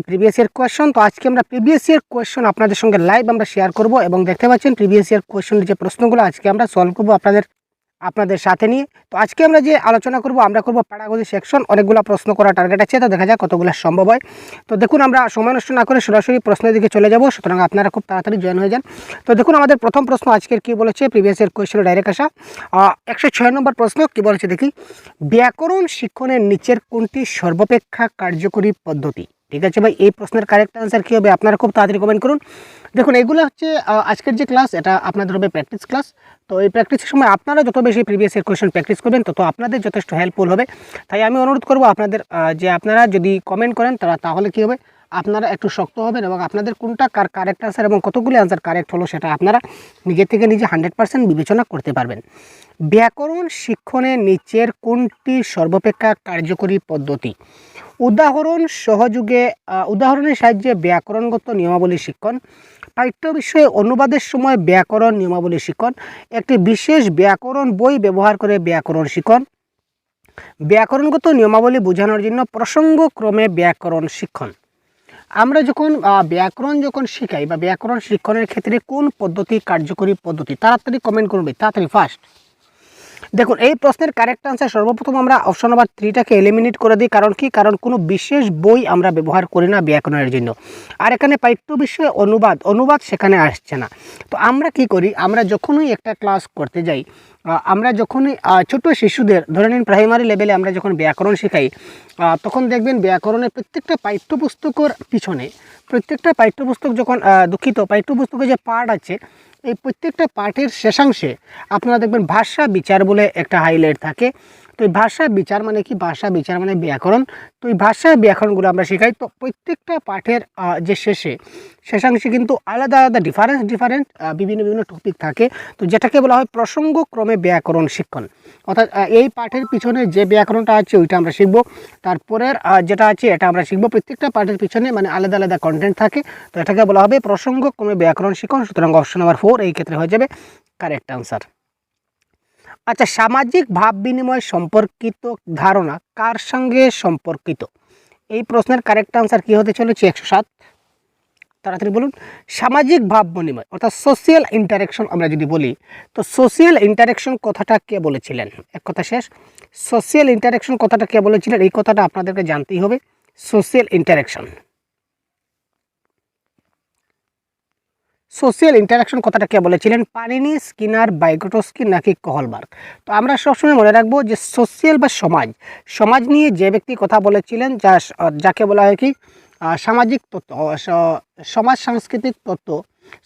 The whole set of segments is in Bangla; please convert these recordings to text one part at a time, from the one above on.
Previous year question. তো আজকে আমরা প্রিভিয়াস ইয়ার কোয়েশ্চন আপনাদের সঙ্গে লাইভ আমরা শেয়ার করব এবং দেখতে পাচ্ছেন প্রিভিয়াস ইয়ার কোয়েশ্চনের যে প্রশ্নগুলো আজকে আমরা সলভ করব আপনাদের সাথে নিয়ে। তো আজকে আমরা যে আলোচনা করব আমরা করব প্যাডাগজি সেকশন। অনেকগুলো প্রশ্ন করার টার্গেট আছে, তো দেখা যাক কতগুলো সম্ভব হয়। তো দেখুন, আমরা সময় নষ্ট না করে সরাসরি প্রশ্নের দিকে চলে যাব, সুতরাং আপনারা খুব তাড়াতাড়ি জয়েন হয়ে যান। তো দেখুন, আমাদের প্রথম প্রশ্ন আজকের কী বলেছে, প্রিভিয়াস ইয়ার কোয়েশ্চনে ডাইরেক্ট আসা 106 নম্বর প্রশ্ন কী বলেছে দেখি। ব্যাকরণ শিক্ষণের নিচের কোনটি সর্বাপেক্ষা কার্যকরী পদ্ধতি? ঠিক আছে ভাই, এই প্রশ্নের কারেক্ট আনসার কী হবে আপনারা খুব তাড়াতাড়ি কমেন্ট করুন। দেখুন, এগুলো হচ্ছে আজকের যে ক্লাস, এটা আপনাদের হবে প্র্যাকটিস ক্লাস। তো এই প্র্যাকটিসের সময় আপনারা যত বেশি প্রিভিয়াস ইয়ার কোয়েশ্চেন প্র্যাকটিস করবেন তত আপনাদের যথেষ্ট হেল্পফুল হবে। তাই আমি অনুরোধ করব আপনাদের যে আপনারা যদি কমেন্ট করেন তাহলে কী হবে, আপনারা একটু শক্ত হবেন এবং আপনাদের কোনটা কারেক্ট আনসার এবং কতগুলি আনসার কারেক্ট হলো সেটা আপনারা নিজে থেকে নিজে 100% বিবেচনা করতে পারবেন। ব্যাকরণ শিক্ষণের নিচের কোনটি সর্বাপেক্ষা কার্যকরী পদ্ধতি? উদাহরণের সাহায্যে ব্যাকরণগত নিয়মাবলী শিক্ষণ, পাঠ্য বিষয়ে অনুবাদের সময় ব্যাকরণ নিয়মাবলী শিক্ষণ, একটি বিশেষ ব্যাকরণ বই ব্যবহার করে ব্যাকরণ শিক্ষণ, ব্যাকরণগত নিয়মাবলী বোঝানোর জন্য প্রসঙ্গক্রমে ব্যাকরণ শিক্ষণ। আমরা যখন ব্যাকরণ শিখাই বা ব্যাকরণ শিক্ষণের ক্ষেত্রে কোন পদ্ধতি কার্যকরী পদ্ধতি? তাড়াতাড়ি কমেন্ট করবে, তাড়াতাড়ি ফাস্ট। দেখুন, এই প্রশ্নের কারেক্ট আনসার সর্বপ্রথম আমরা অপশন নাম্বার 3টাকে এলিমিনেট করে দিই। কারণ কি? কারণ কোনো বিশেষ বই আমরা ব্যবহার করি না ব্যাকরণের জন্য। আর এখানে পাঠ্য বিষয়ে অনুবাদ সেখানে আসছে না। তো আমরা কি করি, আমরা যখনই একটা ক্লাস করতে যাই, আমরা যখনই ছোট শিশুদের ধরে নিন প্রাইমারি লেভেলে আমরা যখন ব্যাকরণ শেখাই, তখন দেখবেন ব্যাকরণের প্রত্যেকটা পাঠ্যপুস্তকের পিছনে, প্রত্যেকটা পাঠ্যপুস্তক যখন পাঠ্যপুস্তকের যে পার্ট আছে, এই প্রত্যেকটা পাঠের শেষাংশে আপনারা দেখবেন ভাষা বিচার বলে একটা হাইলাইট থাকে। তো এই ভাষা বিচার মানে কি? ভাষা বিচার মানে ব্যাকরণ। তো এই ভাষা ব্যাকরণগুলো আমরা শেখাই। তো প্রত্যেকটা পাঠের যে শেষাংশে কিন্তু আলাদা আলাদা ডিফারেন্ট বিভিন্ন টপিক থাকে। তো যেটাকে বলা হয় প্রসঙ্গক্রমে ব্যাকরণ শিক্ষণ। অর্থাৎ এই পাঠের পিছনে যে ব্যাকরণটা আছে ওইটা আমরা শিখবো, তারপরের যেটা আছে এটা আমরা শিখবো। প্রত্যেকটা পাঠের পিছনে মানে আলাদা আলাদা কন্টেন্ট থাকে। তো এটাকে বলা হবে প্রসঙ্গক্রমে ব্যাকরণ শিক্ষণ। সুতরাং অপশন নাম্বার 4 এই ক্ষেত্রে হয়ে যাবে কারেক্ট আনসার। আচ্ছা, সামাজিক ভাব বিনিময় সম্পর্কিত ধারণা কার সঙ্গে সম্পর্কিত? এই প্রশ্নের কারেক্ট আনসার কী হতে চলেছে? 107। তাড়াতাড়ি বলুন। সামাজিক ভাব বিনিময় অর্থাৎ সোশিয়াল ইন্টারেকশন আমরা যদি বলি, তো সোশিয়াল ইন্টারেকশন কথাটা কে বলেছিলেন? এক কথা শেষ। সোশিয়াল ইন্টারেকশন কথাটা কে বলেছিলেন এই কথাটা আপনাদেরকে জানতেই হবে। সোশিয়াল ইন্টারাকশন কথাটা কে বলেছিলেন? পানিনি, স্কিনার, ভাইগোটস্কি নাকি কহলবার্গ? তো আমরা সবসময় মনে রাখবো যে সোশিয়াল বা সমাজ নিয়ে যে ব্যক্তি কথা বলেছিলেন, যাকে বলা হয় কি সামাজিক তত্ত্ব, সমাজ সাংস্কৃতিক তত্ত্ব,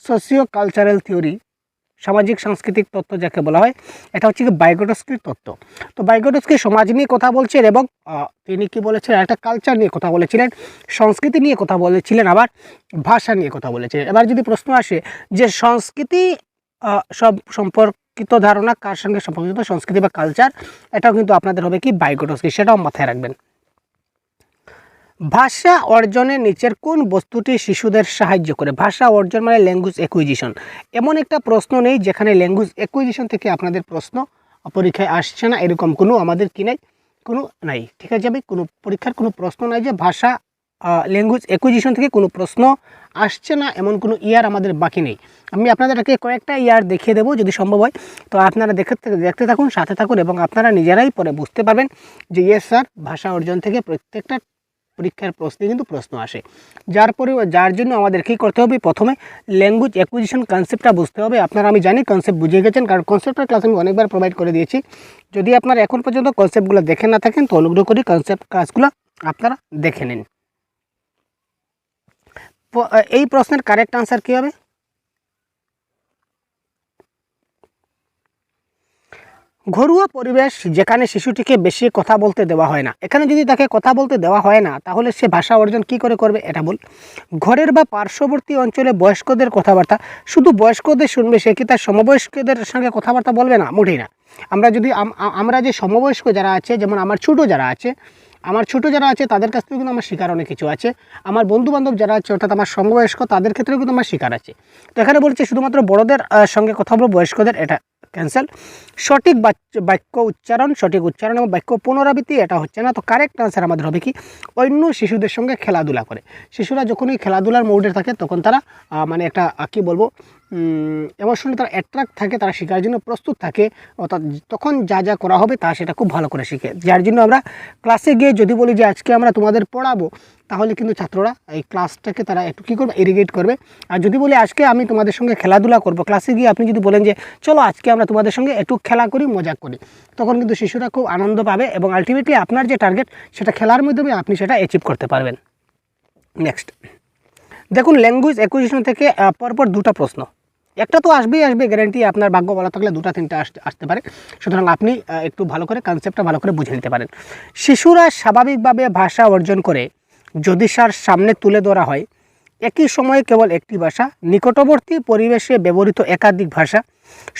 সোশিও কালচারাল থিওরি, সামাজিক সাংস্কৃতিক তত্ত্ব যাকে বলা হয়, এটা হচ্ছে কি ভাইগোটস্কির তত্ত্ব। তো ভাইগোটস্কি সমাজ নিয়ে কথা বলছেন এবং তিনি কি বলেছিলেন, একটা কালচার নিয়ে কথা বলেছিলেন, সংস্কৃতি নিয়ে কথা বলেছিলেন, আবার ভাষা নিয়ে কথা বলেছিলেন। এবার যদি প্রশ্ন আসে যে সংস্কৃতি সব সম্পর্কিত ধারণা কার সঙ্গে সম্পর্কিত, সংস্কৃতি বা কালচার, এটাও কিন্তু আপনাদের হবে কি ভাইগোটস্কি, সেটাও মাথায় রাখবেন। ভাষা অর্জনের নিচের কোন বস্তুটি শিশুদের সাহায্য করে? ভাষা অর্জন মানে ল্যাঙ্গুয়েজ অ্যাকুইজিশন। এমন একটা প্রশ্ন নেই যেখানে ল্যাঙ্গুয়েজ অ্যাকুইজিশন থেকে আপনাদের প্রশ্ন পরীক্ষায় আসছে না, এরকম কোনো আমাদের কি নাই, কোনো নাই। ঠিক আছে ভাই, কোনো পরীক্ষার কোনো প্রশ্ন নাই যে ভাষা ল্যাঙ্গুয়েজ অ্যাকুইজিশন থেকে কোনো প্রশ্ন আসছে না, এমন কোনো ইয়ার আমাদের বাকি নেই। আমি আপনাদেরকে কয়েকটা ইয়ার দেখিয়ে দেবো যদি সম্ভব হয়। তো আপনারা দেখতে থাকুন, সাথে থাকুন এবং আপনারা নিজেরাই পরে বুঝতে পারবেন যে ইয়েস স্যার, ভাষা অর্জন থেকে প্রত্যেকটা পরীক্ষার প্রশ্নে কিন্তু প্রশ্ন আসে। যার জন্য আমাদের কী করতে হবে, প্রথমে ল্যাঙ্গুয়েজ অ্যাকুইজিশন কনসেপ্টটা বুঝতে হবে। আপনারা, আমি জানি কনসেপ্ট বুঝে গেছেন, কারণ কনসেপ্টের ক্লাস আমি অনেকবার প্রোভাইড করে দিয়েছি। যদি আপনারা এখন পর্যন্ত কনসেপ্টগুলো দেখে না থাকেন তো অনুগ্রহ করি কনসেপ্ট ক্লাসগুলো আপনারা দেখে নিন। এই প্রশ্নের কারেক্ট আনসার কী হবে? ঘরোয়া পরিবেশ যেখানে শিশুটিকে বেশি কথা বলতে দেওয়া হয় না। এখানে যদি তাকে কথা বলতে দেওয়া হয় না, তাহলে সে ভাষা অর্জন কী করে করবে এটা বল। ঘরের বা পার্শ্ববর্তী অঞ্চলে বয়স্কদের কথাবার্তা, শুধু বয়স্কদের শুনবে, সে কি তার সমবয়স্কদের সঙ্গে কথাবার্তা বলবে না? মোটেই না। আমরা যে সমবয়স্ক যারা আছে, যেমন আমার ছোটো যারা আছে তাদের কাছ থেকে কিন্তু আমার শেখার অনেক কিছু আছে। আমার বন্ধুবান্ধব যারা আছে অর্থাৎ আমার সমবয়স্ক, তাদের ক্ষেত্রেও কিন্তু আমার শেখার আছে। তো এখানে বলছে শুধুমাত্র বড়দের সঙ্গে কথা বলবো, বয়স্কদের এটা ক্যান্সেল। সঠিক বাক্য উচ্চারণ, সঠিক উচ্চারণ এবং বাক্য পুনরাবৃত্তি এটা হচ্ছে না। তো কারেক্ট আনসার আমাদের হবে কি, অন্য শিশুদের সঙ্গে খেলাধুলা করে। শিশুরা যখনই খেলাধুলার মোডে থাকে তখন তারা মানে একটা কী বলবো, ইমোশনালি তারা অ্যাট্রাক্ট থাকে, তারা শেখার জন্য প্রস্তুত থাকে, অর্থাৎ তখন যা যা করা হবে তা সেটা খুব ভালো করে শিখে। যার জন্য আমরা ক্লাসে গিয়ে যদি বলি যে আজকে আমরা তোমাদের পড়াবো, তাহলে কিন্তু ছাত্ররা এই ক্লাসটাকে তারা একটু কী করবে, ইরিগেট করবে। আর যদি বলি আজকে আমি তোমাদের সঙ্গে খেলাধুলা করব, ক্লাসে গিয়ে আপনি যদি বলেন যে চলো আজকে আমরা তোমাদের সঙ্গে একটু খেলা করি, মজা করি, তখন কিন্তু শিশুরা খুব আনন্দ পাবে এবং আলটিমেটলি আপনার যে টার্গেট সেটা খেলার মাধ্যমে আপনি সেটা অ্যাচিভ করতে পারবেন। নেক্সট দেখুন, ল্যাঙ্গুয়েজ অ্যাকুইজিশন থেকে পরপর দুটো প্রশ্ন, একটা তো আসবেই আসবে গ্যারান্টি, আপনার ভাগ্য ভালো থাকলে দুটা তিনটা আসতে পারে। সুতরাং আপনি একটু ভালো করে কনসেপ্টটা ভালো করে বুঝে নিতে পারেন। শিশুরা স্বাভাবিকভাবে ভাষা অর্জন করে যদি তার সামনে তুলে ধরা হয় একই সময়ে কেবল একটি ভাষা, নিকটবর্তী পরিবেশে ব্যবহৃত একাধিক ভাষা,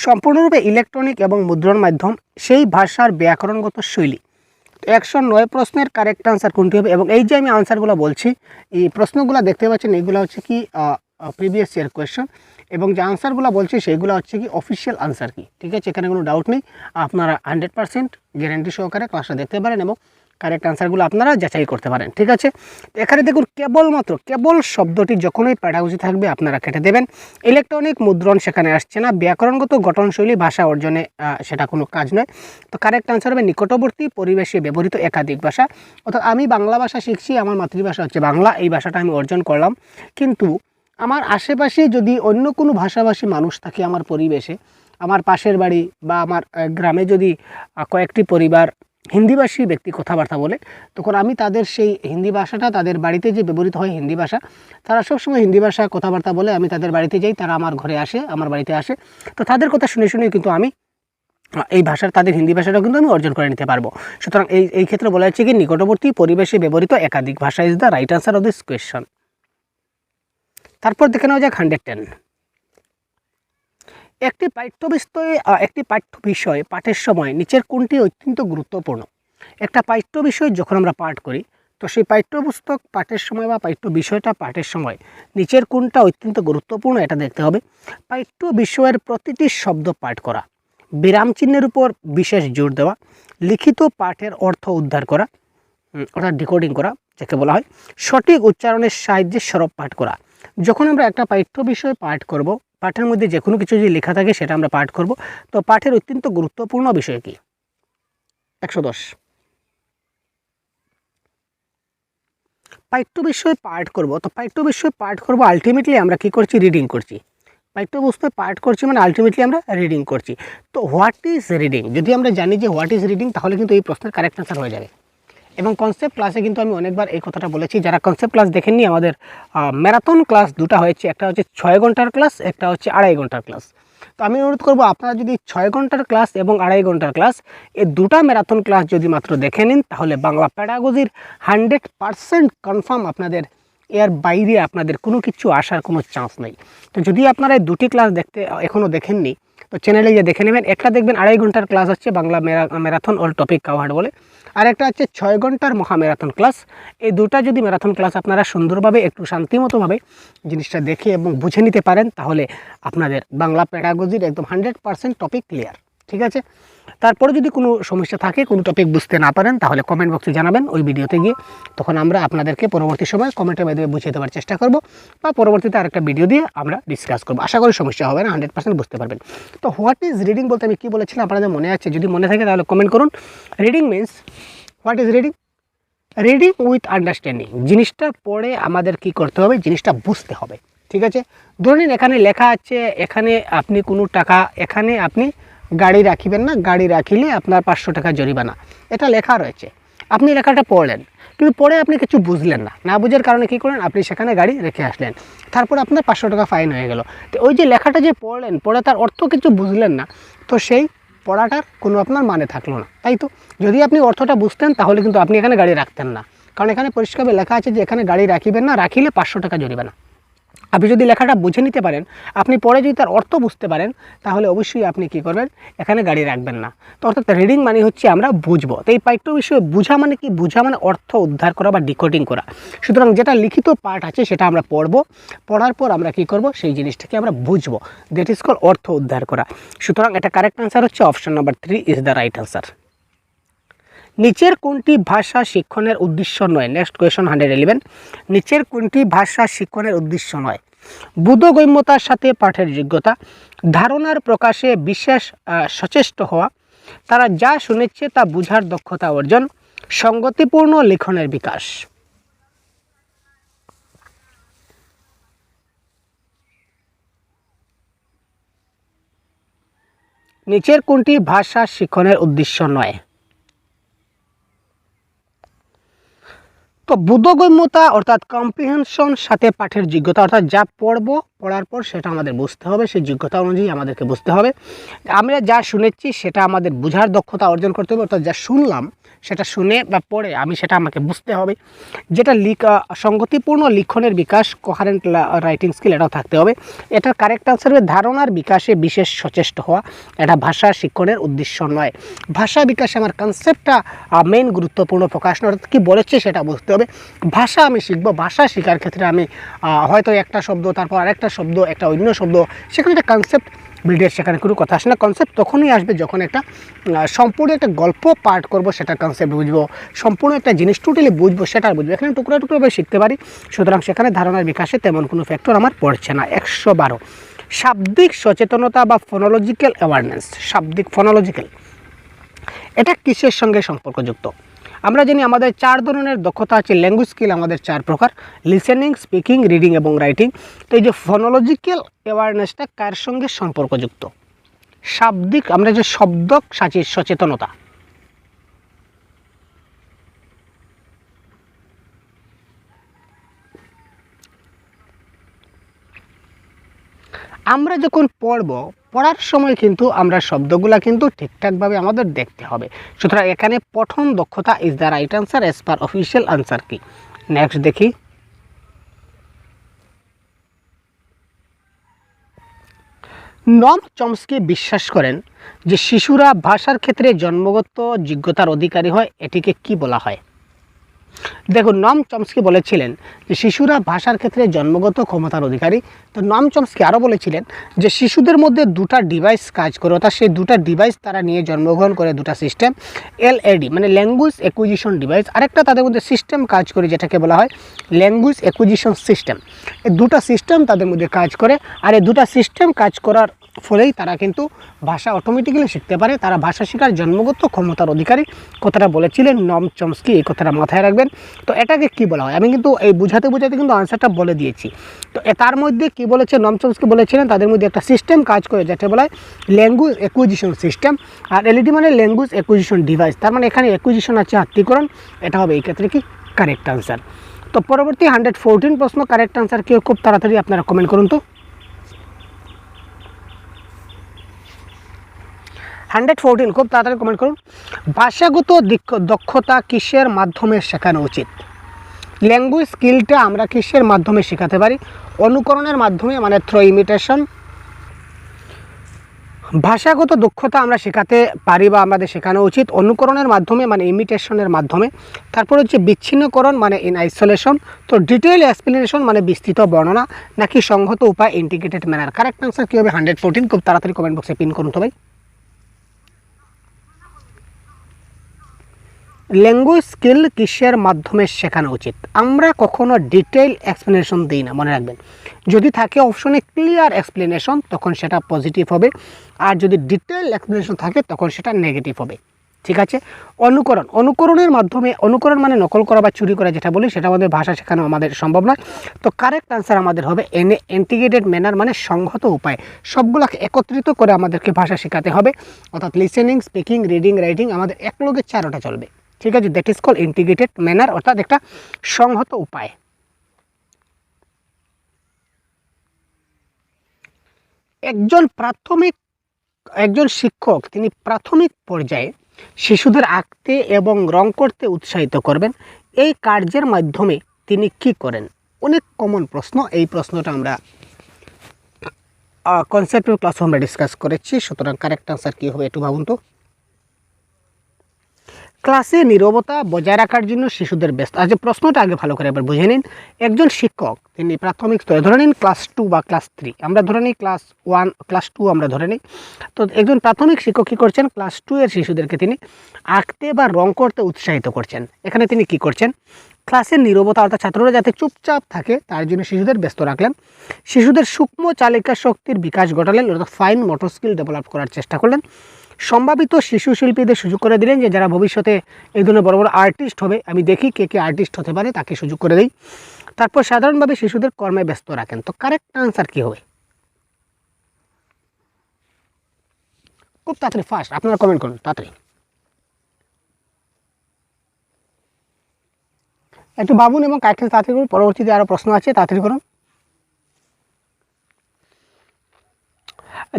সম্পূর্ণরূপে ইলেকট্রনিক এবং মুদ্রণ মাধ্যম, সেই ভাষার ব্যাকরণগত শৈলী। 109 প্রশ্নের কারেক্ট আনসার কোনটি হবে? এবং এই যে আমি আনসারগুলো বলছি, এই প্রশ্নগুলো দেখতে পাচ্ছেন, এইগুলো হচ্ছে কি প্রিভিয়াস ইয়ার কোয়েশ্চন, এবং যে আনসারগুলো বলছি সেইগুলো হচ্ছে কি অফিসিয়াল আনসার কি। ঠিক আছে, এখানে কোনো ডাউট নেই, আপনারা 100% গ্যারান্টি সহকারে ক্লাসটা দেখতে পারেন এবং কারেক্ট আনসারগুলো আপনারা যাচাই করতে পারেন। ঠিক আছে, এখানে দেখুন কেবলমাত্র কেবল শব্দটি যখনই প্যাডাগজি থাকবে আপনারা কেটে দেবেন। ইলেকট্রনিক মুদ্রণ সেখানে আসছে না। ব্যাকরণগত গঠনশৈলী ভাষা অর্জনে সেটা কোনো কাজ নয়। তো কারেক্ট আনসার হবে নিকটবর্তী পরিবেশে ব্যবহৃত একাধিক ভাষা। অর্থাৎ আমি বাংলা ভাষা শিখছি, আমার মাতৃভাষা হচ্ছে বাংলা, এই ভাষাটা আমি অর্জন করলাম, কিন্তু আমার আশেপাশে যদি অন্য কোনো ভাষাভাষী মানুষ থাকে আমার পরিবেশে, আমার পাশের বাড়ি বা আমার গ্রামে যদি কয়েকটি পরিবার হিন্দিভাষী ব্যক্তি কথাবার্তা বলে, তখন আমি তাদের সেই হিন্দি ভাষাটা, তাদের বাড়িতে যে ব্যবহৃত হয় হিন্দি ভাষা, তারা সবসময় হিন্দি ভাষা কথাবার্তা বলে, আমি তাদের বাড়িতে যাই, তারা আমার ঘরে আসে, আমার বাড়িতে আসে, তো তাদের কথা শুনে শুনে কিন্তু আমি এই ভাষার, তাদের হিন্দি ভাষাটাও কিন্তু আমি অর্জন করে নিতে পারবো। সুতরাং এই ক্ষেত্রে বলা হচ্ছে কি নিকটবর্তী পরিবেশে ব্যবহৃত একাধিক ভাষা is the right answer of this question. তারপর দেখে নেওয়া যাক 110। একটি পাঠ্য বিষয় পাঠের সময় নিচের কোনটি অত্যন্ত গুরুত্বপূর্ণ? একটা পাঠ্য বিষয় যখন আমরা পাঠ করি, তো সেই পাঠ্যপুস্তক পাঠের সময় বা পাঠ্য বিষয়টা পাঠের সময় নিচের কোনটা অত্যন্ত গুরুত্বপূর্ণ এটা দেখতে হবে। পাঠ্য বিষয়ের প্রতিটি শব্দ পাঠ করা, বিরাম চিহ্নের উপর বিশেষ জোর দেওয়া, লিখিত পাঠের অর্থ উদ্ধার করা অর্থাৎ ডিকোডিং করা যাকে বলা হয়, সঠিক উচ্চারণের সাহায্যে সরব পাঠ করা। যখন আমরা একটা পাঠ্য বিষয় পাঠ করব, পাঠের মধ্যে যে কোনো কিছু যদি লেখা থাকে সেটা আমরা পাঠ করব, তো পাঠের অত্যন্ত গুরুত্বপূর্ণ বিষয় কি? 110। পাঠ্য বিষয় পাঠ করব, তো পাঠ্য বিষয় পাঠ করব আলটিমেটলি আমরা কি করছি? রিডিং করছি। পাঠ্যপুস্তক পাঠ করছি মানে আলটিমেটলি আমরা রিডিং করছি। তো হোয়াট ইজ রিডিং, যদি আমরা জানি যে হোয়াট ইজ রিডিং, তাহলে কিন্তু এই প্রশ্নের কারেক্ট আনসার হয়ে যাবে। এবং কনসেপ্ট ক্লাসে কিন্তু আমি অনেকবার এই কথাটা বলেছি, যারা কনসেপ্ট ক্লাস দেখেননি, আমাদের ম্যারাথন ক্লাস দুটো হয়েছে, একটা হচ্ছে 6 ঘন্টার ক্লাস, একটা হচ্ছে 2.5 ঘন্টার ক্লাস। তো আমি অনুরোধ করবো আপনারা যদি 6 ঘন্টার ক্লাস এবং 2.5 ঘন্টার ক্লাস, এই দুটা ম্যারাথন ক্লাস যদি মাত্র দেখে নিন, তাহলে বাংলা প্যাডাগজির 100% কনফার্ম আপনাদের এর বাইরে আপনাদের কোনো কিছু আসার কোনো চান্স নেই। তো যদি আপনারা এই দুটি ক্লাস দেখতে এখনও দেখেননি, তো চ্যানেলে গিয়ে দেখে নেবেন। একটা দেখবেন 2.5 ঘন্টার ক্লাস হচ্ছে Bangla marathon all topic covered বলে, আর একটা হচ্ছে 6 ঘন্টার মহা ম্যারাথন ক্লাস। এই দুটা যদি ম্যারাথন ক্লাস আপনারা সুন্দরভাবে একটু শান্তিমতোভাবে জিনিসটা দেখে এবং বুঝে নিতে পারেন, তাহলে আপনাদের বাংলা প্যাডাগজির একদম 100% টপিক ক্লিয়ার। ঠিক আছে, তারপরে যদি কোনো সমস্যা থাকে, কোনো টপিক বুঝতে না পারেন, তাহলে কমেন্ট বক্সে জানাবেন ওই ভিডিওতে গিয়ে, তখন আমরা আপনাদেরকে পরবর্তী সময় কমেন্টের মাধ্যমে বুঝিয়ে দেওয়ার চেষ্টা করব, বা পরবর্তীতে আরেকটা ভিডিও দিয়ে আমরা ডিসকাস করব। আশা করি সমস্যা হবে না, 100% বুঝতে পারবেন। তো হোয়াট ইজ রিডিং বলতে আমি কী বলেছিলাম আপনাদের মনে আছে? যদি মনে থাকে তাহলে কমেন্ট করুন। Reading means, what is reading? Reading with understanding. জিনিসটা পড়ে আমাদের কি করতে হবে? জিনিসটা বুঝতে হবে। ঠিক আছে, ধরে নিন এখানে লেখা আছে, এখানে আপনি কোনো টাকা, এখানে আপনি গাড়ি রাখিবেন না, গাড়ি রাখিলে আপনার 500 টাকা জরিমানা, এটা লেখা রয়েছে। আপনি লেখাটা পড়লেন, কিন্তু পরে আপনি কিছু বুঝলেন না, না বুঝার কারণে কী করলেন? আপনি সেখানে গাড়ি রেখে আসলেন, তারপর আপনার 500 টাকা ফাইন হয়ে গেল। তো ওই যে লেখাটা যে পড়লেন, পড়ে তার অর্থ কিছু বুঝলেন না, তো সেই পড়াটার কোনো আপনার মানে থাকলো না, তাই তো? যদি আপনি অর্থটা বুঝতেন, তাহলে কিন্তু আপনি এখানে গাড়ি রাখতেন না, কারণ এখানে পরিষ্কারভাবে লেখা আছে যে এখানে গাড়ি রাখিবেন না, রাখিলে 500 টাকা জরিমানা। আপনি যদি লেখাটা বুঝে নিতে পারেন, আপনি পরে যদি তার অর্থ বুঝতে পারেন, তাহলে অবশ্যই আপনি কী করবেন, এখানে গাড়ি রাখবেন না। তো অর্থাৎ রিডিং মানে হচ্ছে আমরা বুঝবো। তো এই পাঠ্য বিষয়ে বোঝা মানে কি, বোঝা মানে অর্থ উদ্ধার করা বা ডিকোডিং করা। সুতরাং যেটা লিখিত পাঠ আছে সেটা আমরা পড়বো, পড়ার পর আমরা কী করব, সেই জিনিসটাকে আমরা বুঝবো, দ্যাট ইজ কল অর্থ উদ্ধার করা। সুতরাং এটা কারেক্ট আনসার হচ্ছে option number 3 is the right answer. নিচের কোনটি ভাষা শিক্ষণের উদ্দেশ্য নয়? Next question 111। নিচের কোনটি ভাষা শিক্ষণের উদ্দেশ্য নয়? বোধগম্যতার সাথে পাঠের যোগ্যতা, ধারণার প্রকাশে বিশেষ সচেষ্ট হওয়া, তারা যা শুনেছে তা বুঝার দক্ষতা অর্জন, সঙ্গতিপূর্ণ লিখনের বিকাশ। নিচের কোনটি ভাষা শিক্ষণের উদ্দেশ্য নয়? তো বোধগম্যতা অর্থাৎ কম্প্রিহেনশন সাথে পাঠের যোগ্যতা, অর্থাৎ যা পড়বো, পড়ার পর সেটা আমাদের বুঝতে হবে, সেই যোগ্যতা অনুযায়ী আমাদেরকে বুঝতে হবে। আমরা যা শুনেছি সেটা আমাদের বোঝার দক্ষতা অর্জন করতে হবে, অর্থাৎ যা শুনলাম সেটা শুনে বা পড়ে সেটা আমাকে বুঝতে হবে। যেটা সঙ্গতিপূর্ণ লিখনের বিকাশ, কোহারেন্ট রাইটিং স্কিল, এটাও থাকতে হবে। এটার কারেক্ট আনসার হবে ধারণার বিকাশে বিশেষ সচেষ্ট হওয়া। এটা ভাষা শিক্ষণের উদ্দেশ্য নয়। ভাষা বিকাশে আমার কনসেপ্টটা মেইন গুরুত্বপূর্ণ প্রকাশ নয়, অর্থাৎ কী বলেছে সেটা বুঝতে হবে। ভাষা আমি শিখবো, ভাষা শেখার ক্ষেত্রে আমি হয়তো একটা শব্দ, তারপর আরেকটা শব্দ, একটা অন্য শব্দ, সেখানে একটা কনসেপ্ট বিল্ডের সেখানে কোনো কথা আসে না। কনসেপ্ট তখনই আসবে যখন একটা সম্পূর্ণ একটা গল্প পাঠ করব, সেটা কনসেপ্ট বুঝবো, সম্পূর্ণ একটা জিনিস টোটালি বুঝবো, সেটা বুঝবো। এখানে টুকরা টুকরোভাবে শিখতে পারি, সুতরাং সেখানে ধারণার বিকাশে তেমন কোনো ফ্যাক্টর আমার পড়ছে না। 112 শাব্দিক সচেতনতা বা ফোনোলজিক্যাল অ্যাওয়ারনেস। শাব্দিক ফোনোলজিক্যাল, এটা কিসের সঙ্গে সম্পর্কযুক্ত? আমরা জানি আমাদের 4 ধরনের দক্ষতা আছে। ল্যাঙ্গুয়েজ স্কিল আমাদের 4 প্রকার: লিসেনিং, স্পিকিং, রিডিং এবং রাইটিং। তো এই যে ফোনোলজিক্যাল অ্যাওয়ারনেসটা কার সঙ্গে সম্পর্কযুক্ত? শাব্দিক, আমরা যে শব্দ সচেতনতা, আমরা যখন পড়ার সময় কিন্তু আমরা শব্দগুলা কিন্তু ঠিকঠাকভাবে আমাদের দেখতে হবে। সুতরাং এখানে পঠন দক্ষতা is the right answer as per official answer কি। নেক্সট দেখি, নম চমস্কি বিশ্বাস করেন যে শিশুরা ভাষার ক্ষেত্রে জন্মগত যোগ্যতার অধিকারী হয়, এটিকে কি বলা হয়? দেখুন, নম চমস্কি বলেছিলেন যে শিশুরা ভাষার ক্ষেত্রে জন্মগত ক্ষমতার অধিকারী। তো নম চমস্কি আরও বলেছিলেন যে শিশুদের মধ্যে দুটা ডিভাইস কাজ করে, অর্থাৎ সেই দুটা ডিভাইস তারা নিয়ে জন্মগ্রহণ করে, দুটা সিস্টেম, এলএডি মানে ল্যাঙ্গুয়েজ অ্যাকুইজিশন ডিভাইস, আরেকটা তাদের মধ্যে সিস্টেম কাজ করে যেটাকে বলা হয় ল্যাঙ্গুয়েজ অ্যাকুইজিশন সিস্টেম। এই দুটা সিস্টেম তাদের মধ্যে কাজ করে, আর এই দুটা সিস্টেম কাজ করার ফলেই তারা কিন্তু ভাষা অটোমেটিক্যালি শিখতে পারে, তারা ভাষা শেখার জন্মগত ক্ষমতার অধিকারী। কথাটা বলেছিলেন নম চমস্কি, এই কথাটা মাথায় রাখবেন। তো এটাকে কি বলা হয়, আমি কিন্তু এই বুঝাতে কিন্তু আনসারটা বলে দিয়েছি। তো তার মধ্যে কি বলেছে, নম চমস্কি বলেছিলেন তাদের মধ্যে একটা সিস্টেম কাজ করে যেটা বলা হয় ল্যাঙ্গুয়েজ অ্যাকুইজিশন সিস্টেম, আর এলইডি মানে ল্যাঙ্গুয়েজ অ্যাকুইজিশন ডিভাইস। তার মানে এখানে অ্যাকুইজিশন আছে আত্মীকরণ, এটা হবে এই ক্ষেত্রে কি কারেক্ট আনসার। তো পরবর্তী 114 প্রশ্ন, কারেক্ট আনসার কি খুব তাড়াতাড়ি আপনারা কমেন্ট করুন তো। 114 খুব তাড়াতাড়ি কমেন্ট করুন। ভাষাগত দক্ষতা কিসের মাধ্যমে শেখানো উচিত? ল্যাঙ্গুয়েজ স্কিলটা আমরা কিসের মাধ্যমে শেখাতে পারি? অনুকরণের মাধ্যমে, মানে থ্রো ইমিটেশন। ভাষাগত দক্ষতা আমরা শেখাতে পারি বা আমাদের শেখানো উচিত অনুকরণের মাধ্যমে, মানে ইমিটেশনের মাধ্যমে। তারপর হচ্ছে বিচ্ছিন্নকরণ মানে ইন আইসোলেশন। তো ডিটেইল এক্সপ্লেনেশন মানে বিস্তৃত বর্ণনা, নাকি সংহত উপায় ইন্টিগ্রেটেড ম্যানার? কারেক্ট আনসার কী হবে? 114 খুব তাড়াতাড়ি কমেন্ট বক্সে পিন করুন তো ভাই। ল্যাঙ্গুয়েজ স্কিল কিসের মাধ্যমে শেখানো উচিত? আমরা কখনো ডিটেইল এক্সপ্লেনেশন দিই না, মনে রাখবেন। যদি থাকে অপশনে ক্লিয়ার এক্সপ্লেনেশন তখন সেটা পজিটিভ হবে, আর যদি ডিটেইল এক্সপ্লেনেশন থাকে তখন সেটা নেগেটিভ হবে। ঠিক আছে। অনুকরণের মাধ্যমে, অনুকরণ মানে নকল করা বা চুরি করা যেটা বলি, সেটা আমাদের ভাষা শেখানো আমাদের সম্ভব নয়। তো কারেক্ট আনসার আমাদের হবে ইন্টিগ্রেটেড ম্যানার মানে সংহত উপায়। সবগুলোকে একত্রিত করে আমাদেরকে ভাষা শেখাতে হবে, অর্থাৎ লিসেনিং, স্পিকিং, রিডিং, রাইটিং আমাদের একলগে 4টা চলবে। ঠিক আছে, that is call integrated manner, অর্থাৎ একটা সংহত উপায়। একজন শিক্ষক তিনি প্রাথমিক পর্যায়ে শিশুদের আঁকতে এবং রং করতে উৎসাহিত করবেন। এই কার্যের মাধ্যমে তিনি কি করেন? অনেক কমন প্রশ্ন। এই প্রশ্নটা আমরা কনসেপ্টের ক্লাসে আমরা ডিসকাস করেছি, সুতরাং কারেক্ট আনসার কী হবে একটু ভাবুন তো। ক্লাসে নীরবতা বজায় রাখার জন্য শিশুদের ব্যস্ত। আচ্ছা, প্রশ্নটা আগে ভালো করে এবার বুঝে নিন। একজন শিক্ষক তিনি প্রাথমিক স্তরে, ধরে নিন ক্লাস 2 বা ক্লাস 3, আমরা ধরে নিই ক্লাস 1 ক্লাস 2 আমরা ধরে নিই। তো একজন প্রাথমিক শিক্ষক কী করছেন, ক্লাস 2 এর শিশুদেরকে তিনি আঁকতে বা রং করতে উৎসাহিত করছেন। এখানে তিনি কি করছেন, ক্লাসের নীরবতা অর্থাৎ ছাত্ররা যাতে চুপচাপ থাকে তার জন্য শিশুদের ব্যস্ত রাখলেন। শিশুদের সূক্ষ্ম চালিকা শক্তির বিকাশ ঘটালেন অর্থাৎ ফাইন মোটর স্কিল ডেভেলপ করার চেষ্টা করলেন। সম্ভাবিত শিশু শিল্পীদের সুযোগ করে দিলেন যে যারা ভবিষ্যতে এই ধরনের বড় বড় আর্টিস্ট হবে, আমি দেখি কে কে আর্টিস্ট হতে পারে তাকে সুযোগ করে দিই। তারপর সাধারণভাবে শিশুদের কর্মে ব্যস্ত রাখেন। তো কারেক্ট আনসার কী হবে? খুব তাড়াতাড়ি ফাস্ট আপনারা কমেন্ট করুন তাড়াতাড়ি, একটু ভাবুন এবং কারেক্ট তাড়াতাড়ি করুন। পরবর্তীতে আরও প্রশ্ন আছে, তাড়াতাড়ি করুন।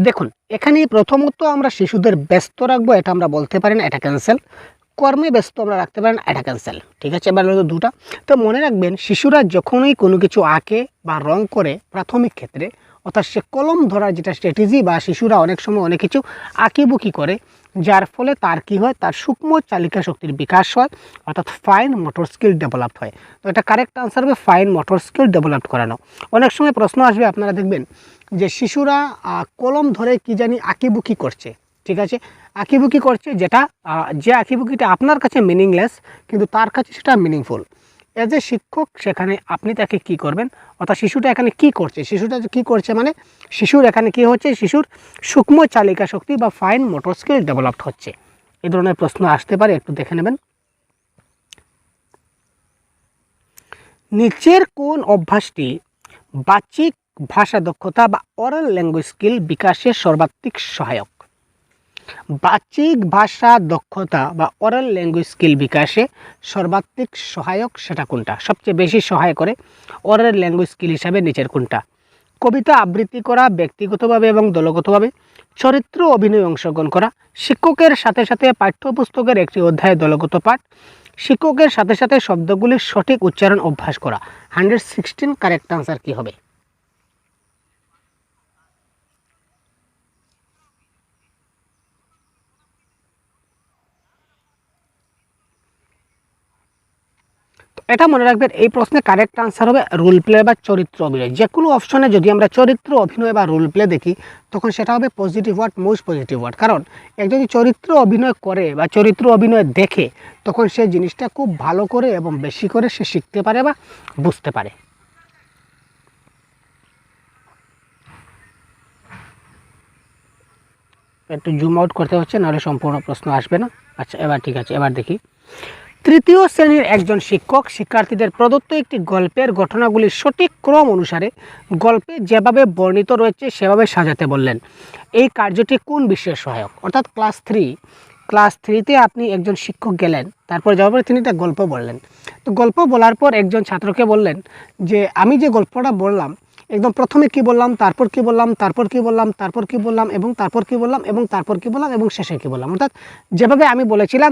দেখুন, এখানে প্রথমত আমরা শিশুদের ব্যস্ত রাখবো এটা আমরা বলতে পারি না, এটা ক্যান্সেল। কর্মে ব্যস্ত আমরা রাখতে পারেন, এটা ক্যান্সেল। ঠিক আছে, এবার হলো দুটা। তো মনে রাখবেন, শিশুরা যখনই কোনো কিছু আঁকে বা রং করে প্রাথমিক ক্ষেত্রে, অর্থাৎ সে কলম ধরার যেটা স্ট্র্যাটেজি, বা শিশুরা অনেক সময় অনেক কিছু আঁকিবুকি করে, যার ফলে তার কি হয়, তার সূক্ষ্ম চালিকা শক্তির বিকাশ হয় অর্থাৎ ফাইন মোটর স্কিল ডেভেলপ হয়। তো এটা কারেক্ট আনসার হবে ফাইন মোটর স্কিল ডেভেলপ করানো। অনেক সময় প্রশ্ন আসবে, আপনারা দেখবেন যে শিশুরা কলম ধরে কি জানি আঁকিবুকি করছে। ঠিক আছে, আঁকিবুকি করছে, যেটা যে আঁকিবুকিটা আপনার কাছে মিনিংলেস কিন্তু তার কাছে সেটা মিনিংফুল। এজ এ শিক্ষক সেখানে আপনি তাকে কি করবেন, অর্থাৎ শিশুটা এখানে কি করছে, শিশুটা কি করছে মানে শিশুর এখানে কি হচ্ছে, শিশুর সূক্ষ্ম চালিকা শক্তি বা ফাইন মোটর স্কিল ডেভেলপড হচ্ছে। এই ধরনের প্রশ্ন আসতে পারে, একটু দেখে নেবেন। নিচের কোন অভ্যাসটি বাচিক ভাষা দক্ষতা বা অরাল ল্যাঙ্গুয়েজ স্কিল বিকাশে সর্বাধিক সহায়ক? বাচিক ভাষা দক্ষতা বা অরাল ল্যাঙ্গুয়েজ স্কিল বিকাশে সর্বাধিক সহায়ক সেটা কোনটা, সবচেয়ে বেশি সহায় করে অরাল ল্যাঙ্গুয়েজ স্কিল হিসাবে নিচের কোনটা? কবিতা আবৃত্তি করা, ব্যক্তিগতভাবে এবং দলগতভাবে চরিত্র অভিনয়ে অংশগ্রহণ করা, শিক্ষকের সাথে সাথে পাঠ্যপুস্তকের একটি অধ্যায়ে দলগত পাঠ, শিক্ষকের সাথে সাথে শব্দগুলির সঠিক উচ্চারণ অভ্যাস করা। 116 কারেক্ট আনসার কী হবে? এটা মনে রাখবেন, এই প্রশ্নে কারেক্ট আনসার হবে রোল প্লে বা চরিত্র অভিনয়। যে কোনো অপশনে যদি আমরা চরিত্র অভিনয় বা রোল প্লে দেখি তখন সেটা হবে positive word, most positive word. কারণ একজন যদি চরিত্র অভিনয় করে বা চরিত্র অভিনয় দেখে তখন সে জিনিসটা খুব ভালো করে এবং বেশি করে সে শিখতে পারে বা বুঝতে পারে। একটু জুম আউট করতে হচ্ছে, নাহলে সম্পূর্ণ প্রশ্ন আসবে না। আচ্ছা, এবার ঠিক আছে, এবার দেখি। তৃতীয় শ্রেণীর একজন শিক্ষক শিক্ষার্থীদের প্রদত্ত একটি গল্পের ঘটনাগুলির সঠিক ক্রম অনুসারে গল্পে যেভাবে বর্ণিত রয়েছে সেভাবে সাজাতে বললেন। এই কার্যটি কোন বিষয়ে সহায়ক? অর্থাৎ ক্লাস থ্রিতে আপনি একজন শিক্ষক গেলেন, তারপর যাওয়ার পরে তিনি একটা গল্প বললেন। তো গল্প বলার পর একজন ছাত্রকে বললেন যে আমি যে গল্পটা বললাম একদম প্রথমে কি বললাম, তারপর কি বললাম, তারপর কি বললাম, তারপর কি বললাম, এবং তারপর কি বললাম, এবং তারপর কি বললাম, এবং শেষে কি বললাম, অর্থাৎ যেভাবে আমি বলেছিলাম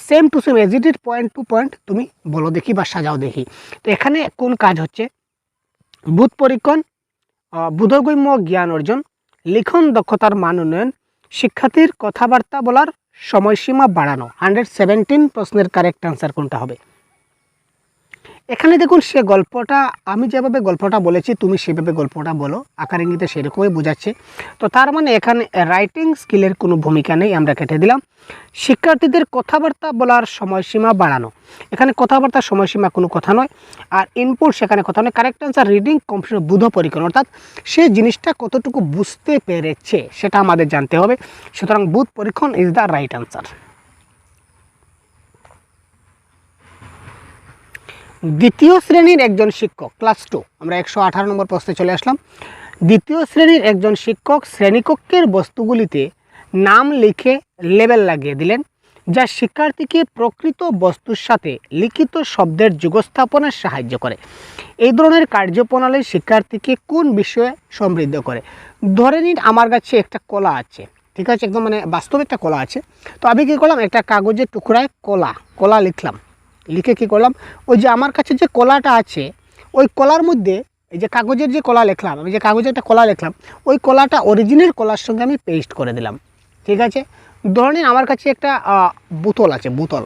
same to same as it is, point to point তুমি বলো দেখি বা সাজাও দেখি। তো এখানে কোন কাজ হচ্ছে? বোধ পরীক্ষণ, বোধগম্য জ্ঞান অর্জন, লিখন দক্ষতার মান উন্নয়ন, শিক্ষার্থীর কথাবার্তা বলার সময়সীমা বাড়ানো। 117 প্রশ্নের কারেক্ট আনসার কোনটা হবে? এখানে দেখুন, সে গল্পটা আমি যেভাবে গল্পটা বলেছি তুমি সেভাবে গল্পটা বলো, আকার ইঙ্গিতে সেরকমই বোঝাচ্ছে। তো তার মানে এখানে রাইটিং স্কিলের কোনো ভূমিকা নেই, আমরা কেটে দিলাম। শিক্ষার্থীদের কথাবার্তা বলার সময়সীমা বাড়ানো, এখানে কথাবার্তার সময়সীমা কোনো কথা নয়, আর ইনপুট সেখানে কথা নয়। কারেক্ট আনসার রিডিং কম্প্রিহেনশন, বোধ পরীক্ষণ, অর্থাৎ সে জিনিসটা কতটুকু বুঝতে পেরেছে সেটা আমাদের জানতে হবে। সুতরাং বোধ পরীক্ষণ ইজ দ্য রাইট আনসার। দ্বিতীয় শ্রেণীর একজন শিক্ষক, ক্লাস 2, আমরা 118 নম্বর প্রশ্নে চলে আসলাম। দ্বিতীয় শ্রেণীর একজন শিক্ষক শ্রেণীকক্ষের বস্তুগুলিতে নাম লিখে লেবেল লাগিয়ে দিলেন, যা শিক্ষার্থীকে প্রকৃত বস্তুর সাথে লিখিত শব্দের যুগস্থাপনে সাহায্য করে। এই ধরনের কার্যপ্রণালী শিক্ষার্থীকে কোন বিষয়ে সমৃদ্ধ করে? ধরে নিন আমার কাছে একটা কলা আছে, ঠিক আছে, একদম মানে বাস্তবে একটা কলা আছে। তো আমি কী করলাম, একটা কাগজের টুকরায় কলা লিখলাম, লিখে কী করলাম, ওই যে আমার কাছে যে কলাটা আছে ওই কলার মধ্যে এই যে কাগজের যে কলা লিখলাম, আমি যে কাগজে একটা কলা লিখলাম, ওই কলাটা অরিজিনাল কলার সঙ্গে আমি পেস্ট করে দিলাম। ঠিক আছে, ধরে নিন আমার কাছে একটা বোতল আছে, বোতল।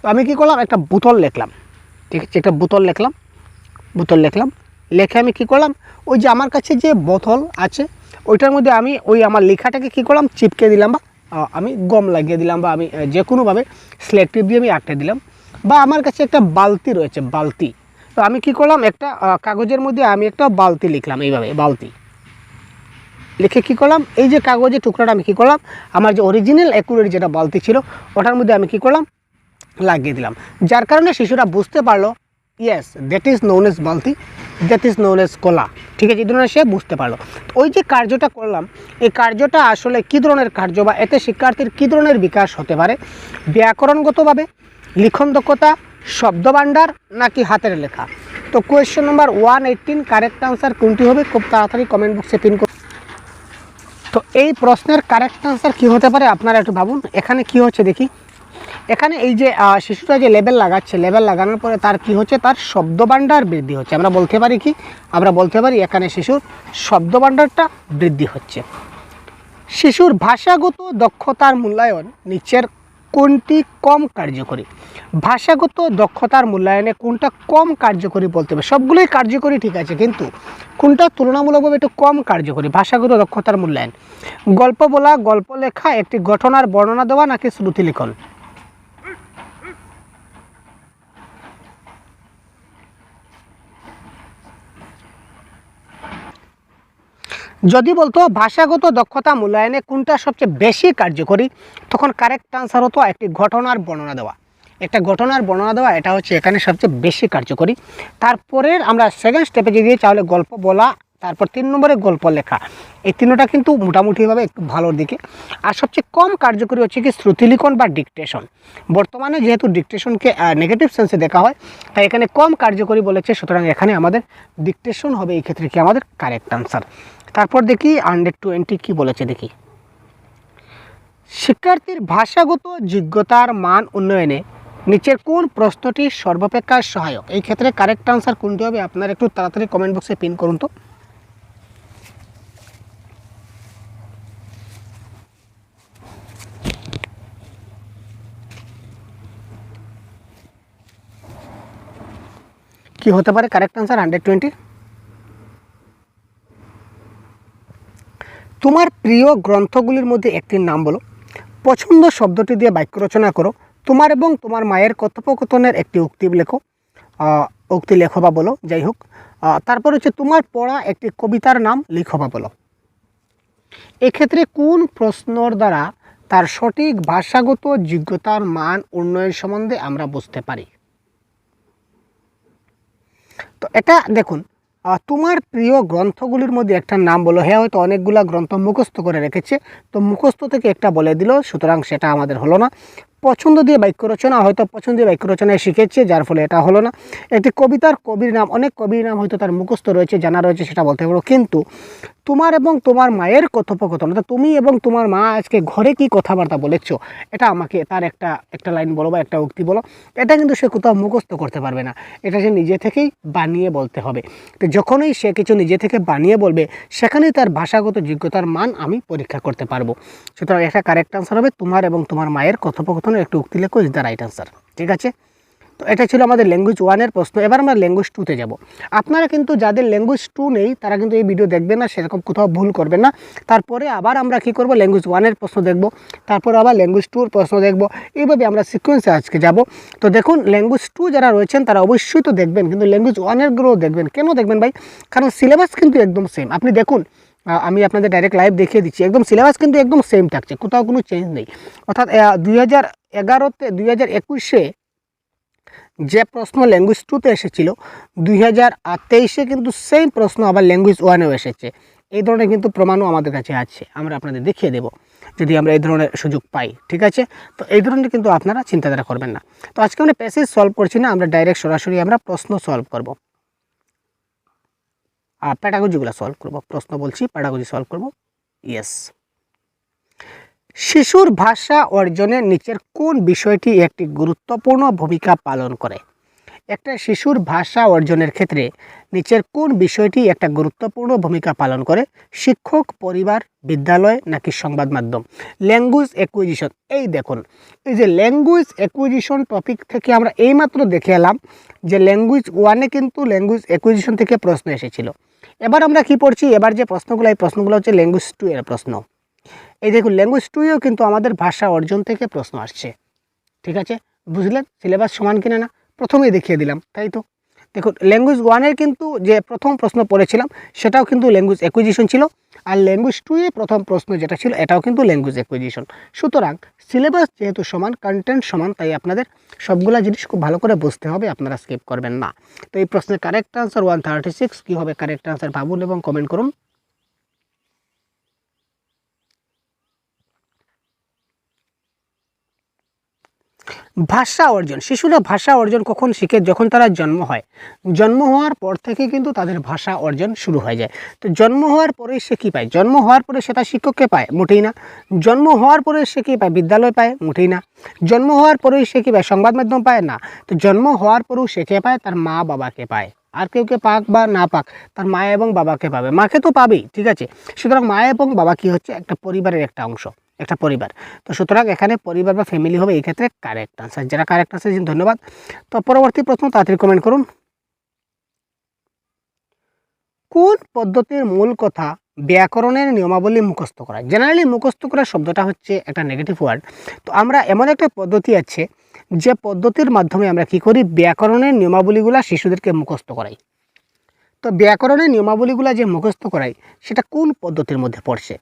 তো আমি কী করলাম, একটা বোতল লিখলাম। ঠিক আছে, একটা বোতল লিখলাম, লিখে আমি কী করলাম, ওই যে আমার কাছে যে বোতল আছে ওইটার মধ্যে আমি ওই আমার লেখাটাকে কী করলাম, চিপকে দিলাম, বা আমি গম লাগিয়ে দিলাম, বা আমি যে কোনোভাবে সিলেক্টিভ দিয়ে আমি আঁকড়ে দিলাম। বা আমার কাছে একটা বালতি রয়েছে, বালতি। তো আমি কী করলাম, একটা কাগজের মধ্যে আমি একটা বালতি লিখলাম, এইভাবে বালতি লিখে কী করলাম, এই যে কাগজের টুকরাটা আমি কী করলাম, আমার যে অরিজিনাল অ্যাকুরেট যেটা বালতি ছিল ওটার মধ্যে আমি কী করলাম, লাগিয়ে দিলাম। যার কারণে শিশুরা বুঝতে পারলো yes that is known as বালতি, দ্যাট ইজ নোন এজ কলা। ঠিক আছে, এই ধরনের সে বুঝতে পারলো। ওই যে কার্যটা করলাম, এই কার্যটা আসলে কী ধরনের কার্য, বা এতে শিক্ষার্থীর কী ধরনের বিকাশ হতে পারে? ব্যাকরণগতভাবে, লিখন দক্ষতা, শব্দভাণ্ডার, নাকি হাতের লেখা? তো কোয়েশ্চেন নাম্বার 118 কারেক্ট আনসার কোনটি হবে? খুব তাড়াতাড়ি কমেন্ট বক্সে পিন করুন। তো এই প্রশ্নের কারেক্ট আনসার কী হতে পারে আপনারা একটু ভাবুন। এখানে কি হচ্ছে দেখি, এখানে এই যে শিশুরা যে লেবেল লাগাচ্ছে, লেবেল লাগানোর পরে তার কি হচ্ছে, তার শব্দভাণ্ডার বৃদ্ধি হচ্ছে। আমরা বলতে পারি কি, আমরা বলতে পারি এখানে শিশুর শব্দভাণ্ডারটা বৃদ্ধি হচ্ছে। শিশুর ভাষাগত দক্ষতার মূল্যায়ন নিচের কোনটি কম কার্যকরী? ভাষাগত দক্ষতার মূল্যায়নে কোনটা কম কার্যকরী বলতে হবে? সবগুলোই কার্যকরী ঠিক আছে, কিন্তু কোনটা তুলনামূলকভাবে একটু কম কার্যকরী ভাষাগত দক্ষতার মূল্যায়ন? গল্প বলা, গল্প লেখা, একটি ঘটনার বর্ণনা দেওয়া, নাকি শ্রুতি লিখন? যদি বলতো ভাষাগত দক্ষতা মূল্যায়নে কোনটা সবচেয়ে বেশি কার্যকরী, তখন কারেক্ট আনসার হতো একটি ঘটনার বর্ণনা দেওয়া। একটা ঘটনার বর্ণনা দেওয়া, এটা হচ্ছে এখানে সবচেয়ে বেশি কার্যকরী। তারপরের আমরা সেকেন্ড স্টেপে যদি তাহলে গল্প বলা, তারপর 3 নম্বরে গল্প লেখা। এই তিনটা কিন্তু মোটামুটিভাবে একটু ভালোর দিকে। আর সবচেয়ে কম কার্যকরী হচ্ছে কি শ্রুতিলিখন বা ডিকটেশন। বর্তমানে যেহেতু ডিকটেশনকে নেগেটিভ সেন্সে দেখা হয়, তাই এখানে কম কার্যকরী বলেছে, সুতরাং এখানে আমাদের ডিকটেশন হবে এই ক্ষেত্রে কি আমাদের কারেক্ট আনসার। তারপর দেখি 120 কি বলেছে দেখি, শিক্ষার্থীর ভাষাগত যোগ্যতার মান উন্নয়নে নিচের কোন প্রশ্নটি সর্বাপেক্ষা সহায়ক? এই ক্ষেত্রে কারেক্ট আনসার কোনটি হবে আপনারা একটু তাড়াতাড়ি কমেন্ট বক্সে পিন করুন তো। কি হতে পারে কারেক্ট আনসার 120? তোমার প্রিয় গ্রন্থগুলির মধ্যে একটির নাম বলো। পছন্দ শব্দটি দিয়ে বাক্য রচনা করো। তোমার এবং তোমার মায়ের কথোপকথনের একটি উক্তি লেখো, উক্তি লেখো বা বলো, যাই হোক। তারপর হচ্ছে তোমার পড়া একটি কবিতার নাম লিখো বা বলো। এক্ষেত্রে কোন প্রশ্নর দ্বারা তার সঠিক ভাষাগত যোগ্যতার মান উন্নয়ন সম্বন্ধে আমরা বুঝতে পারি? তো এটা দেখুন, তোমার প্রিয় গ্রন্থগুলির মধ্যে একটা নাম বলো। হ্যাঁ, হয়তো অনেকগুলা গ্রন্থ মুখস্থ করে রেখেছে, তো মুখস্থ থেকে একটা বলে দিল, সুতরাং সেটা আমাদের হলো না। পছন্দ দিয়ে বাক্য রচনা, হয়তো পছন্দ দিয়ে বাক্য রচনায় শিখেছে, যার ফলে এটা হলো না। একটি কবিতার কবির নাম, অনেক কবির নাম হয়তো তার মুখস্থ রয়েছে, জানা রয়েছে, সেটা বলতে পারো। কিন্তু তোমার এবং তোমার মায়ের কথোপকথন, অর্থাৎ তুমি এবং তোমার মা আজকে ঘরে কি কথাবার্তা বলেছো, এটা আমাকে তার একটা লাইন বলো বা একটা উক্তি বলো। এটা কিন্তু সে কোথাও মুখস্থ করতে পারবে না, এটা সে নিজে থেকেই বানিয়ে বলতে হবে। তো যখনই সে কিছু নিজে থেকে বানিয়ে বলবে, সেখানেই তার ভাষাগত যোগ্যতার মান আমি পরীক্ষা করতে পারবো। সুতরাং একটা কারেক্ট আনসার হবে তোমার এবং তোমার মায়ের কথোপকথনের একটু উক্তি লেখো ইজ দ্য রাইট আনসার। ঠিক আছে, তো এটা ছিল আমাদের ল্যাঙ্গুয়েজ 1-এর প্রশ্ন। এবার আমরা ল্যাঙ্গুয়েজ 2-তে যাব। আপনারা কিন্তু যাদের ল্যাঙ্গুয়েজ 2 নেই তারা কিন্তু এই ভিডিও দেখবেন না, সেরকম কোথাও ভুল করবেন না। তারপরে আবার আমরা কি করব, ল্যাঙ্গুয়েজ 1-এর প্রশ্ন দেখব, তারপর আবার ল্যাঙ্গুয়েজ 2-এর প্রশ্ন দেখব। এইভাবে আমরা সিকোয়েন্সে আজকে যাব। তো দেখুন, ল্যাঙ্গুয়েজ 2 যারা রয়েছেন তারা অবশ্যই তো দেখবেন, কিন্তু ল্যাঙ্গুয়েজ 1-এর গুলো দেখবেন। কেন দেখবেন ভাই? কারণ সিলেবাস কিন্তু একদম সেম। আপনি দেখুন, আমি আপনাদের ডাইরেক্ট লাইভ দেখিয়ে দিচ্ছি, একদম সিলেবাস কিন্তু একদম সেম থাকছে, কোথাও কোনো চেঞ্জ নেই। অর্থাৎ 2011-তে 2021-এ যে প্রশ্ন ল্যাঙ্গুয়েজ 2-তে এসেছিল, 2023-এ কিন্তু সেই প্রশ্ন আবার ল্যাঙ্গুয়েজ 1-এও এসেছে। এই ধরনের কিন্তু প্রমাণও আমাদের কাছে আছে, আমরা আপনাদের দেখিয়ে দেব যদি আমরা এই ধরনের সুযোগ পাই। ঠিক আছে, তো এই ধরনের কিন্তু আপনারা চিন্তাধারা করবেন না। তো আজকে আমরা প্যাসেজ সলভ করছি না, আমরা ডাইরেক্ট সরাসরি আমরা প্রশ্ন সলভ করব, প্যাডাগজিগুলো সলভ করব। প্রশ্ন বলছি, প্যাডাগজি সলভ করব। ইয়েস, শিশুর ভাষা অর্জনের নিচের কোন বিষয়টি একটি গুরুত্বপূর্ণ ভূমিকা পালন করে? একটা শিশুর ভাষা অর্জনের ক্ষেত্রে নিচের কোন বিষয়টি একটা গুরুত্বপূর্ণ ভূমিকা পালন করে? শিক্ষক, পরিবার, বিদ্যালয় নাকি সংবাদ মাধ্যম? Language acquisition. এই দেখুন, এই যে ল্যাঙ্গুয়েজ অ্যাকুইজিশন টপিক থেকে আমরা এইমাত্র দেখে এলাম যে ল্যাঙ্গুয়েজ 1-এ কিন্তু ল্যাঙ্গুয়েজ অ্যাকুইজিশন থেকে প্রশ্ন এসেছিল। এবার আমরা কি পড়ছি? এবার যে প্রশ্নগুলো, এই প্রশ্নগুলো হচ্ছে ল্যাঙ্গুয়েজ 2 এর প্রশ্ন। এই দেখুন, ল্যাঙ্গুয়েজ 2-এও কিন্তু আমাদের ভাষা অর্জন থেকে প্রশ্ন আসছে। ঠিক আছে, বুঝলেন সিলেবাস সমান কিনা না? প্রথমেই দেখিয়ে দিলাম, তাই তো। দেখুন, ল্যাঙ্গুয়েজ 1-এর কিন্তু যে প্রথম প্রশ্ন পড়েছিলাম সেটাও কিন্তু ল্যাঙ্গুয়েজ অ্যাকুইজিশন ছিল, আর ল্যাঙ্গুয়েজ 2-এ প্রথম প্রশ্ন যেটা ছিল এটাও কিন্তু ল্যাঙ্গুয়েজ অ্যাকুইজিশন। সুতরাং সিলেবাস যেহেতু সমান, কন্টেন্ট সমান, তাই আপনাদের সবগুলা জিনিস খুব ভালো করে বুঝতে হবে, আপনারা স্কিপ করবেন না। তো এই প্রশ্নের কারেক্ট আনসার 136। কী হবে কারেক্ট আনসার ভাবুন এবং কমেন্ট করুন। ভাষা অর্জন, শিশুরা ভাষা অর্জন কখন শিখে? যখন তারা জন্ম হয়। জন্ম হওয়ার পর থেকে কিন্তু তাদের ভাষা অর্জন শুরু হয়ে যায়। তো জন্ম হওয়ার পরে সে কী পায়? জন্ম হওয়ার পরে সে তার শিক্ষককে পায়? মোটেই না। জন্ম হওয়ার পরে সে কী পায়? বিদ্যালয় পায়? মোটেই না। জন্ম হওয়ার পরেই সে কী পায়? সংবাদ মাধ্যম পায়? না। তো জন্ম হওয়ার পরেও সে কে পায়? তার মা বাবাকে পায়। আর কেউকে পাক বা না পাক, তার মা এবং বাবাকে পাবে। মাকে তো পাবেই, ঠিক আছে। সুতরাং মা এবং বাবা কী হচ্ছে? একটা পরিবারের একটা অংশ, একটা পরিবার। তো সুতরাং এখানে পরিবার বা ফ্যামিলি হবে এই ক্ষেত্রে কারেক্ট আনসার। যারা কারেক্ট আনসার দিয়েছেন ধন্যবাদ। তো পরবর্তী প্রশ্ন তাড়াতাড়ি কমেন্ট করুন। কোন পদ্ধতির মূল কথা ব্যাকরণের নিয়মাবলী মুখস্থ করা? জেনারেলি মুখস্থ করা শব্দটা হচ্ছে একটা নেগেটিভ ওয়ার্ড। তো আমরা এমন একটা পদ্ধতি আছে যে পদ্ধতির মাধ্যমে আমরা কি করি? ব্যাকরণের নিয়মাবলীগুলা শিশুদেরকে মুখস্থ করাই। তো ব্যাকরণের নিয়মাবলীগুলা যে মুখস্থ করাই সেটা কোন পদ্ধতির মধ্যে পড়ছে?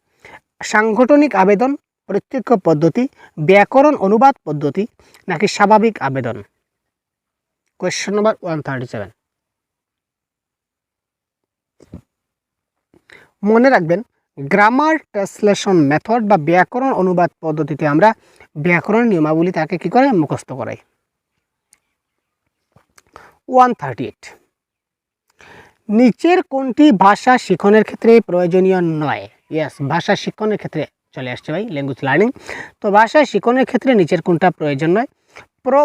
সাংগঠনিক আবেদন, প্রত্যক্ষ পদ্ধতি, ব্যাকরণ অনুবাদ পদ্ধতি নাকি স্বাভাবিক আবেদন? কোয়েশ্চন নম্বর 137। মনে রাখবেন, গ্রামার ট্রান্সলেশন মেথড বা ব্যাকরণ অনুবাদ পদ্ধতিতে আমরা ব্যাকরণ নিয়মাবলী তাকে কী করে? মুখস্থ করাই। 138। নিচের কোনটি ভাষা শিখনের ক্ষেত্রে প্রয়োজনীয় নয়? ইয়েস, ভাষা শিক্ষণের ক্ষেত্রে চলে আসছে ভাই, ল্যাঙ্গুয়েজ লার্নিং। তো ভাষা শিখনের ক্ষেত্রে নিচের কোনটা প্রয়োজন নয়?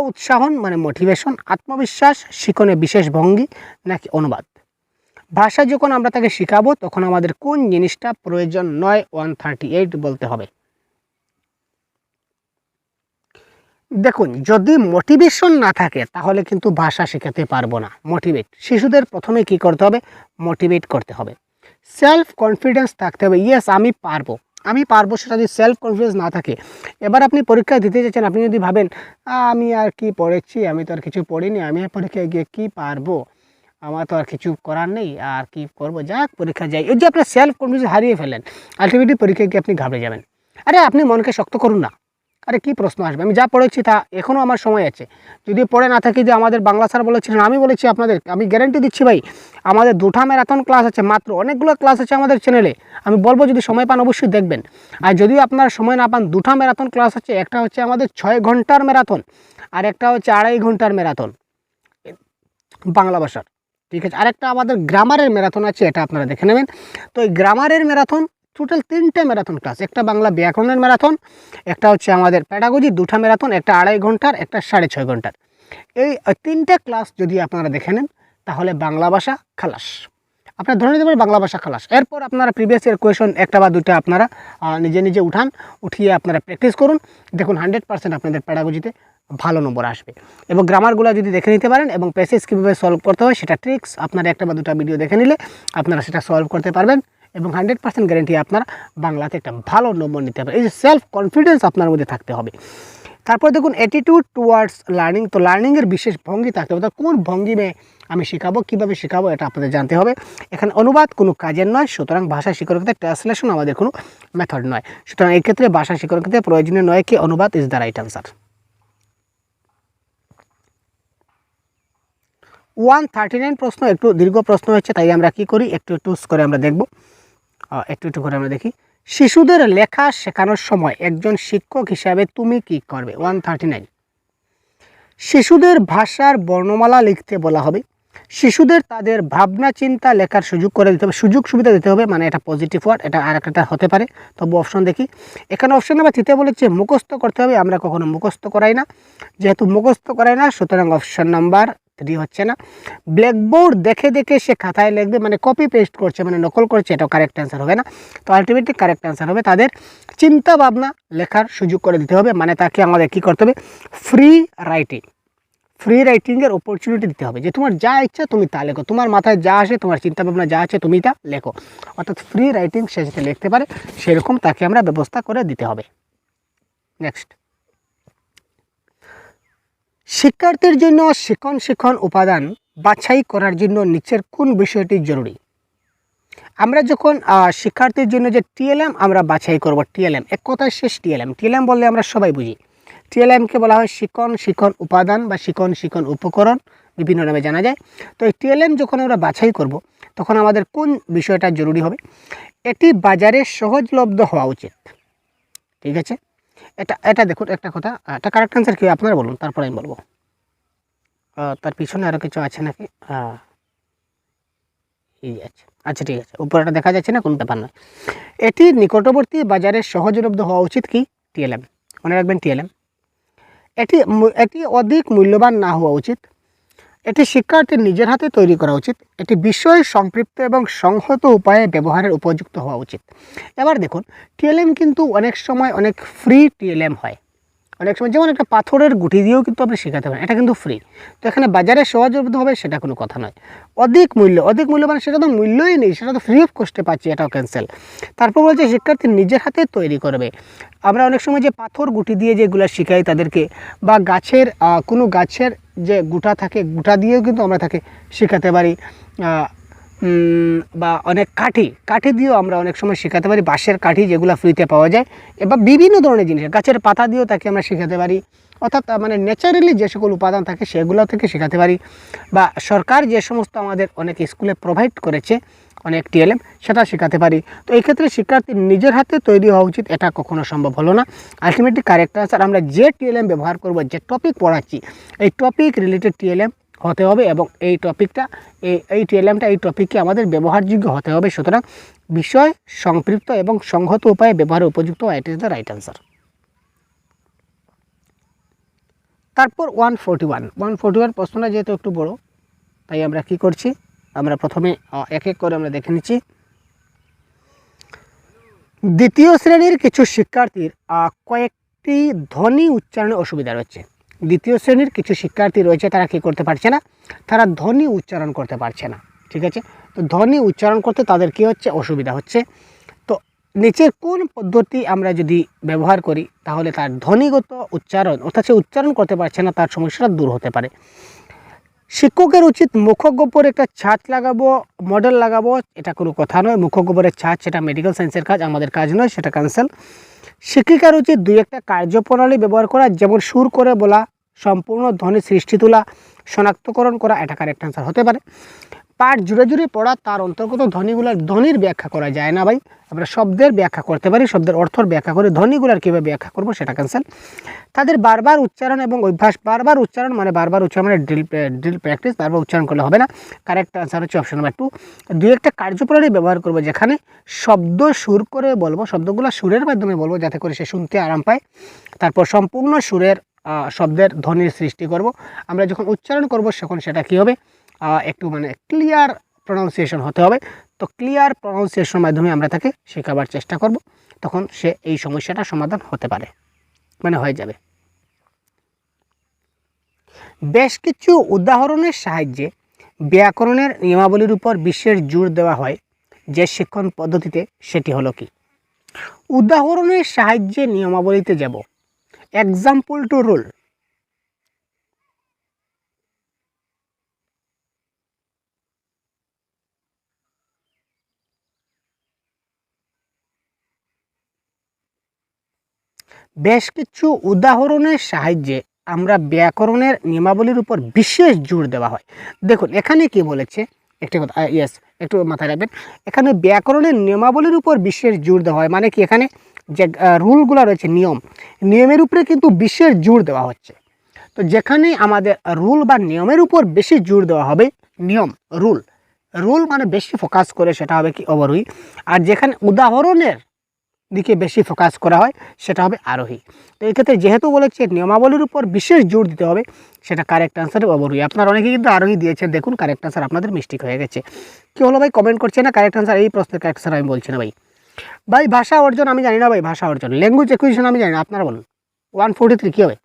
উৎসাহন মানে মোটিভেশন, আত্মবিশ্বাস, শিখনে বিশেষ ভঙ্গি নাকি অনুবাদ? ভাষা যখন আমরা তাকে শেখাবো তখন আমাদের কোন জিনিসটা প্রয়োজন নয়? 138 বলতে হবে। দেখুন, যদি মোটিভেশন না থাকে তাহলে কিন্তু ভাষা শেখাতে পারবো না। মোটিভেট, শিশুদের প্রথমে কি করতে হবে? মোটিভেট করতে হবে। সেলফ কনফিডেন্স থাকতে হবে, ইয়েস আমি পারবো, আমি পারবো। সেটা যদি সেলফ কনফিডেন্স না থাকে, এবার আপনি পরীক্ষা দিতে যাচ্ছেন, আপনি যদি ভাবেন আমি আর কি পড়েছি, আমি তো আর কিছু পড়িনি, আমি পরীক্ষায় গিয়ে কী পারবো, আমার তো আর কিছু করার নেই, আর কি করবো, যাক পরীক্ষা যাই, এই যে আপনার সেলফ কনফিডেন্স হারিয়ে ফেলেন, আলটিমেটলি পরীক্ষায় গিয়ে আপনি ঘাবড়ে যাবেন। আরে আপনি মনকে শক্ত করুন না। আরে কী প্রশ্ন আসবে? আমি যা পড়েছি তা এখনও আমার সময় আছে। যদি পড়ে না থাকি, যে আমাদের বাংলা স্যার বলেছিলেন, আমি বলেছি আপনাদের, আমি গ্যারেন্টি দিচ্ছি ভাই, আমাদের 2টা ম্যারাথন ক্লাস আছে, মাত্র অনেকগুলো ক্লাস আছে আমাদের চ্যানেলে। আমি বলবো যদি সময় পান অবশ্যই দেখবেন। আর যদিও আপনারা সময় না পান, 2টা ম্যারাথন ক্লাস আছে। একটা হচ্ছে আমাদের 6 ঘন্টার ম্যারাথন, আর একটা হচ্ছে 2.5 ঘন্টার ম্যারাথন বাংলা ভাষার, ঠিক আছে। আরেকটা আমাদের গ্রামারের ম্যারাথন আছে, এটা আপনারা দেখে নেবেন। তো এই গ্রামারের ম্যারাথন টোটাল 3টে ম্যারাথন ক্লাস, একটা বাংলা ব্যাকরণের ম্যারাথন, একটা হচ্ছে আমাদের প্যাডাগজি, 2টা ম্যারাথন, একটা 2.5 ঘন্টার, একটা 6.5 ঘন্টার। এই 3টে ক্লাস যদি আপনারা দেখে নেন তাহলে বাংলা ভাষা খালাস, আপনারা ধরে নিতে পারেন বাংলা ভাষা খালাস। এরপর আপনারা প্রিভিয়াস ইয়ার কোয়েশন 1টা বা 2টা আপনারা নিজে নিজে উঠিয়ে আপনারা প্র্যাকটিস করুন। দেখুন 100% আপনাদের প্যাডাগজিতে ভালো নম্বর আসবে। এবং গ্রামারগুলো যদি দেখে নিতে পারেন এবং প্যাসেজ কীভাবে সলভ করতে হয় সেটা ট্রিক্স আপনারা 1টা বা 2টা ভিডিও দেখে নিলে আপনারা সেটা সলভ করতে পারবেন, এবং 100% গ্যারেন্টি আপনারা বাংলাতে একটা ভালো নম্বর নিতে পারবেন। এই যে সেলফ কনফিডেন্স আপনার মধ্যে থাকতে হবে। তারপর দেখুন অ্যাটিটিউড টুয়ার্ডস লার্নিং। তো লার্নিংয়ের বিশেষ ভঙ্গি থাকতে হবে, কোন ভঙ্গিমে আমি শেখাবো, কীভাবে শেখাবো, এটা আপনাদের জানতে হবে। এখানে অনুবাদ কোনো কাজের নয়, সুতরাং ভাষা শিক্ষার ক্ষেত্রে ট্রান্সলেশন আমাদের কোনো মেথড নয়। সুতরাং এই ক্ষেত্রে ভাষা শিক্ষার ক্ষেত্রে প্রয়োজনীয় নয় কি অনুবাদ ইজ দ্য রাইট আনসার। 139 প্রশ্ন একটু দীর্ঘ প্রশ্ন হচ্ছে, তাই আমরা কি করি একটু একটু করে আমরা দেখব, একটু করে আমরা দেখি। শিশুদের লেখা শেখানোর সময় একজন শিক্ষক হিসাবে তুমি কি করবে? 139। শিশুদের ভাষার বর্ণমালা লিখতে বলা হবে। শিশুদের তাদের ভাবনা চিন্তা লেখার সুযোগ করে দিতে হবে, সুযোগ সুবিধা দিতে হবে, মানে এটা পজিটিভ ওয়ার্ড, এটা আর একটা হতে পারে। তবু অপশন দেখি, এখানে অপশন নাম্বার 3 বলেছে মুখস্থ করতে হবে, আমরা কখনো মুখস্থ করাই না, যেহেতু মুখস্থ করাই না সুতরাং অপশন নাম্বার ডি হচ্ছে না। ব্ল্যাকবোর্ড দেখে দেখে সে খাতায় লিখবে, মানে কপি পেস্ট করছে, মানে নকল করছে, এটাও কারেক্ট অ্যান্সার হবে না। তো আলটিমেটলি কারেক্ট অ্যান্সার হবে তাদের চিন্তা ভাবনা লেখার সুযোগ করে দিতে হবে, মানে তাকে আমাদের কী করতে হবে, ফ্রি রাইটিংয়ের অপরচুনিটি দিতে হবে, যে তোমার যা ইচ্ছা তুমি তা লেখো, তোমার মাথায় যা আসে, তোমার চিন্তাভাবনা যা আছে তুমি তা লেখো, অর্থাৎ ফ্রি রাইটিং সে যাতে লিখতে পারে সেরকম তাকে আমরা ব্যবস্থা করে দিতে হবে। নেক্সট, শিক্ষার্থীর জন্য শিক্ষণ উপাদান বাছাই করার জন্য নিচের কোন বিষয়টি জরুরি? আমরা যখন শিক্ষার্থীর জন্য যে টিএলএম আমরা বাছাই করব, টিএলএম এক কথায় শেষ, টিএলএম বললে আমরা সবাই বুঝি, টিএলএমকে বলা হয় শিক্ষণ উপাদান বা শিক্ষণ উপকরণ, বিভিন্ন নামে জানা যায়। তো এই টিএলএম যখন আমরা বাছাই করব তখন আমাদের কোন বিষয়টা জরুরি হবে? এটি বাজারে সহজলভ্য হওয়া উচিত। ঠিক আছে, এটা দেখুন একটা কথা, এটা কারেক্ট অ্যান্সার কি আপনারা বলুন, তারপর আমি বলবো। তার পিছনে আরও কিছু আছে নাকি? এই আছে, আচ্ছা ঠিক আছে, উপরেটা দেখা যাচ্ছে না, কোন ব্যাপার নয়। এটি নিকটবর্তী বাজারে সহজলভ্য হওয়া উচিত কি? টিএলএম, মনে রাখবেন টিএলএম। এটি অধিক মূল্যবান না হওয়া উচিত। এটি শিক্ষার্থীর নিজের হাতে তৈরি করা উচিত। এটি বিষয় সম্পৃক্ত এবং সংহত উপায়ে ব্যবহারের উপযুক্ত হওয়া উচিত। এবার দেখুন, টিএলএম কিন্তু অনেক সময় অনেক ফ্রি টিএলএম হয়, অনেক সময় যেমন একটা পাথরের গুটি দিয়েও কিন্তু আপনি শেখাতে পারেন, এটা কিন্তু ফ্রি। তো এখানে বাজারে সহজলভ্য হবে সেটা কোনো কথা নয়। অধিক মূল্যবান সেটা তো মূল্যই নেই, সেটা তো ফ্রি অফ কস্টে পাচ্ছি, এটাও ক্যান্সেল। তারপর বলছে শিক্ষার্থী নিজের হাতে তৈরি করবে। আমরা অনেক সময় যে পাথর গুটি দিয়ে যেগুলো শেখাই তাদেরকে, বা গাছের কোনো গাছের যে গুটা থাকে, গুটা দিয়েও কিন্তু আমরা তাকে শেখাতে পারি, বা অনেক কাঠি দিয়েও আমরা অনেক সময় শেখাতে পারি, বাঁশের কাঠি যেগুলো ফ্রিতে পাওয়া যায়, এবার বিভিন্ন ধরনের জিনিস, গাছের পাতা দিয়েও তাকে আমরা শেখাতে পারি, অর্থাৎ মানে ন্যাচারালি যে সকল উপাদান থাকে সেগুলো থেকে শেখাতে পারি, বা সরকার যে সমস্ত আমাদের অনেক স্কুলে প্রোভাইড করেছে অনেক টিএলএম, সেটা শেখাতে পারি। তো এই ক্ষেত্রে শিক্ষার্থীর নিজের হাতে তৈরি হওয়া উচিত, এটা কখনো সম্ভব হলো না। আলটিমেটলি কারেক্ট আনসার, আমরা যে টিএলএম ব্যবহার করব, যে টপিক পড়াচ্ছি এই টপিক রিলেটেড টিএলএম হতে হবে, এবং এই টপিকটা এই টিএলএমটা এই টপিকে আমাদের ব্যবহারযোগ্য হতে হবে। সুতরাং বিষয় সম্পৃক্ত এবং সংহত উপায়ে ব্যবহারের উপযুক্ত, it is the right answer. তারপর 141 প্রশ্নটা যেহেতু একটু বড়, তাই আমরা কি করছি, আমরা প্রথমে এক এক করে আমরা দেখে নিচ্ছি। দ্বিতীয় শ্রেণীর কিছু শিক্ষার্থীর কয়েকটি ধ্বনি উচ্চারণে অসুবিধা রয়েছে। দ্বিতীয় শ্রেণীর কিছু শিক্ষার্থী রয়েছে, তারা কি করতে পারছে না, তারা ধ্বনি উচ্চারণ করতে পারছে না। ঠিক আছে, তো ধ্বনি উচ্চারণ করতে তাদের কি হচ্ছে, অসুবিধা হচ্ছে। তো নিচের কোন পদ্ধতি আমরা যদি ব্যবহার করি তাহলে তার ধ্বনিগত উচ্চারণ, অর্থাৎ সে উচ্চারণ করতে পারছে না, তার সমস্যাটা দূর হতে পারে। শিক্ষকের উচিত মুখগহ্বরে একটা ছাঁচ লাগাবো, মডেল লাগাবো, এটা কোনো কথা নয়। মুখগহ্বরের ছাঁচ সেটা মেডিকেল সায়েন্সের কাজ, আমাদের কাজ নয়, সেটা ক্যান্সেল। শিক্ষিকার উচিত দুই একটা কার্যপ্রণালী ব্যবহার করা, যেমন সুর করে বলা, সম্পূর্ণ ধ্বনি সৃষ্টি তোলা, শনাক্তকরণ করা, এটা কারেক্ট আনসার হতে পারে। পাঠ জুড়ে জুড়ে পড়া, তার অন্তর্গত ধ্বনির ব্যাখ্যা করা যায় না ভাই, আমরা শব্দের ব্যাখ্যা করতে পারি, শব্দের অর্থর ব্যাখ্যা করে ধ্বনিগুলার কীভাবে ব্যাখ্যা করবো সেটা ক্যান্সেল। তাদের বারবার উচ্চারণ এবং অভ্যাস, বারবার উচ্চারণ মানে ড্রিল প্র্যাকটিস, বারবার উচ্চারণ করলে হবে না। কারেক্ট আনসার হচ্ছে অপশন নাম্বার 2। দুই একটা কার্যপ্রণালী ব্যবহার করবো, যেখানে শব্দ সুর করে বলবো, শব্দগুলো সুরের মাধ্যমে বলবো যাতে করে সে শুনতে আরাম পায়। তারপর সম্পূর্ণ সুরের শব্দের ধ্বনির সৃষ্টি করব। আমরা যখন উচ্চারণ করব তখন সেটা কী হবে, একটু মানে ক্লিয়ার প্রনাউন্সিয়েশন হতে হবে। তো ক্লিয়ার প্রনাউন্সিয়েশনের মাধ্যমে আমরা তাকে শেখাবার চেষ্টা করব, তখন সে এই সমস্যাটা সমাধান হতে পারে, মানে হয়ে যাবে। বেশ কিছু উদাহরণের সাহায্যে ব্যাকরণের নিয়মাবলীর উপর বিশেষ জোর দেওয়া হয় যে শিক্ষণ পদ্ধতিতে, সেটি হলো কি? উদাহরণের সাহায্যে নিয়মাবলীতে যাব, এক্সাম্পল টু রুল। বেশ কিছু উদাহরণের সাহায্যে আমরা ব্যাকরণের নিয়মাবলীর উপর বিশেষ জোর দেওয়া হয়। দেখুন এখানে কি বলেছে, একটি কথা, ইয়েস, একটু মাথায় রাখবেন, এখানে ব্যাকরণের নিয়মাবলীর উপর বিশেষ জোর দেওয়া হয়, মানে কি এখানে যে রুলগুলো রয়েছে, নিয়মের উপরে কিন্তু বিশেষ জোর দেওয়া হচ্ছে। তো যেখানে আমাদের রুল বা নিয়মের উপর বেশি জোর দেওয়া হবে, রুল মানে বেশি ফোকাস করে, সেটা হবে কি অবরোহী। আর যেখানে উদাহরণের দিকে বেশি ফোকাস করা হয় সেটা হবে আরোহী। তো এই ক্ষেত্রে যেহেতু বলেছে নিয়মাবলীর উপর বিশেষ জোর দিতে হবে, সেটা কারেক্ট আনসারে অবরোহী। আপনারা অনেকে কিন্তু আরোহী দিয়েছেন, দেখুন কারেক্ট আনসার আপনাদের মিস্টেক হয়ে গেছে। কী হলো ভাই, কমেন্ট করছে না কারেক্ট আনসার? এই প্রশ্নের কারেক্ট আনসার আমি বলছি না ভাই। ভাই ভাষা অর্জন আমি জানি না ভাই, ভাষা অর্জন ল্যাঙ্গুয়েজ অ্যাকুইজিশন আমি জানি না, আপনারা বলুন 143 কী হবে?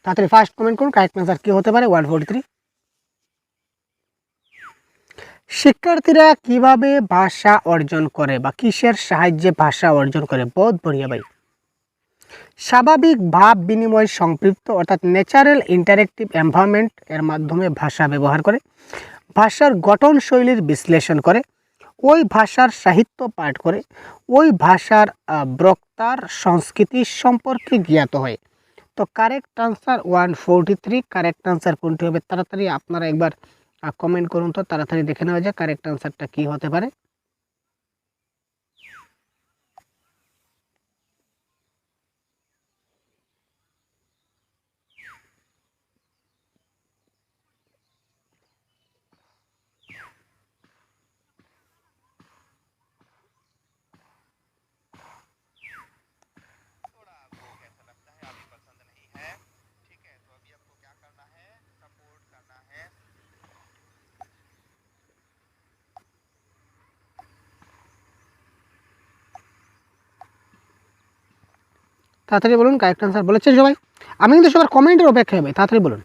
তাড়াতাড়ি ফার্স্ট কমেন্ট করুন কারেক্ট আনসার কী হতে পারে 143। শিক্ষার্থীরা কিভাবে ভাষা অর্জন করে বা কিসের সাহায্যে ভাষা অর্জন করে? বহুত বঢ়িয়া ভাই। স্বাভাবিক ভাব বিনিময় সম্পৃক্ত অর্থাৎ ন্যাচারাল ইন্টারেক্টিভ এনভায়রনমেন্ট এর মাধ্যমে ভাষা ব্যবহার করে, ভাষার গঠন শৈলীর বিশ্লেষণ করে, ওই ভাষার সাহিত্য পাঠ করে, ওই ভাষার বক্তার সংস্কৃতি সম্পর্কে জ্ঞাত হয়। তো কারেক্ট আনসার 143। কারেক্ট আনসার কোনটি হবে? তাড়াতাড়ি আপনারা একবার কমেন্ট করুন, তো তাড়াতাড়ি দেখে নেওয়া যায় কারেক্ট আনসারটা কী হতে পারে। তাড়াতাড়ি বলুন কারেক্ট আনসার বলেছেন সবাই? আমি কিন্তু সবার কমেন্টের অপেক্ষায় ভাই, তাড়াতাড়ি বলুন।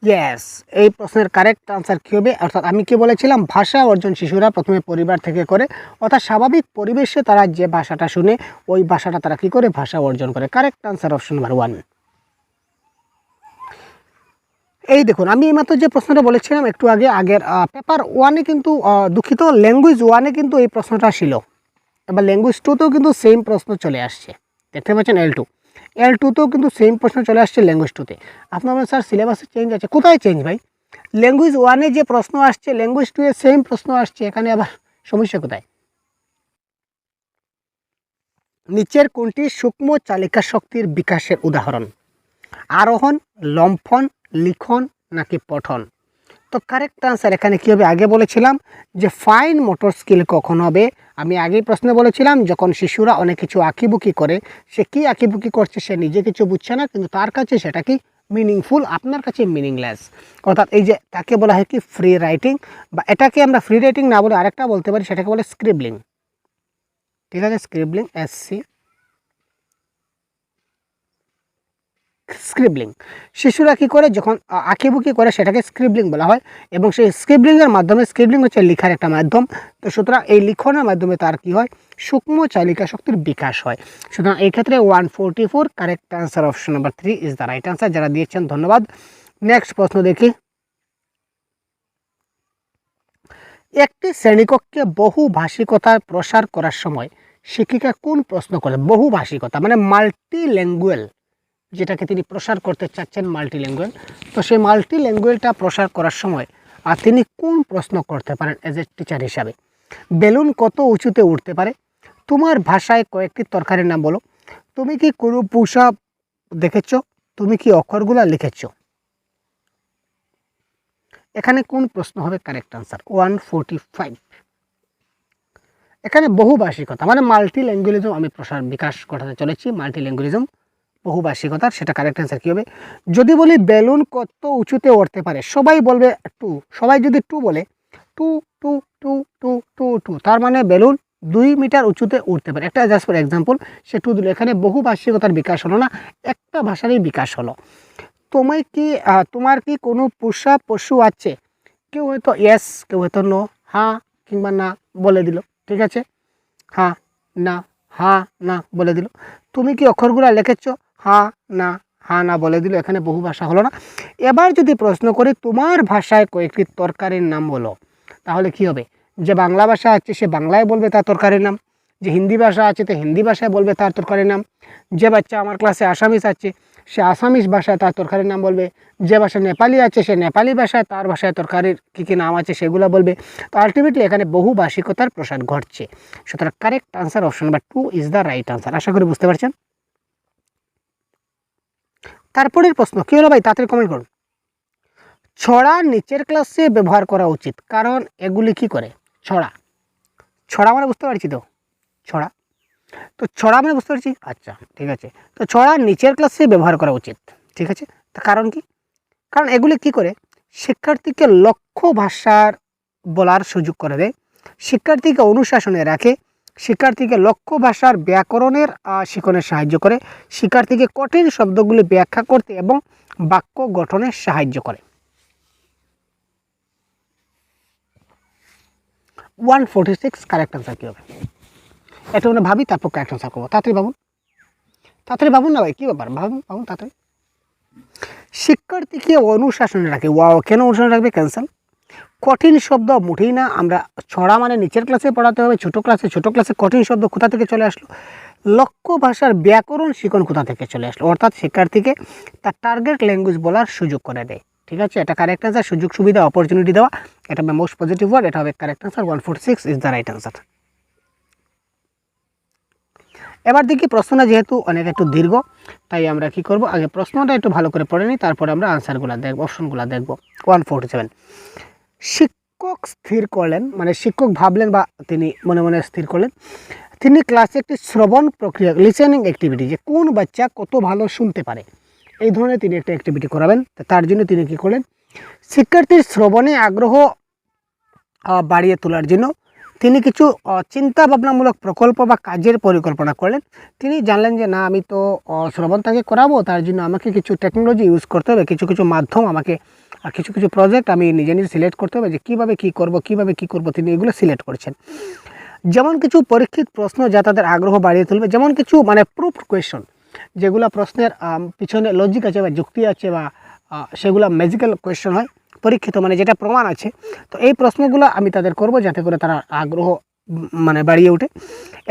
ইয়েস, এই প্রশ্নের কারেক্ট আনসার কী হবে? অর্থাৎ আমি কি বলেছিলাম, ভাষা অর্জন শিশুরা প্রথমে পরিবার থেকে করে, অর্থাৎ স্বাভাবিক পরিবেশে তারা যে ভাষাটা শুনে ওই ভাষাটা তারা কী করে ভাষা অর্জন করে। Correct answer option number 1। এই দেখুন আমি এইমাত্র যে প্রশ্নটা বলেছিলাম একটু আগে, আগের পেপার 1-এ কিন্তু দুঃখিত ল্যাঙ্গুয়েজ 1-এ কিন্তু এই প্রশ্নটা ছিল, এবার ল্যাঙ্গুয়েজ 2-তেও কিন্তু সেম প্রশ্ন চলে আসছে, দেখতে পাচ্ছেন L2-তেও কিন্তু সেম প্রশ্ন চলে আসছে ল্যাঙ্গুয়েজ 2-তে। আপনার স্যার সিলেবাসে চেঞ্জ আছে, কোথায় চেঞ্জ ভাই? ল্যাঙ্গুয়েজ 1-এ যে প্রশ্ন আসছে ল্যাঙ্গুয়েজ 2-এ সেম প্রশ্ন আসছে, এখানে আবার সমস্যা কোথায়? নিচের কোনটি সূক্ষ্ম চালিকা শক্তির বিকাশের উদাহরণ? আরোহণ, লম্ফন, লিখন নাকি পঠন? তো কারেক্ট আনসার এখানে কী হবে? আগে বলেছিলাম যে ফাইন মোটর স্কিল কখন হবে? আমি আগেই প্রশ্নে বলেছিলাম যখন শিশুরা অনেক কিছু আঁকিবুকি করে, সে কি আঁকিবুকি করছে সে নিজে কিছু বুঝছে না, কিন্তু তার কাছে সেটা কি মিনিংফুল, আপনার কাছে মিনিংলেস। অর্থাৎ এই যে তাকে বলা হয় কি ফ্রি রাইটিং, বা এটাকে আমরা ফ্রি রাইটিং না বলে আরেকটা বলতে পারি, সেটাকে বলে স্ক্রিবলিং। ঠিক আছে, স্ক্রিবলিং, স্ক্রিবলিং। শিশুরা কী করে যখন আঁকিবুকি করে সেটাকে স্ক্রিবলিং বলা হয়, এবং সেই স্ক্রিবলিংয়ের মাধ্যমে, স্ক্রিবলিং হচ্ছে লেখার একটা মাধ্যম, তো সুতরাং এই লিখনের মাধ্যমে তার কী হয়, সূক্ষ্ম চালিকা শক্তির বিকাশ হয়। সুতরাং এই ক্ষেত্রে 144 correct answer option number 3 is the right answer. যারা দিয়েছেন ধন্যবাদ। নেক্সট প্রশ্ন দেখি। একটি শ্রেণীকক্ষে বহুভাষিকতার প্রসার করার সময় শিক্ষিকা কোন প্রশ্ন করেন? বহুভাষিকতা মানে মাল্টি ল্যাঙ্গুয়েল, যেটাকে তিনি প্রসার করতে চাচ্ছেন মাল্টিল্যাঙ্গুয়েল, তো সেই মাল্টিল্যাঙ্গুয়েলটা প্রসার করার সময় তিনি কোন প্রশ্ন করতে পারেন এজ এ টিচার হিসাবে? বেলুন কত উঁচুতে উঠতে পারে? তোমার ভাষায় কয়েকটি তরকারির নাম বলো? তুমি কি কোনো পোশাক দেখেছ? তুমি কি অক্ষরগুলো লিখেছ? এখানে কোন প্রশ্ন হবে কারেক্ট আনসার? 145। এখানে বহুভাষিকতা মানে মাল্টিল্যাঙ্গুয়ালিজম আমি প্রসার বিকাশ ঘটাতে চলেছি, মাল্টিল্যাঙ্গুয়ালিজম বহুভাষিকতার, সেটা কারেক্ট অ্যান্সার কী হবে? যদি বলি বেলুন কত উঁচুতে উঠতে পারে, সবাই বলবে 2। সবাই যদি 2 বলে, 2 2 2 2 2 2, তার মানে বেলুন 2 মিটার উঁচুতে উঠতে পারে। একটা জাস্ট ফর এক্সাম্পল, সে 2 দিল। এখানে বহুভাষিকতার বিকাশ হলো না, একটা ভাষারই বিকাশ হলো। তোমার কি কোনো পোষা পশু আছে? কেউ হয়তো ইয়েস, কেউ হয়তো নো, হ্যাঁ কিংবা না বলে দিল। ঠিক আছে, হ্যাঁ না বলে দিল। তুমি কি অক্ষরগুলো লিখেছ? হ্যাঁ না বলে দিল। এখানে বহু ভাষা হলো না। এবার যদি প্রশ্ন করি তোমার ভাষায় কয়েকটি তরকারির নাম বলো, তাহলে কি হবে? যে বাংলা ভাষা আছে সে বাংলায় বলবে তার তরকারির নাম, যে হিন্দি ভাষা আছে তো হিন্দি ভাষায় বলবে তার তরকারির নাম, যে বাচ্চা আমার ক্লাসে আসামিস আছে সে আসামিস ভাষায় তার তরকারির নাম বলবে, যে ভাষা নেপালি আছে সে নেপালি ভাষায় তার ভাষায় তরকারির কী নাম আছে সেগুলো বলবে। তো আলটিমেটলি এখানে বহুভাষিকতার প্রসার ঘটছে। সুতরাং correct answer option number 2 is the right answer. আশা করি বুঝতে পারছেন। তারপরের প্রশ্ন কী হলো ভাই? তাড়াতাড়ি কমেন্ট করুন। ছড়া নিচের ক্লাসে ব্যবহার করা উচিত, কারণ এগুলি কি করে? ছড়া ছড়া মানে বুঝতে পারছি তো, ছড়া, তো ছড়া মানে বুঝতে পারছি, আচ্ছা ঠিক আছে। তো ছড়া নিচের ক্লাসে ব্যবহার করা উচিত, ঠিক আছে। তো কারণ কি? কারণ এগুলি কি করে, শিক্ষার্থীকে লক্ষ্য ভাষার বলার সুযোগ করে দেয়, শিক্ষার্থীকে অনুশাসনে রাখে, শিক্ষার্থীকে লক্ষ্য ভাষার ব্যাকরণের শিখনে সাহায্য করে, শিক্ষার্থীকে কঠিন শব্দগুলি ব্যাখ্যা করতে এবং বাক্য গঠনে সাহায্য করে। 146 কারেক্ট আনসার কী হবে? এটা মানে ভাবি, তারপর কারেক্ট আনসার করবো। তাড়াতাড়ি ভাবুন না ভাই, কী ব্যাপার, ভাবুন তাড়াতাড়ি। শিক্ষার্থীকে অনুশাসনে রাখে, ওয়াও, কেন অনুশাসনে রাখবে? ক্যান্সেল। কঠিন শব্দ মুঠেই না, আমরা ছড়া মানে নিচের ক্লাসে পড়াতে হবে, ছোট ক্লাসে কঠিন শব্দ কোথা থেকে চলে আসলো? লক্ষ্য ভাষার ব্যাকরণ শিখন কোথা থেকে চলে আসলো? অর্থাৎ শিক্ষার্থীকে তার টার্গেট ল্যাঙ্গুয়েজ বলার সুযোগ করে দেয়, ঠিক আছে। এটা কারেক্ট আনসার, সুযোগ সুবিধা, অপরচুনিটি দেওয়া, এটা মোস্ট পজিটিভ ওয়ার্ড, এটা হবে correct answer. 146 is the right answer. এবার দেখি প্রশ্নটা যেহেতু অনেক একটু দীর্ঘ, তাই আমরা কি করব, আগে প্রশ্নটা একটু ভালো করে পড়ে নিই, তারপরে আমরা আনসারগুলো দেখব, অপশনগুলো দেখব। 147, শিক্ষক স্থির করলেন, মানে শিক্ষক ভাবলেন বা তিনি মনে মনে স্থির করলেন, তিনি ক্লাসে একটি শ্রবণ প্রক্রিয়া, লিসেনিং অ্যাক্টিভিটি, যে কোন বাচ্চা কত ভালো শুনতে পারে, এই ধরনের তিনি একটা অ্যাক্টিভিটি করাবেন। তার জন্য তিনি কী করলেন, শিক্ষার্থীর শ্রবণে আগ্রহ বাড়িয়ে তোলার জন্য তিনি কিছু চিন্তা ভাবনামূলক প্রকল্প বা কাজের পরিকল্পনা করলেন। তিনি জানলেন যে না, আমি তো শ্রবণ তাকে করাবো, তার জন্য আমাকে কিছু টেকনোলজি ইউজ করতে হবে, কিছু মাধ্যম, আমাকে কিছু প্রজেক্ট আমি নিজে সিলেক্ট করতে হবে, যে কীভাবে কী করব, তিনি এগুলো সিলেক্ট করেছেন। যেমন কিছু পরীক্ষিত প্রশ্ন যা তাদের আগ্রহ বাড়িয়ে তুলবে, যেমন কিছু মানে প্রুফড কোয়েশন, যেগুলো প্রশ্নের পিছনে লজিক আছে বা যুক্তি আছে, বা সেগুলো ম্যাজিক্যাল কোয়েশন হয়, পরীক্ষিত মানে যেটা প্রমাণ আছে। তো এই প্রশ্নগুলো আমি তাদের করব, যাতে করে তারা আগ্রহ মানে বাড়িয়ে ওঠে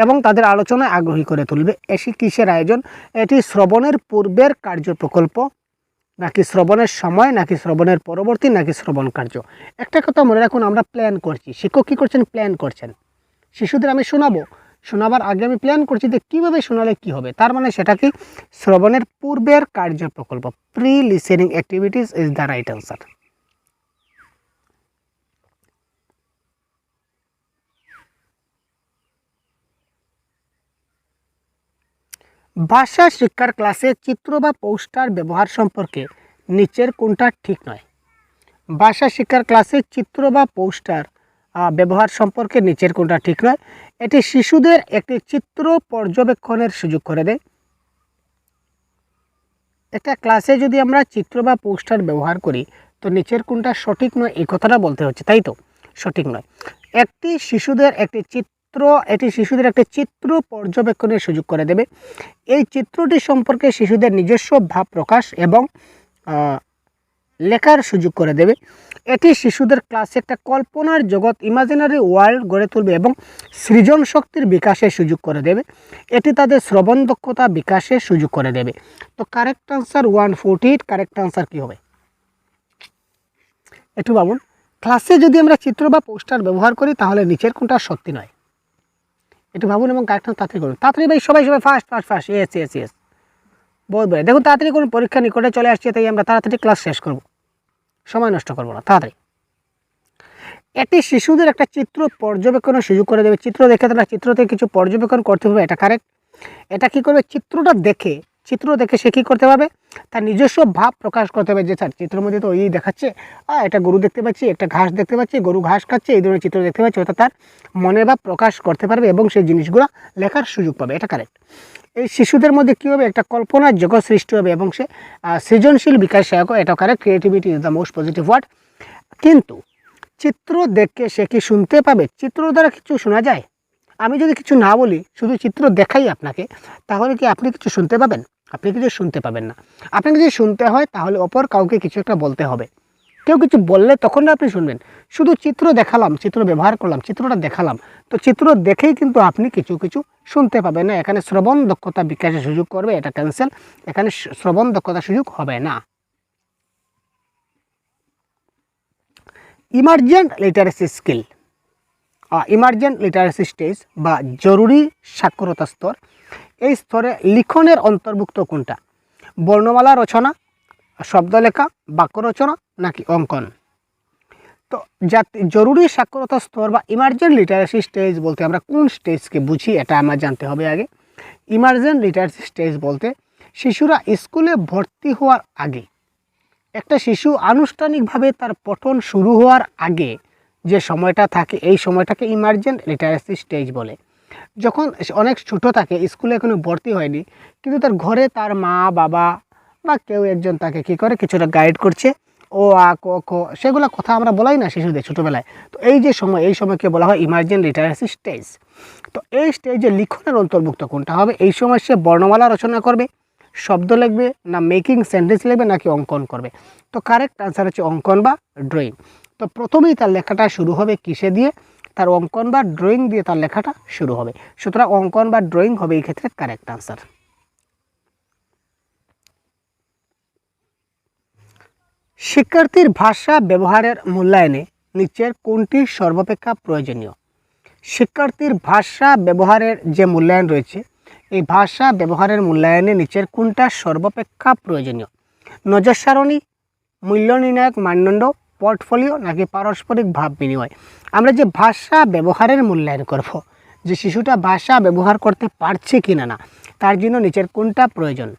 এবং তাদের আলোচনায় আগ্রহী করে তুলবে। এটি কিসের আয়োজন? এটি শ্রবণের পূর্বের কার্য প্রকল্প, নাকি শ্রবণের সময়, নাকি শ্রবণের পরবর্তী, নাকি শ্রবণ কার্য? একটা কথা মনে রাখুন, আমরা প্ল্যান করছি, শিক্ষক কী করছেন, প্ল্যান করছেন। শিশুদের আমি শোনাবার আগে আমি প্ল্যান করছি যে কীভাবে শোনালে কী হবে, তার মানে সেটা কি, শ্রবণের পূর্বের কার্য প্রকল্প, pre listening activities is the right answer. ভাষা শিক্ষার ক্লাসে চিত্র বা পোস্টার ব্যবহার সম্পর্কে নিচের কোনটা ঠিক নয়? ভাষা শিক্ষার ক্লাসে চিত্র বা পোস্টার ব্যবহার সম্পর্কে নিচের কোনটা ঠিক নয়? এটি শিশুদের একটি চিত্র পর্যবেক্ষণের সুযোগ করে দেয়। একটা ক্লাসে যদি আমরা চিত্র বা পোস্টার ব্যবহার করি, তো নিচের কোনটা সঠিক নয়, এই কথাটা বলতে হচ্ছে, তাই তো? সঠিক নয়। এটি শিশুদের একটি চিত্র পর্যবেক্ষণের সুযোগ করে দেবে। এই চিত্রটি সম্পর্কে শিশুদের নিজস্ব ভাব প্রকাশ এবং লেখার সুযোগ করে দেবে। এটি শিশুদের ক্লাসে একটা কল্পনার জগৎ, ইমাজিনারি ওয়ার্ল্ড গড়ে তুলবে এবং সৃজন শক্তির বিকাশের সুযোগ করে দেবে। এটি তাদের শ্রবণ দক্ষতা বিকাশের সুযোগ করে দেবে। তো কারেক্ট আনসার 148, কারেক্ট আনসার কী হবে? একটু ভাবুন, ক্লাসে যদি আমরা চিত্র বা পোস্টার ব্যবহার করি, তাহলে নিচের কোনটা সত্যি নয়? একটু ভাবুন এবং কারেক্ট তাড়াতাড়ি করুন, তাড়াতাড়ি ভাই, সবাই ফাস্ট। ইয়েস। বহুত ভাই, দেখুন তাড়াতাড়ি করুন, পরীক্ষা নিকটে চলে আসছে, তাই আমরা তাড়াতাড়ি ক্লাস শেষ করব, সময় নষ্ট করবো না, তাড়াতাড়ি। এটি শিশুদের একটা চিত্র পর্যবেক্ষণের সুযোগ করে দেবে। চিত্র দেখে তারা চিত্রতে কিছু পর্যবেক্ষণ করতে হবে, এটা কারেক্ট। এটা কী করবে, চিত্র দেখে সে কী করতে পারবে, তার নিজস্ব ভাব প্রকাশ করতে হবে, যে স্যার চিত্রের মধ্যে তো এই দেখাচ্ছে, একটা গরু দেখতে পাচ্ছি, একটা ঘাস দেখতে পাচ্ছি, গরু ঘাস খাচ্ছে, এই ধরনের চিত্র দেখতে পাচ্ছি, অর্থাৎ তার মনের ভাব প্রকাশ করতে পারবে এবং সেই জিনিসগুলো লেখার সুযোগ পাবে, এটা কারেক্ট। এই শিশুদের মধ্যে কী হবে, একটা কল্পনার জগৎ সৃষ্টি হবে এবং সে সৃজনশীল বিকাশ সহায়ক, এটা correct. Creativity is the most positive word. কিন্তু চিত্র দেখে সে কি শুনতে পাবে? চিত্র দ্বারা কিছু শোনা যায়? আমি যদি কিছু না বলি, শুধু চিত্র দেখাই আপনাকে, তাহলে কি আপনি কিছু শুনতে পাবেন? আপনি কিছু শুনতে পাবেন না। আপনাকে যদি শুনতে হয়, তাহলে অপর কাউকে কিছু একটা বলতে হবে। কেউ কিছু বললে তখন না আপনি শুনবেন। শুধু চিত্র দেখালাম, চিত্র ব্যবহার করলাম, চিত্রটা দেখালাম, তো চিত্র দেখেই কিন্তু আপনি কিছু শুনতে পাবেন না। এখানে শ্রবণ দক্ষতা বিকাশের সুযোগ করবে, এটা ক্যান্সেল। এখানে শ্রবণ দক্ষতার সুযোগ হবে না। Emergent literacy skill, emergent literacy stage বা জরুরি সাক্ষরতা স্তর, এই স্তরে লিখনের অন্তর্ভুক্ত কোনটা? বর্ণমালা রচনা, শব্দ লেখা, বাক্য রচনা, নাকি অঙ্কন? তো তো জরুরি সাক্ষরতা স্তর বা ইমার্জেন্ট লিটারেসি স্টেজ বলতে আমরা কোন স্টেজকে বুঝি এটা আমার জানতে হবে আগে। ইমার্জেন্ট লিটারেসি স্টেজ বলতে শিশুরা স্কুলে ভর্তি হওয়ার আগে, একটা শিশু আনুষ্ঠানিকভাবে তার পঠন শুরু হওয়ার আগে যে সময়টা থাকে এই সময়টাকে ইমার্জেন্ট লিটারেসি স্টেজ বলে। যখন অনেক ছোটো থাকে, স্কুলে এখনো ভর্তি হয়নি, কিন্তু তার ঘরে তার মা বাবা বা কেউ একজন তাকে কী করে কিছুটা গাইড করছে, ও আ ক খ সেগুলো কথা আমরা বলাই না শিশুদের ছোটোবেলায়। তো এই যে সময়, এই সময়কে বলা হয় ইমার্জেন্ট লিটারেসি স্টেজ। তো এই স্টেজে লিখনের অন্তর্ভুক্ত কোনটা হবে? এই সময় সে বর্ণমালা রচনা করবে, শব্দ লিখবে, না মেকিং সেন্টেন্স লিখবে, নাকি অঙ্কন করবে? তো কারেক্ট আনসার হচ্ছে অঙ্কন বা ড্রয়িং। তো প্রথমেই তার লেখাটা শুরু হবে কিসে দিয়ে? তার অঙ্কন বা ড্রয়িং দিয়ে তার লেখাটা শুরু হবে। সুতরাং অঙ্কন বা ড্রয়িং হবে এই ক্ষেত্রে কারেক্ট আনসার। শিক্ষার্থীর ভাষা ব্যবহারের মূল্যায়নে নিচের কোনটি সর্বাপেক্ষা প্রয়োজনীয়? শিক্ষার্থীর ভাষা ব্যবহারের যে মূল্যায়ন রয়েছে, এই ভাষা ব্যবহারের মূল্যায়নে নিচের কোনটা সর্বাপেক্ষা প্রয়োজনীয়? নজর সারণী, মূল্য নির্ণায়ক মানদণ্ড, পোর্টফোলিও, নাকি পারস্পরিক ভাব বিনিময়? আমরা যে ভাষা ব্যবহারের মূল্যায়ন করব, যে শিশুটা ভাষা ব্যবহার করতে পারছে কি না তার জন্য নিচের কোনটা প্রয়োজন?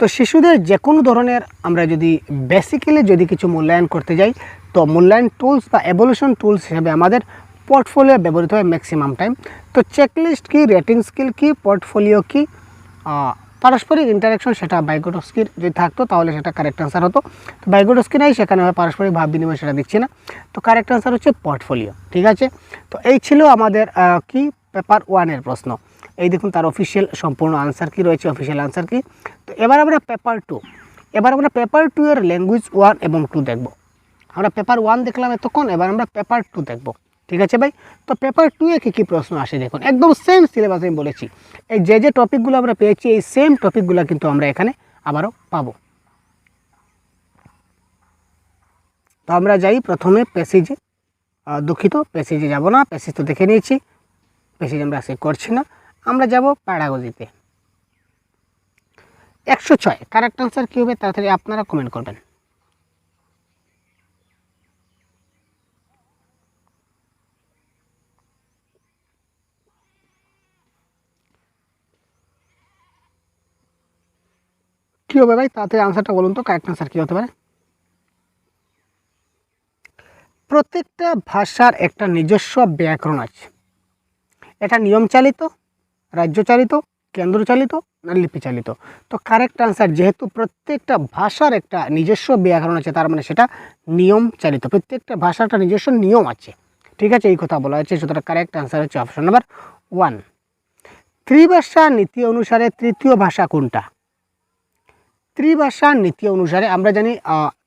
তো শিশুদের যে কোনো ধরনের আমরা যদি বেসিক্যালি যদি কিছু মূল্যায়ন করতে যাই, তো মূল্যায়ন টুলস বা এভলিউশন টুলস হিসেবে আমাদের পোর্টফোলিও ব্যবহৃত হয় ম্যাক্সিমাম টাইম। তো চেকলিস্ট কি, রেটিং স্কেল কি, পোর্টফোলিও কি, পারস্পরিক ইন্টারাকশন সেটা বাইগোটস্কির যদি থাকতো তাহলে সেটা কারেক্ট আনসার হতো। তো বাইগোটস্কি নাই, সেখানে হয় পারস্পরিক ভাব বিনিময়, সেটা দিচ্ছি না। তো কারেক্ট আনসার হচ্ছে পোর্টফোলিও। ঠিক আছে, তো এই ছিল আমাদের কি পেপার 1-এর প্রশ্ন। এই দেখুন তার অফিসিয়াল সম্পূর্ণ আনসার কি রয়েছে, অফিসিয়াল আনসার কি। তো এবার আমরা পেপার 2, পেপার 2-এর ল্যাঙ্গুয়েজ 1 এবং 2 দেখব। আমরা পেপার 1 দেখলাম এতক্ষণ, এবার আমরা পেপার 2 দেখব। ঠিক আছে ভাই, তো পেপার 2-এ কী প্রশ্ন আসে দেখুন, একদম সেম সিলেবাস আমি বলেছি। এই যে টপিকগুলো আমরা পেয়েছি, এই সেম টপিকগুলো কিন্তু আমরা এখানে আবারও পাবো। তো আমরা যাই প্রথমে প্যাসেজে, দুঃখিত প্যাসেজে যাব না, প্যাসেজ তো দেখে নিয়েছি, প্যাসেজ আমরা আজকে করছি না। আমরা যাব প্যাডাগজিতে। 106 কারেক্ট আনসার কী হবে তাড়াতাড়ি আপনারা কমেন্ট করবেন। কী হবে ভাই, তাড়াতাড়ি আনসারটা বলুন তো, কারেক্ট আনসার কী হতে পারে? প্রত্যেকটা ভাষার একটা নিজস্ব ব্যাকরণ আছে। এটা নিয়ম চালিত, রাজ্য চালিত, কেন্দ্র চালিত, না লিপি চালিত? তো কারেক্ট আনসার, যেহেতু প্রত্যেকটা ভাষার একটা নিজস্ব ব্যাকরণ আছে, তার মানে সেটা নিয়ম চালিত। প্রত্যেকটা ভাষার একটা নিজস্ব নিয়ম আছে। ঠিক আছে, এই কথা বলা হয়েছে। সুতরাং কারেক্ট আনসার হচ্ছে অপশন নাম্বার 1। ত্রিভাষা নীতি অনুসারে তৃতীয় ভাষা কোনটা? ত্রিভাষা নীতি অনুসারে আমরা জানি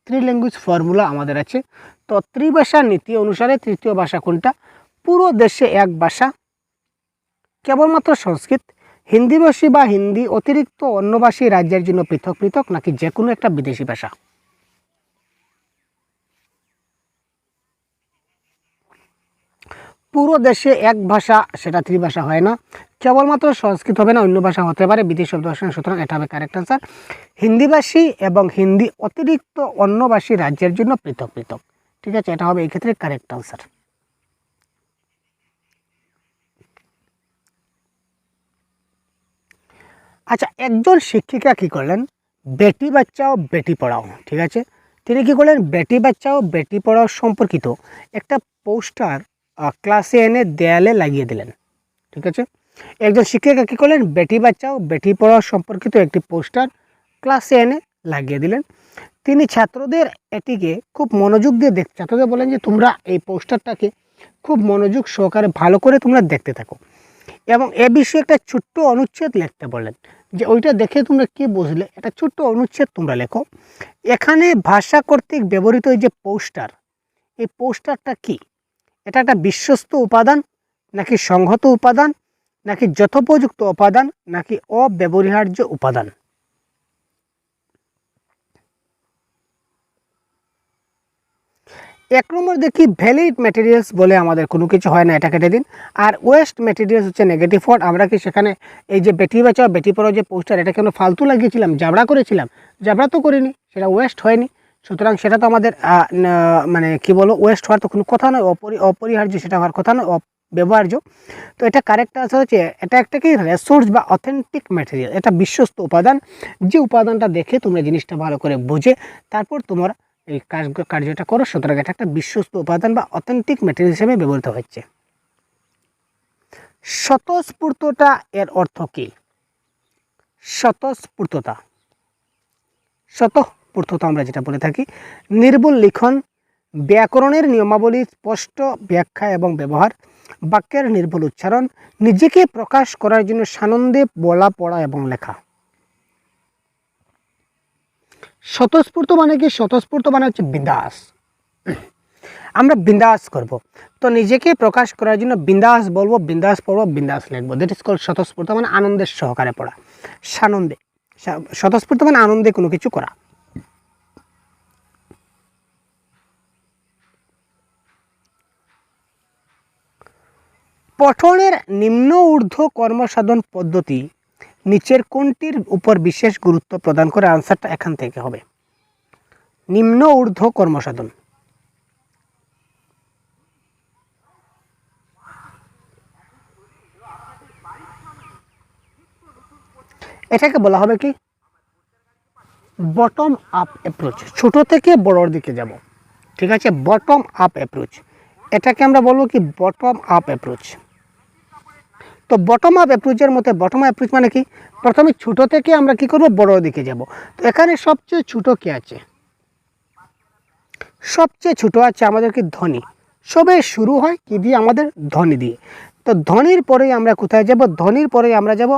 থ্রি ল্যাঙ্গুয়েজ ফর্মুলা আমাদের আছে। তো ত্রিভাষা নীতি অনুসারে তৃতীয় ভাষা কোনটা? পুরো দেশে এক ভাষা, কেবলমাত্র সংস্কৃত, হিন্দিভাষী বা হিন্দি অতিরিক্ত অন্যভাষী রাজ্যের জন্য পৃথক পৃথক, নাকি যে কোনো একটা বিদেশি ভাষা? পুরো দেশে এক ভাষা, সেটা ত্রিভাষা হয় না। কেবলমাত্র সংস্কৃত হবে না, অন্য ভাষা হতে পারে, বিদেশি শব্দ আসে না। সুতরাং এটা হবে কারেক্ট আনসার। হিন্দিভাষী এবং হিন্দি অতিরিক্ত অন্যভাষী রাজ্যের জন্য পৃথক পৃথক। ঠিক আছে, এটা হবে এই ক্ষেত্রে কারেক্ট আনসার। আচ্ছা, একজন শিক্ষিকা কি করলেন? বেটি বাঁচাও বেটি পড়াও। ঠিক আছে, তিনি কি করলেন? বেটি বাঁচাও বেটি পড়াও সম্পর্কিত একটা পোস্টার ক্লাসে এনে দেয়ালে লাগিয়ে দিলেন। ঠিক আছে, একজন শিক্ষিকা কী করলেন? বেটি বাঁচাও বেটি পড়াও সম্পর্কিত একটি পোস্টার ক্লাসে এনে লাগিয়ে দিলেন। তিনি ছাত্রদের এটিকে খুব মনোযোগ দিয়ে ছাত্রদের বলেন যে তোমরা এই পোস্টারটাকে খুব মনোযোগ সহকারে ভালো করে তোমরা দেখতে থাকো, এবং এ বিষয়ে একটা ছোট্ট অনুচ্ছেদ লিখতে বললেন। যে ওইটা দেখে তোমরা কি বুঝলে, একটা ছোট্ট অনুচ্ছেদ তোমরা লেখো। এখানে ভাষা কর্তৃক ব্যবহৃত এই যে পোস্টার, এই পোস্টারটা কি? এটা একটা বিশ্বস্ত উপাদান, নাকি সংহত উপাদান, নাকি যথোপযুক্ত উপাদান, নাকি অব্যবহার্য উপাদান? এক নম্বর দেখি ভ্যালিড ম্যাটেরিয়ালস বলে আমাদের কোনো কিছু হয় না, এটা কেটে দিন। আর ওয়েস্ট ম্যাটেরিয়ালস হচ্ছে নেগেটিভ ওয়ার্ড। আমরা কি সেখানে এই যে বেটি বাঁচাও বেটি পড়াও যে পোস্টার, এটা কেন ফালতু লাগিয়েছিলাম, জাবড়া করেছিলাম? জাবড়া তো করিনি, সেটা ওয়েস্ট হয়নি। সুতরাং সেটা তো আমাদের মানে কি বলো, ওয়েস্ট হওয়ার তো কোনো কথা নয়, অপরিহার্য সেটা হওয়ার কথা নয়, ব্যবহার্য। তো এটা কারেক্ট আনসার হচ্ছে, এটা একটা কি রিসোর্স বা অথেন্টিক ম্যাটেরিয়াল, এটা বিশ্বস্ত উপাদান। যে উপাদানটা দেখে তোমরা জিনিসটা ভালো করে বুঝে তারপর তোমরা এই কার্যটা করো, সুতরাং এটা একটা বিশ্বস্ত উপাদান বা অথেন্টিক ম্যাটেরিয়াল হিসেবে ব্যবহৃত হচ্ছে। স্বতঃস্ফূর্ততা এর অর্থ কি? স্বতঃস্ফূর্ততা, স্বতঃস্ফূর্ততা আমরা যেটা বলে থাকি, নির্ভুল লিখন, ব্যাকরণের নিয়মাবলী, স্পষ্ট ব্যাখ্যা এবং ব্যবহার, বাক্যের নির্ভুল উচ্চারণ, নিজেকে প্রকাশ করার জন্য সানন্দে বলা, পড়া এবং লেখা। স্বতঃস্ফূর্ত মানে কি? স্বতঃস্ফূর্ত মানে হচ্ছে বিন্দাস, আমরা বিন্দাস করব। তো নিজেকে প্রকাশ করার জন্য বিন্দাস বলবো, বিন্দাস পড়বো, বিন্দাস লিখবো, দ্যাট ইজ কল্ড স্বতঃস্ফূর্ত, মানে আনন্দের সহকারে পড়া, সানন্দে। স্বতঃস্ফূর্ত মানে আনন্দে কোনো কিছু করা। পঠনের নিম্ন ঊর্ধ্ব কর্মসাধন পদ্ধতি নিচের কোনটির উপর বিশেষ গুরুত্ব প্রদান করে? আনসারটা এখান থেকে হবে নিম্ন ঊর্ধ্ব কর্মসাধন। এটাকে বলা হবে কি? বটম আপ অ্যাপ্রোচ, ছোট থেকে বড়র দিকে যাব, ঠিক আছে? বটম আপ অ্যাপ্রোচ, এটাকে আমরা বলবো কি? Bottom up approach. তো বটম আপ অ্যাপ্রোচের মধ্যে, বটম আপ অ্যাপ্রোচ মানে কি? প্রথমে ছোট থেকে আমরা কি করব? বড়র দিকে যাব। তো এখানে সবচেয়ে ছোট কে আছে? সবচেয়ে ছোট আছে আমাদের কি? ধ্বনি। সবে শুরু হয় কি দিয়ে? আমাদের ধ্বনি দিয়ে। তো ধ্বনির পরেই আমরা কোথায় যাব? ধ্বনির পরেই আমরা যাব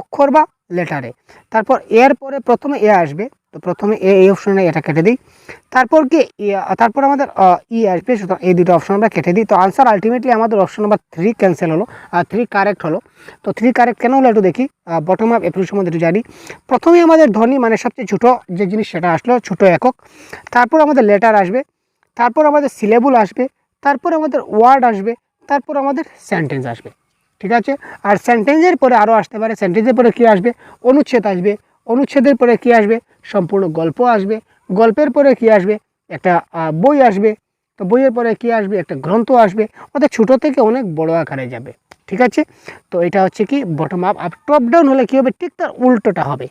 অক্ষর বা লেটারে। তারপর এর পরে প্রথমে এ আসবে, তো প্রথমে এই অপশনে এটা কেটে দিই। তারপর কি? তারপর আমাদের ই আসবে, সুতরাং এই দুটো অপশন আমরা কেটে দিই। তো আনসার আলটিমেটলি আমাদের অপশন নাম্বার 3 ক্যান্সেল হলো, আর 3 কারেক্ট হলো। তো 3 কারেক্ট কেন হলো একটু দেখি। বটম আপ অ্যাপ্রোচের মধ্যে একটু জানি। প্রথমে আমাদের ধ্বনি মানে সবচেয়ে ছোট যে জিনিস, সেটা আসলো, ছোট একক। তারপর আমাদের লেটার আসবে, তারপর আমাদের সিলেবল আসবে, তারপর আমাদের ওয়ার্ড আসবে, তারপর আমাদের সেন্টেন্স আসবে, ঠিক আছে? আর সেন্টেন্সের পরে আরও আসতে পারে, সেন্টেন্সের পরে কী আসবে? অনুচ্ছেদ আসবে, অনুচ্ছেদের পরে কী আসবে? সম্পূর্ণ গল্প আসবে, গল্পের পরে কী আসবে? একটা বই আসবে, তো বইয়ের পরে কী আসবে? একটা গ্রন্থ আসবে। অর্থাৎ ছোটো থেকে অনেক বড় আকারে যাবে, ঠিক আছে? তো এটা হচ্ছে কি? Bottom up. আর টপ ডাউন হলে কী হবে? ঠিক তার উল্টোটা হবে।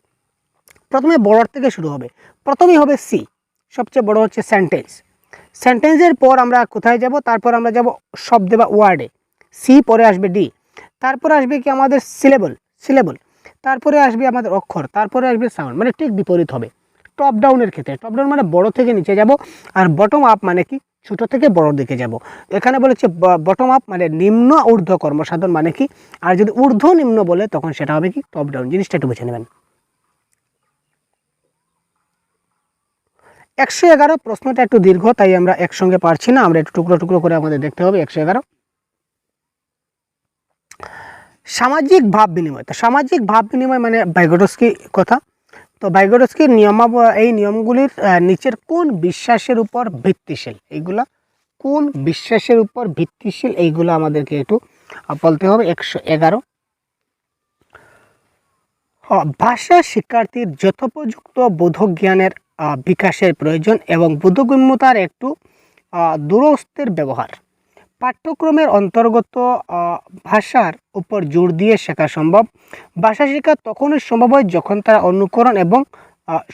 প্রথমে বড়র থেকে শুরু হবে, প্রথমেই হবে সি, সবচেয়ে বড় হচ্ছে সেন্টেন্স। সেন্টেন্সের পর আমরা কোথায় যাব? তারপর আমরা যাব শব্দে বা ওয়ার্ডে, সি পরে আসবে ডি, তারপরে আসবে কি? আমাদের সিলেবল, তারপরে আসবে আমাদের অক্ষর, তারপরে আসবে সাউন্ড, মানে ঠিক বিপরীত হবে টপ ডাউনের ক্ষেত্রে। টপ ডাউন মানে বড় থেকে নিচে যাব, আর বটম আপ মানে কি? ছোট থেকে বড়র দিকে যাব। এখানে বলেছে বটম আপ মানে নিম্ন ঊর্ধ্ব কর্মসাধন মানে কি? আর যদি ঊর্ধ্ব নিম্ন বলে তখন সেটা হবে কি? Top down. জিনিসটা একটু বুঝে নেবেন। 111 প্রশ্নটা একটু দীর্ঘ, তাই আমরা একসঙ্গে পারছি না, আমরা একটু টুকরো টুকরো করে আমাদের দেখতে হবে। 111 সামাজিক ভাব বিনিময়। তো সামাজিক ভাব বিনিময় মানে ভাইগোটস্কি কথা। তো ভাইগোটস্কির এই নিয়মগুলির নিচের কোন বিশ্বাসের উপর ভিত্তিশীল? এইগুলা কোন বিশ্বাসের উপর ভিত্তিশীল? এইগুলো আমাদেরকে একটু বলতে হবে। 111 ভাষা শিক্ষার্থীর যথোপযুক্ত বোধজ্ঞানের বিকাশের প্রয়োজন এবং বোধগম্যতার একটু দূরস্থের ব্যবহার। পাঠ্যক্রমের অন্তর্গত ভাষার উপর জোর দিয়ে শেখা সম্ভব। ভাষা শেখা তখনই সম্ভব হয় যখন তারা অনুকরণ এবং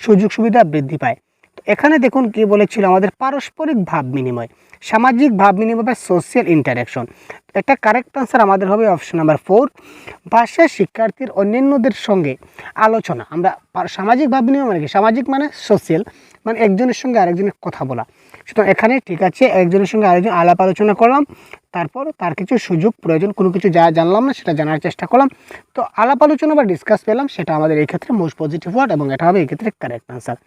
সুযোগ সুবিধা বৃদ্ধি পায়। তো এখানে দেখুন কি বলেছিল আমাদের? পারস্পরিক ভাব বিনিময়, সামাজিক ভাব বিনিময় বা সোশ্যাল ইন্টারাকশন। এটা কারেক্ট আনসার আমাদের হবে অপশন নাম্বার 4। ভাষা শিক্ষার্থীর অন্যান্যদের সঙ্গে আলোচনা। আমরা সামাজিক ভাব বিনিময় মানে কি? সামাজিক মানে সোশ্যাল, মানে একজনের সঙ্গে আরেকজনের কথা বলা। সুতরাং এখানে ঠিক আছে, একজনের সঙ্গে আরেকজন আলাপ আলোচনা করলাম, তারপর তার কিছু সুযোগ প্রয়োজন, কোনো কিছু যা জানলাম না সেটা জানার চেষ্টা করলাম, তো আলাপ আলোচনা বা ডিসকাস পেলাম, সেটা আমাদের এই ক্ষেত্রে মোস্ট পজিটিভ ওয়ার্ড এবং এটা হবে এই ক্ষেত্রে কারেক্ট আনসার।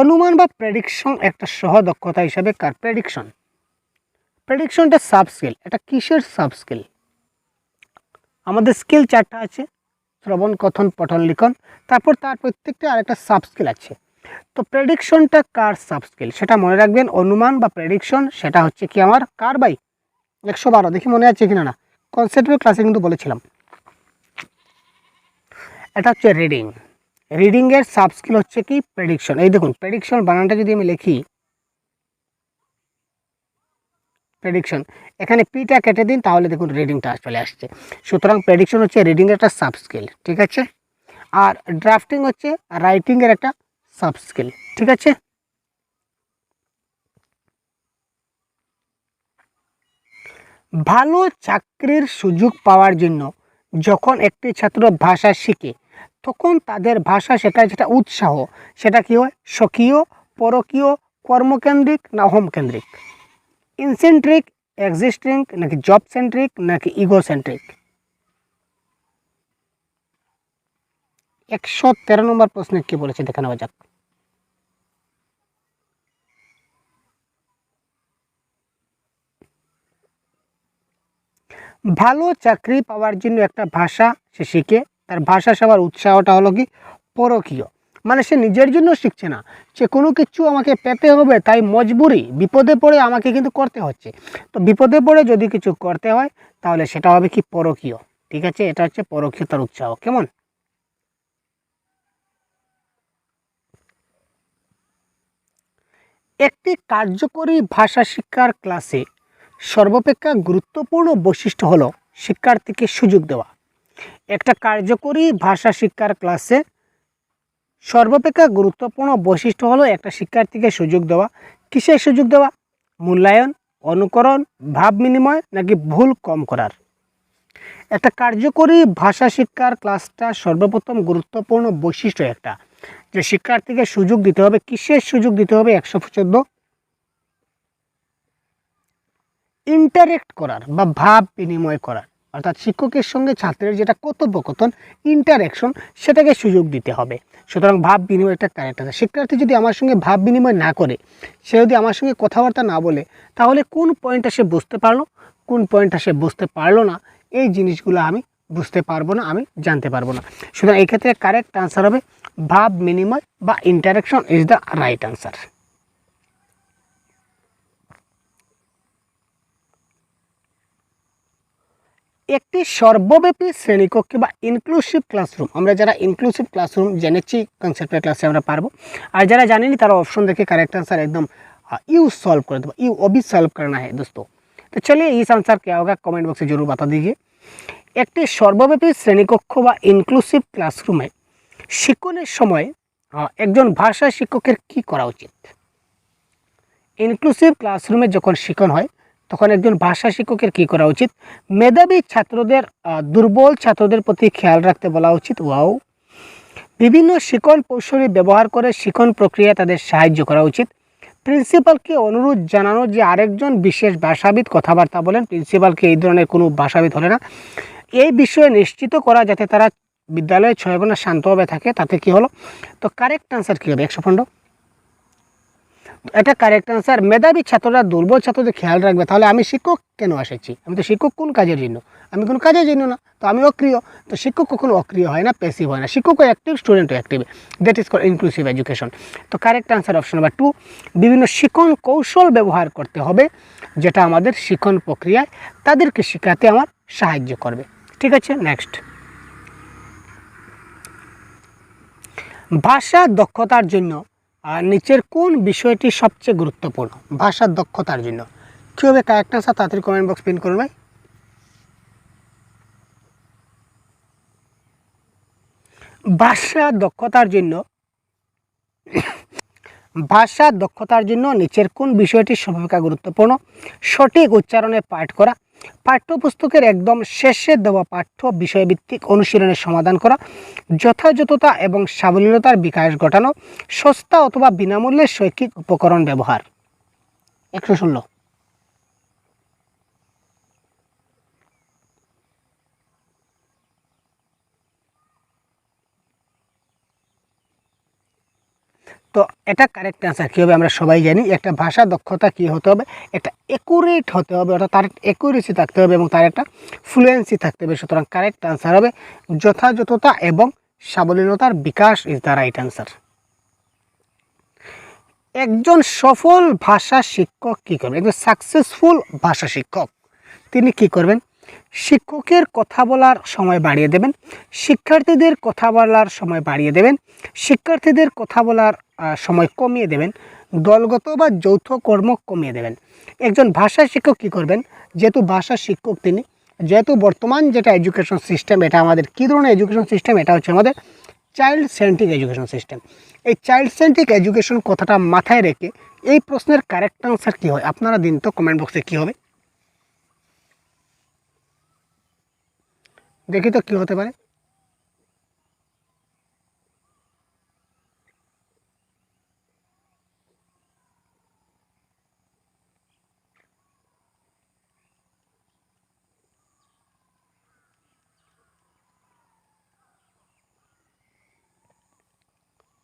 অনুমান বা প্রেডিকশন একটা সহ দক্ষতা হিসাবে কার? প্রেডিকশনটা সাব স্কিল। এটা কিসের সাব স্কিল? আমাদের স্কিল 4টা আছে: শ্রবণ, কথন, পঠন, লিখন। তারপর তার প্রত্যেকটা আরেকটা সাব স্কিল আছে। তো প্রেডিকশনটা কার সাব স্কিল সেটা মনে রাখবেন। অনুমান বা প্রেডিকশন সেটা হচ্ছে কি আমার কার বাই 112। দেখি মনে আছে কিনা, না কনসেপ্টের ক্লাসে কিন্তু বলেছিলাম। এটা হচ্ছে রিডিং। রিডিংয়ের সাব স্কিল হচ্ছে কি প্রেডিকশন। এই দেখুন প্রেডিকশন বানানটা যদি আমি লিখি প্রেডিকশন, এখানে পিটা কেটে দিন তাহলে দেখুন রিডিংটা চলে আসছে। সুতরাং প্রেডিকশন হচ্ছে রিডিংয়ের একটা সাব স্কিল, ঠিক আছে। আর ড্রাফটিং হচ্ছে রাইটিংয়ের একটা সাব স্কিল, ঠিক আছে। ভালো চাকরির সুযোগ পাওয়ার জন্য যখন একটি ছাত্র ভাষা শিখে তখন তাদের ভাষা শেখার যেটা উৎসাহ সেটা কি হয়, স্বকীয়, পরকীয়, কর্মকেন্দ্রিক না হোম কেন্দ্রিক, ইনসেন্ট্রিক, এক্সিস্টিং নাকি জব সেন্ট্রিক নাকি ইগো সেন্ট্রিক। 113 নম্বর প্রশ্নে কি বলেছে দেখে নেওয়া যাক। ভালো চাকরি পাওয়ার জন্য একটা ভাষা সে শিখে, তার ভাষা শেখার উৎসাহটা হলো কি পরকীয়, মানে সে নিজের জন্য শিখছে না, সে কোনো কিছু আমাকে পেতে হবে তাই মজবুরি, বিপদে পড়ে আমাকে কিন্তু করতে হচ্ছে। তো বিপদে পড়ে যদি কিছু করতে হয় তাহলে সেটা হবে কি পরকীয়, ঠিক আছে। এটা হচ্ছে পরকীয়তার উৎসাহ। কেমন? একটি কার্যকরী ভাষা শিক্ষার ক্লাসে সর্বাপেক্ষা গুরুত্বপূর্ণ বৈশিষ্ট্য হলো শিক্ষার্থীকে সুযোগ দেওয়া। একটা কার্যকরী ভাষা শিক্ষার ক্লাসে সর্বাপেক্ষা গুরুত্বপূর্ণ বৈশিষ্ট্য হলো একটা শিক্ষার্থীকে সুযোগ দেওয়া। কিসের সুযোগ দেওয়া? মূল্যায়ন, অনুকরণ, ভাব বিনিময় নাকি ভুল কম করার। একটা কার্যকরী ভাষা শিক্ষার ক্লাসটা সর্বপ্রথম গুরুত্বপূর্ণ বৈশিষ্ট্য একটা, যে শিক্ষার্থীকে সুযোগ দিতে হবে। কিসের সুযোগ দিতে হবে? 114 ইন্টারেক্ট করার বা ভাব বিনিময় করার, অর্থাৎ শিক্ষকের সঙ্গে ছাত্রের যেটা কথোপকথন ইন্টারেকশন সেটাকে সুযোগ দিতে হবে। সুতরাং ভাব বিনিময় একটা কারেক্ট আছে। শিক্ষার্থী যদি আমার সঙ্গে ভাব বিনিময় না করে, সে যদি আমার সঙ্গে কথাবার্তা না বলে, তাহলে কোন পয়েন্টটা সে বুঝতে পারলো, কোন পয়েন্টটা সে বুঝতে পারলো না, এই জিনিসগুলো আমি বুঝতে পারবো না, আমি জানতে পারবো না। সুতরাং এই ক্ষেত্রে কারেক্ট আনসার হবে ভাব বিনিময় বা interaction is the right answer. একটি সর্বব্যাপী শ্রেণীকক্ষে বা ইনক্লুসিভ ক্লাসরুম, আমরা যারা ইনক্লুসিভ ক্লাসরুম জেনেছি কনসেপ্টের ক্লাসে আমরা পারবো, আর যারা জানেনি তারা ऑप्शन देखिए करेक्ट आंसर एकदम यू सॉल्व कर दो, यू अभी सॉल्व करना है दोस्तों। तो चलिए इस आंसर क्या होगा कमेंट बॉक्स में जरूर बता दीजिए। একটি সর্বব্যাপী শ্রেণীকক্ষ বা ইনক্লুসিভ ক্লাসরুমে শিক্ষণের সময় একজন ভাষা শিক্ষকের কি করা উচিত? ইনক্লুসিভ ক্লাসরুমে যখন শিক্ষণ হয় তখন একজন ভাষা শিক্ষকের কি করা উচিত? মেধাবী ছাত্রদের দুর্বল ছাত্রদের প্রতি খেয়াল রাখতে বলা উচিত। ওয়াও। বিভিন্ন শিক্ষণ কৌশলী ব্যবহার করে শিক্ষণ প্রক্রিয়ায় তাদের সাহায্য করা উচিত। প্রিন্সিপালকে অনুরোধ জানানো যে আরেকজন বিশেষ ভাষাবিদ কথাবার্তা বলেন, প্রিন্সিপালকে এই ধরনের কোনো ভাষাবিদ হলে না, এই বিষয়ে নিশ্চিত করা যাতে তারা বিদ্যালয়ে 6 ঘন্টা শান্তভাবে থাকে, তাতে কি হলো? তো কারেক্ট আনসার কী হবে? 115। এটা কারেক্ট আনসার। মেধাবী ছাত্ররা দুর্বল ছাত্রদের খেয়াল রাখবে। তাহলে আমি শিক্ষক কেন এসেছি? আমি তো শিক্ষক কোন কাজের জন্য? আমি কোনো কাজের জন্য না, তো আমি অক্রিয়। তো শিক্ষক কখনো অক্রিয় হয় না, প্যাসিভ হয় না। শিক্ষকও অ্যাক্টিভ, স্টুডেন্টও active. That is call inclusive education. তো কারেক্ট আনসার অপশন নাম্বার 2। বিভিন্ন শিক্ষণ কৌশল ব্যবহার করতে হবে যেটা আমাদের শিক্ষণ প্রক্রিয়ায় তাদেরকে শেখাতে আমার সাহায্য করবে। ঠিক আছে, নেক্সট। ভাষা দক্ষতার জন্য নিচের কোন বিষয়টি সবচেয়ে গুরুত্বপূর্ণ? ভাষার দক্ষতার জন্য কী হবে? কারেক্ট আনসার তাড়াতাড়ি কমেন্ট বক্স পিন করুন ভাই। ভাষা দক্ষতার জন্য নিচের কোন বিষয়টি সর্বাপেক্ষা গুরুত্বপূর্ণ? সঠিক উচ্চারণে পাঠ করা, পাঠ্যপুস্তকের একদম শেষে দেওয়া পাঠ্য বিষয়ভিত্তিক অনুশীলনের সমাধান করা, যথাযথতা এবং সাবলীলতার বিকাশ ঘটানো, সস্তা অথবা বিনামূল্যে শৈক্ষিক উপকরণ ব্যবহার। 116। তো এটা কারেক্ট আনসার কী হবে? আমরা সবাই জানি একটা ভাষা দক্ষতা কী হতে হবে? একটা অ্যাকুরেট হতে হবে, অর্থাৎ তার অ্যাকুরেসি থাকতে হবে এবং তার একটা ফ্লুয়েন্সি থাকতে হবে। সুতরাং কারেক্ট আনসার হবে যথাযথতা এবং সাবলীলতার বিকাশ ইজ দ্য রাইট আনসার। একজন সফল ভাষা শিক্ষক কী করবেন? একজন সাকসেসফুল ভাষা শিক্ষক তিনি কি করবেন? শিক্ষকের কথা বলার সময় বাড়িয়ে দেবেন, শিক্ষার্থীদের কথা বলার সময় বাড়িয়ে দেবেন, শিক্ষার্থীদের কথা বলার সময় কমিয়ে দেবেন, দলগত বা যৌথ কর্ম কমিয়ে দেবেন। একজন ভাষা শিক্ষক কী করবেন? যেহেতু ভাষা শিক্ষক তিনি, যেহেতু বর্তমান যেটা এডুকেশন সিস্টেম, এটা আমাদের কী ধরনের এডুকেশন সিস্টেম? এটা হচ্ছে আমাদের চাইল্ড সেন্ট্রিক এডুকেশন সিস্টেম। এই চাইল্ড সেন্ট্রিক এডুকেশন কথাটা মাথায় রেখে এই প্রশ্নের কারেক্ট আনসার কী হয় আপনারা দিন তো কমেন্ট বক্সে। কী হবে দেখি তো কী হতে পারে?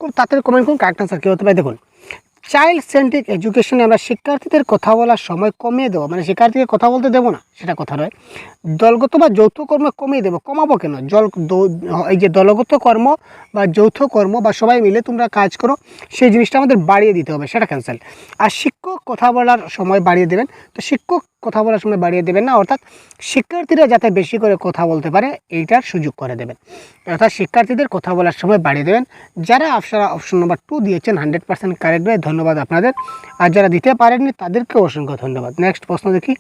খুব তাড়াতাড়ি কমেন্ট করুন কারেক্ট আনসার কী হতে পারে। দেখুন, চাইল্ড সেন্ট্রিক এডুকেশনে আমরা শিক্ষার্থীদের কথা বলার সময় কমিয়ে দেবো, মানে শিক্ষার্থীকে কথা বলতে দেবো না, সেটা কথা নয়। দলগত বা যৌথ কর্ম কমিয়ে দেবো। কমাবো কেন? এই যে দলগত কর্ম বা যৌথ কর্ম বা সবাই মিলে তোমরা কাজ করো, সেই জিনিসটা আমাদের বাড়িয়ে দিতে হবে, সেটা ক্যান্সেল। আর শিক্ষক কথা বলার সময় বাড়িয়ে দেবেন, তো শিক্ষক কথা বলার সময় বাড়িয়ে দেবেন না, অর্থাৎ শিক্ষার্থীরা যাতে বেশি করে কথা বলতে পারে এইটার সুযোগ করে দেবেন, অর্থাৎ শিক্ষার্থীদের কথা বলার সময় বাড়িয়ে দেবেন। যারা আপনারা অপশন নম্বর 2 দিয়েছেন 100% কারেক্ট ভাই, ধন্যবাদ আপনাদের। আর যারা দিতে পারেননি তাদেরকে অসংখ্য ধন্যবাদ। নেক্সট প্রশ্ন দেখি,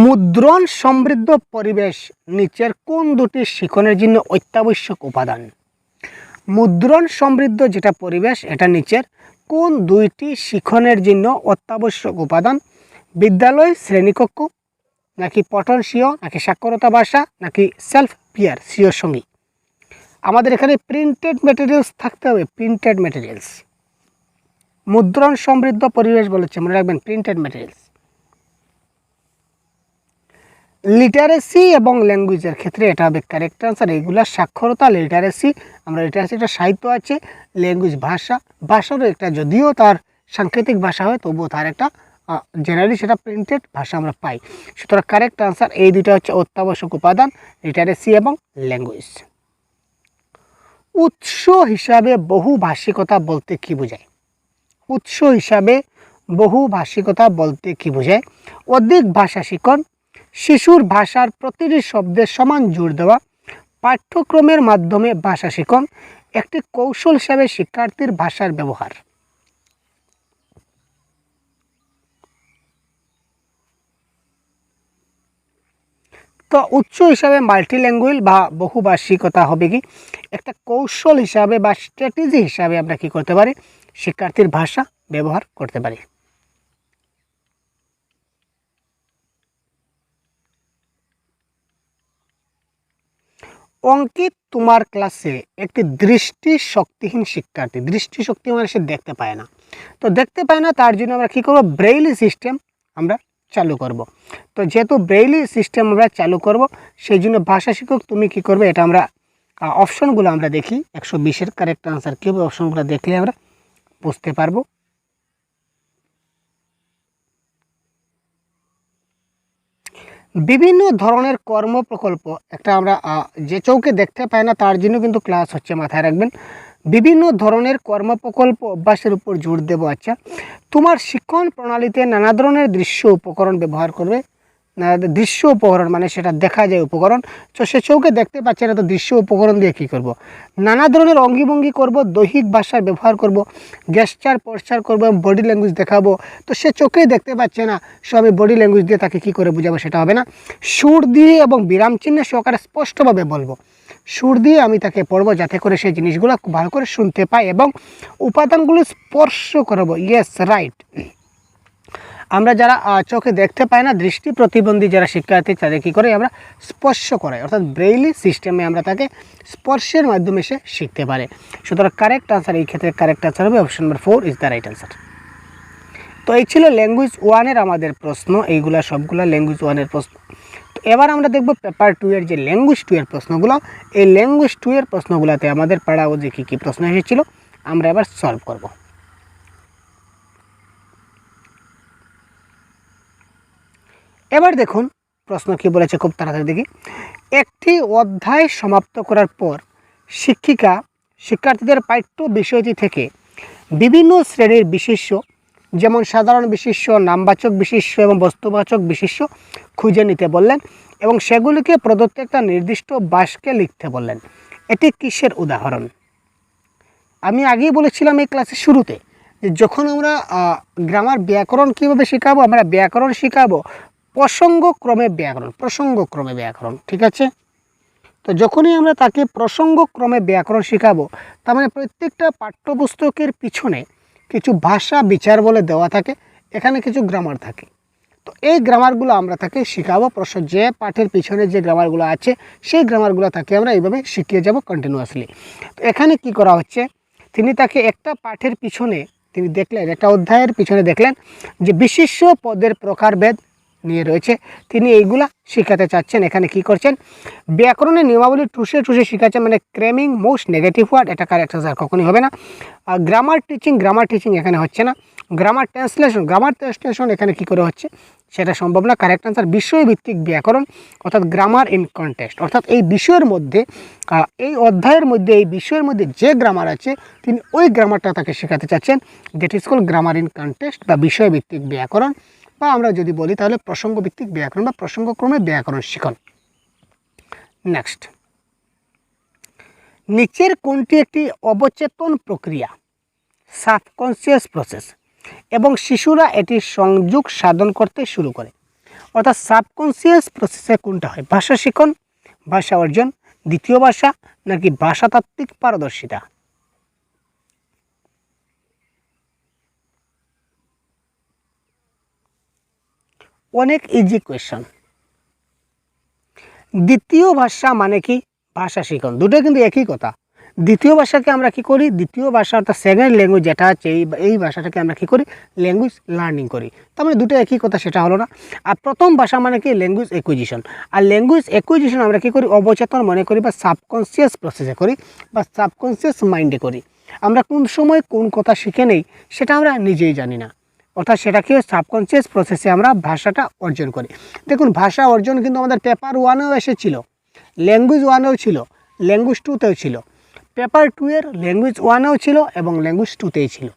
মুদ্রণ সমৃদ্ধ পরিবেশ নিচের কোন দুটি শিখনের জন্য অত্যাবশ্যক উপাদান? মুদ্রণ সমৃদ্ধ যেটা পরিবেশ, এটা নিচের কোন দুইটি শিখনের জন্য অত্যাবশ্যক উপাদান? বিদ্যালয় শ্রেণীকক্ষ, নাকি পঠন স্বীয়, নাকি সাক্ষরতা ভাষা, নাকি সেলফ পিয়ার স্বীয় সঙ্গী? আমাদের এখানে প্রিন্টেড ম্যাটেরিয়ালস থাকতে হবে, প্রিন্টেড ম্যাটেরিয়ালস। মুদ্রণ সমৃদ্ধ পরিবেশ বলেছে, মনে রাখবেন প্রিন্টেড ম্যাটেরিয়ালস। লিটারেসি এবং ল্যাঙ্গুয়েজের ক্ষেত্রে এটা হবে কারেক্ট আনসার। এইগুলা সাক্ষরতা, লিটারেসি, আমরা লিটারেসি একটা সাহিত্য আছে, ল্যাঙ্গুয়েজ ভাষা, ভাষারও একটা যদিও তার সাংকেতিক ভাষা হয় তবুও তার একটা জেনারেলি সেটা প্রিন্টেড ভাষা আমরা পাই। সুতরাং কারেক্ট আনসার এই দুটো হচ্ছে অত্যাবশ্যক উপাদান, লিটারেসি এবং ল্যাঙ্গুয়েজ। উৎস হিসাবে বহুভাষিকতা বলতে কি বোঝায়? উৎস হিসাবে বহুভাষিকতা বলতে কি বোঝায়? অধিক ভাষা শিখন, শিশুর ভাষার প্রতিটি শব্দের সমান জোর দেওয়া, পাঠ্যক্রমের মাধ্যমে ভাষা শিখন, একটি কৌশল হিসাবে শিক্ষার্থীর ভাষার ব্যবহার। তো উৎস হিসাবে মাল্টিল্যাঙ্গুয়াল বা বহুভাষিকতা হবে কি একটা কৌশল হিসাবে বা স্ট্র্যাটেজি হিসাবে আমরা কি করতে পারি? শিক্ষার্থীর ভাষা ব্যবহার করতে পারি। অঙ্কিত তোমার ক্লাসে একটি দৃষ্টি শক্তিহীন শিক্ষার্থী, দৃষ্টি শক্তি মানে সে দেখতে পায় না, তো দেখতে পায় না তার জন্য আমরা কী করবো? ব্রেইলি সিস্টেম আমরা চালু করব। তো যেহেতু ব্রেইলি সিস্টেম আমরা চালু করব, সেই জন্য ভাষা শিক্ষক তুমি কি করবে? এটা আমরা অপশনগুলো আমরা দেখি, 120-এর কারেক্ট আনসার কী হবে? অপশনগুলো দেখলে আমরা বুঝতে পারবো। বিভিন্ন ধরনের কর্ম প্রকল্প, একটা আমরা যে চৌকে দেখতে পাই না তার জন্য কিন্তু ক্লাস হচ্ছে, মাথায় রাখবেন। বিভিন্ন ধরনের কর্ম প্রকল্প অভ্যাসের উপর জোর দেবো। আচ্ছা, তোমার শিক্ষণ প্রণালীতে নানা ধরনের দৃশ্য উপকরণ ব্যবহার করবে। দৃশ্য উপকরণ মানে সেটা দেখা যায় উপকরণ, তো সে চৌকে দেখতে পাচ্ছে না, তো দৃশ্য উপকরণ দিয়ে কী করব? নানা ধরনের অঙ্গিভঙ্গি করব, দৈহিক ভাষার ব্যবহার করব, গেস্টার পশ্চার করব এবং বডি ল্যাঙ্গুয়েজ দেখাবো। তো সে চোখেই দেখতে পাচ্ছে না, সো আমি বডি ল্যাঙ্গুয়েজ দিয়ে তাকে কী করে বোঝাবো? সেটা হবে না। সুর দিয়ে এবং বিরাম চিহ্নে সহকারে স্পষ্টভাবে বলবো, সুর দিয়ে আমি তাকে পড়বো যাতে করে সেই জিনিসগুলো খুব ভালো করে শুনতে পায় এবং উপাদানগুলো স্পর্শ করবো। Yes, right. আমরা যারা চোখে দেখতে পাই না, দৃষ্টি প্রতিবন্ধী যারা শিক্ষার্থী, তাদের কী করে আমরা স্পর্শ করাই, অর্থাৎ ব্রেইলি সিস্টেমে আমরা তাকে স্পর্শের মাধ্যমে সে শিখতে পারে। সুতরাং কারেক্ট আনসার এই ক্ষেত্রে কারেক্ট আনসার হবে option number 4 is the right answer. তো এই ছিল ল্যাঙ্গুয়েজ 1-এর আমাদের প্রশ্ন, এইগুলা সবগুলা ল্যাঙ্গুয়েজ 1-এর প্রশ্ন। তো এবার আমরা দেখব পেপার 2-এর যে ল্যাঙ্গুয়েজ 2-এর প্রশ্নগুলো, এই ল্যাঙ্গুয়েজ 2-এর প্রশ্নগুলোতে আমাদের পাড়াও যে কী কী প্রশ্ন এসেছিল আমরা এবার সলভ করব। এবার দেখুন প্রশ্ন কি বলেছে, খুব তাড়াতাড়ি দেখি। একটি অধ্যায় সমাপ্ত করার পর শিক্ষিকা শিক্ষার্থীদের পাঠ্য বিষয়টি থেকে বিভিন্ন শ্রেণীর বিশেষ্য যেমন সাধারণ বিশেষ্য, নামবাচক বিশেষ্য এবং বস্তুবাচক বিশেষ্য খুঁজে নিতে বললেন এবং সেগুলিকে প্রদত্ত একটা নির্দিষ্ট বাক্যে লিখতে বললেন। এটি কিসের উদাহরণ? আমি আগেই বলেছিলাম এই ক্লাসের শুরুতে যে যখন আমরা গ্রামার ব্যাকরণ কীভাবে শেখাবো, আমরা ব্যাকরণ শেখাবো প্রসঙ্গক্রমে ব্যাকরণ, ঠিক আছে? তো যখনই আমরা তাকে প্রসঙ্গক্রমে ব্যাকরণ শেখাবো, তার মানে প্রত্যেকটা পাঠ্যপুস্তকের পিছনে কিছু ভাষা বিচার বলে দেওয়া থাকে, এখানে কিছু গ্রামার থাকে। তো এই গ্রামারগুলো আমরা তাকে শেখাবো, যে পাঠের পিছনে যে গ্রামারগুলো আছে সেই গ্রামারগুলো তাকে আমরা এইভাবে শিখিয়ে যাব কন্টিনিউয়াসলি। তো এখানে কি করা হচ্ছে, তিনি তাকে একটা পাঠের পিছনে তিনি দেখলেন, একটা অধ্যায়ের পিছনে দেখলেন যে বিশেষ্য পদের প্রকারভেদ নিয়ে রয়েছে, তিনি এইগুলা শেখাতে চাচ্ছেন। এখানে কি করছেন, ব্যাকরণের নিয়মাবলী টুসে শেখাচ্ছেন, মানে ক্রেমিং মোস্ট নেগেটিভ ওয়ার্ড, এটা কারেক্ট আনসার কখনই হবে না। গ্রামার টিচিং এখানে হচ্ছে না। গ্রামার ট্রান্সলেশন এখানে কি করে হচ্ছে সেটা সম্ভব না, কারেক্ট আনসার বিষয়ভিত্তিক ব্যাকরণ, অর্থাৎ গ্রামার ইন কন্টেক্সট, অর্থাৎ এই বিষয়ের মধ্যে এই অধ্যায়ের মধ্যে এই বিষয়ের মধ্যে যে গ্রামার আছে তিনি ওই গ্রামারটা তাকে শেখাতে চাচ্ছেন, that is called grammar in context বা বিষয়ভিত্তিক ব্যাকরণ, বা আমরা যদি বলি তাহলে প্রসঙ্গভিত্তিক ব্যাকরণ বা প্রসঙ্গক্রমে ব্যাকরণ শিখন। নেক্সট, নিচের কোনটি একটি অবচেতন প্রক্রিয়া, সাবকনসিয়াস প্রসেস, এবং শিশুরা এটি সংযোগ সাধন করতে শুরু করে? অর্থাৎ সাবকনসিয়াস প্রসেসে কোনটা হয়, ভাষা শিখন, ভাষা অর্জন, দ্বিতীয় ভাষা, নাকি ভাষাতাত্ত্বিক পারদর্শিতা? অনেক ইজি কোয়েশ্চন। দ্বিতীয় ভাষা মানে কি, ভাষা শিখন, দুটো কিন্তু একই কথা। দ্বিতীয় ভাষাকে আমরা কি করি, দ্বিতীয় ভাষা অর্থাৎ সেকেন্ড ল্যাঙ্গুয়েজ যেটা আছে এই ভাষাটাকে আমরা কি করি, ল্যাঙ্গুয়েজ লার্নিং করি। তার মানে দুটো একই কথা, সেটা হলো না। আর প্রথম ভাষা মানে কি, ল্যাঙ্গুয়েজ অ্যাকুইজিশন। আর ল্যাঙ্গুয়েজ অ্যাকুইজিশন আমরা কি করি, অবচেতন মনে করি বা সাবকনসিয়াস প্রসেসে করি বা সাবকনসিয়াস মাইন্ডে করি। আমরা কোন সময় কোন কথা শিখে নেই সেটা আমরা নিজেই জানি না, অর্থাৎ সেটাকে সাবকনসিয়াস প্রসেসে আমরা ভাষাটা অর্জন করি। দেখুন, ভাষা অর্জন কিন্তু আমাদের পেপার 1-এও এসেছিল, ল্যাঙ্গুয়েজ 1-এও ছিল, ল্যাঙ্গুয়েজ 2-তেও ছিল, পেপার 2-এর ল্যাঙ্গুয়েজ 1-এও ছিল এবং ল্যাঙ্গুয়েজ 2-তেই ছিল।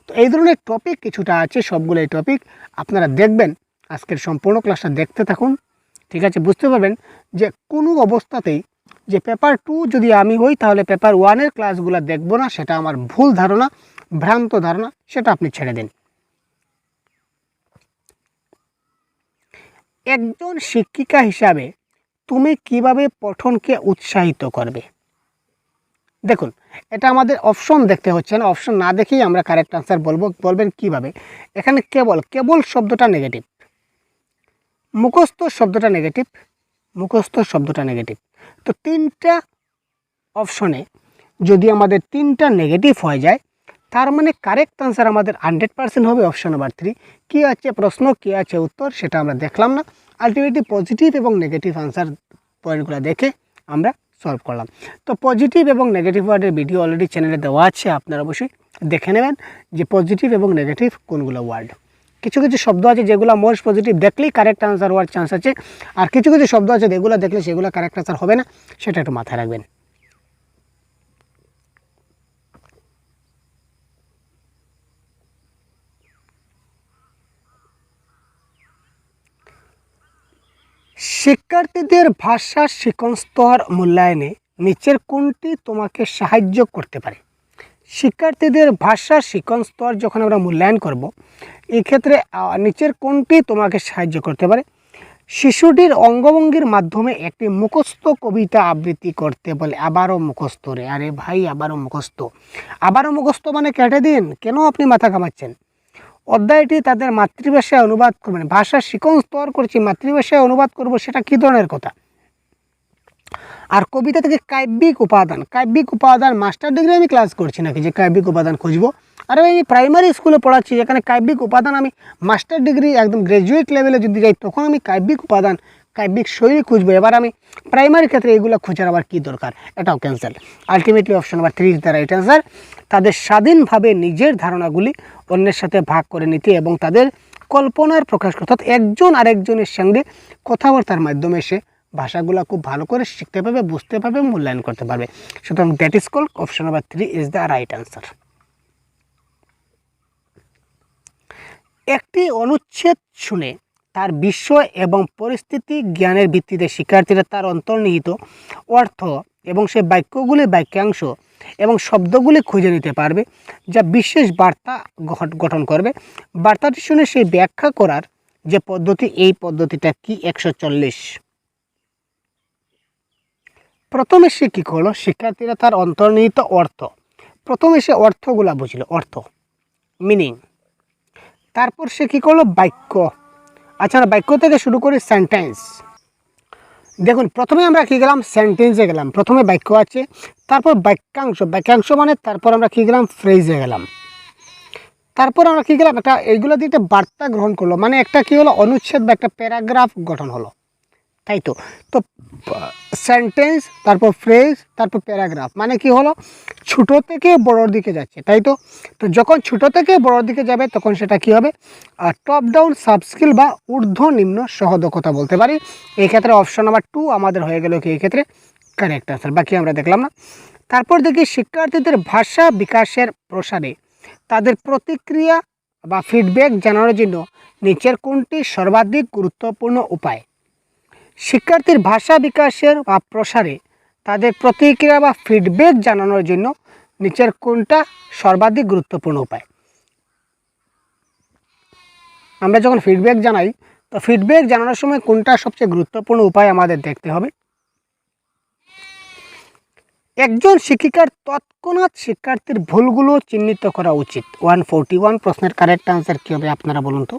তো এই ধরনের টপিক কিছুটা আছে, সবগুলোই টপিক আপনারা দেখবেন, আজকের সম্পূর্ণ ক্লাসটা দেখতে থাকুন, ঠিক আছে? বুঝতে পারবেন যে কোনো অবস্থাতেই যে পেপার 2 যদি আমি হই তাহলে পেপার 1-এর ক্লাসগুলো দেখব না, সেটা আমার ভুল ধারণা, ভ্রান্ত ধারণা, সেটা আপনি ছেড়ে দিন। একজন শিক্ষিকা হিসাবে তুমি কিভাবে পঠনকে উৎসাহিত করবে? দেখুন, এটা আমাদের অপশন দেখতে হচ্ছে না, অপশন না দেখেই আমরা কারেক্ট আনসার বলবেন কিভাবে। এখানে কেবল শব্দটা নেগেটিভ, মুখস্থ শব্দটা নেগেটিভ। তো তিনটা অপশনে যদি আমাদের তিনটা নেগেটিভ হয়ে যায়, তার মানে কারেক্ট আনসার আমাদের 100% হবে অপশন নাম্বার 3। কী আছে প্রশ্ন, কী আছে উত্তর, সেটা আমরা দেখলাম না, আলটিমেটলি পজিটিভ এবং নেগেটিভ আনসার পয়েন্টগুলো দেখে আমরা সলভ করলাম। তো পজিটিভ এবং নেগেটিভ ওয়ার্ডের ভিডিও অলরেডি চ্যানেলে দেওয়া আছে, আপনারা অবশ্যই দেখে নেবেন যে পজিটিভ এবং নেগেটিভ কোনগুলো ওয়ার্ড। কিছু শব্দ আছে যেগুলো মোস্ট পজিটিভ, দেখলেই কারেক্ট আনসার হওয়ার চান্স আছে, আর কিছু শব্দ আছে যেগুলো দেখলে সেগুলো কারেক্ট আনসার হবে না, সেটা একটু মাথায় রাখবেন। শিক্ষার্থীদের ভাষা শিখন স্তর মূল্যায়নে নিচের কোনটি তোমাকে সাহায্য করতে পারে? শিক্ষার্থীদের ভাষা শিখন স্তর যখন আমরা মূল্যায়ন করব, এই ক্ষেত্রে নিচের কোনটি তোমাকে সাহায্য করতে পারে? শিশুটির অঙ্গভঙ্গির মাধ্যমে একটি মুখস্থ কবিতা আবৃত্তি করতে বলে। আবারও মুখস্থ রে, আরে ভাই আবারও মুখস্থ মানে কেটে দিন, কেন আপনি মাথা ঘামাচ্ছেন? অধ্যায়টি তাদের মাতৃভাষায় অনুবাদ করবেন। ভাষা শিখন স্তর করছি, মাতৃভাষায় অনুবাদ করব, সেটা কী ধরনের কথা? আর কবিতা থেকে কাব্যিক উপাদান মাস্টার ডিগ্রি আমি ক্লাস করছি নাকি যে কাব্যিক উপাদান খুঁজবো? আরে আমি প্রাইমারি স্কুলে পড়াচ্ছি, যেখানে কাব্যিক উপাদান আমি মাস্টার ডিগ্রি একদম গ্র্যাজুয়েট লেভেলে যদি যাই তখন আমি কাব্যিক উপাদান, কাব্যিক শৈলী খুঁজবো। এবার আমি প্রাইমারি ক্ষেত্রে এগুলো খোঁজার আবার কী দরকার? এটাও cancel. Ultimately option number 3 is the right answer. তাদের স্বাধীনভাবে নিজের ধারণাগুলি অন্যের সাথে ভাগ করে নিতে এবং তাদের কল্পনার প্রকাশ করতে, অর্থাৎ একজন আরেকজনের সঙ্গে কথাবার্তার মাধ্যমে সে ভাষাগুলো খুব ভালো করে শিখতে পারবে, বুঝতে পারবে, মূল্যায়ন করতে পারবে। সুতরাং that is called option number 3 is the right answer. একটি অনুচ্ছেদ শুনে তার বিষয় এবং পরিস্থিতি জ্ঞানের ভিত্তিতে শিক্ষার্থীরা তার অন্তর্নিহিত অর্থ এবং সে বাক্যগুলি, বাক্যাংশ এবং শব্দগুলি খুঁজে নিতে পারবে, যা বিশেষ বার্তা গঠন করবে। বার্তাটি শুনে সেই ব্যাখ্যা করার যে পদ্ধতি, এই পদ্ধতিটা কি? 140। প্রথমে সে কী করলো? শিক্ষার্থীরা তার অন্তর্নিহিত অর্থ, প্রথমে সে অর্থগুলা বুঝলো, অর্থ মিনিং। তারপর সে কী করলো? বাক্য। আচ্ছা, বাক্য থেকে শুরু করি সেন্টেন্স। দেখুন, প্রথমে আমরা কী গেলাম? সেন্টেন্সে গেলাম। প্রথমে বাক্য আছে, তারপর বাক্যাংশ, বাক্যাংশ মানে তারপর আমরা কী গেলাম? ফ্রেজে গেলাম। তারপর আমরা কী গেলাম? এইগুলো দিয়ে একটা বার্তা গ্রহণ করলো, মানে একটা কী হলো? অনুচ্ছেদ বা একটা প্যারাগ্রাফ গঠন হলো, তাই তো। তো সেন্টেন্স, তারপর ফ্রেজ, তারপর প্যারাগ্রাফ, মানে কি হলো? ছোটো থেকে বড়োর দিকে যাচ্ছে, তাই তো। তো যখন ছোটো থেকে বড়োর দিকে যাবে তখন সেটা কি হবে? টপ ডাউন সাব স্কিল বা ঊর্ধ্ব নিম্ন সহদক্ষতা বলতে পারি। এই ক্ষেত্রে অপশন নাম্বার 2 আমাদের হয়ে গেল কি এই ক্ষেত্রে কারেক্ট আনসার। বাকি আমরা দেখলাম না। তারপর দেখি শিক্ষার্থীদের ভাষা বিকাশের প্রসারে তাদের প্রতিক্রিয়া বা ফিডব্যাক জানানোর জন্য নিচের কোনটি সর্বাধিক গুরুত্বপূর্ণ উপায়? শিক্ষার্থীর ভাষা বিকাশের বা প্রসারে তাদের প্রতিক্রিয়া বা ফিডব্যাক জানানোর জন্য নিচের কোনটা সর্বাধিক গুরুত্বপূর্ণ উপায়? আমরা যখন ফিডব্যাক জানাই, তো ফিডব্যাক জানানোর সময় কোনটা সবচেয়ে গুরুত্বপূর্ণ উপায় আমাদের দেখতে হবে। একজন শিক্ষিকার তৎক্ষণাৎ শিক্ষার্থীর ভুলগুলো চিহ্নিত করা উচিত। 141 প্রশ্নের কারেক্ট আনসার কী হবে আপনারা বলুন তো?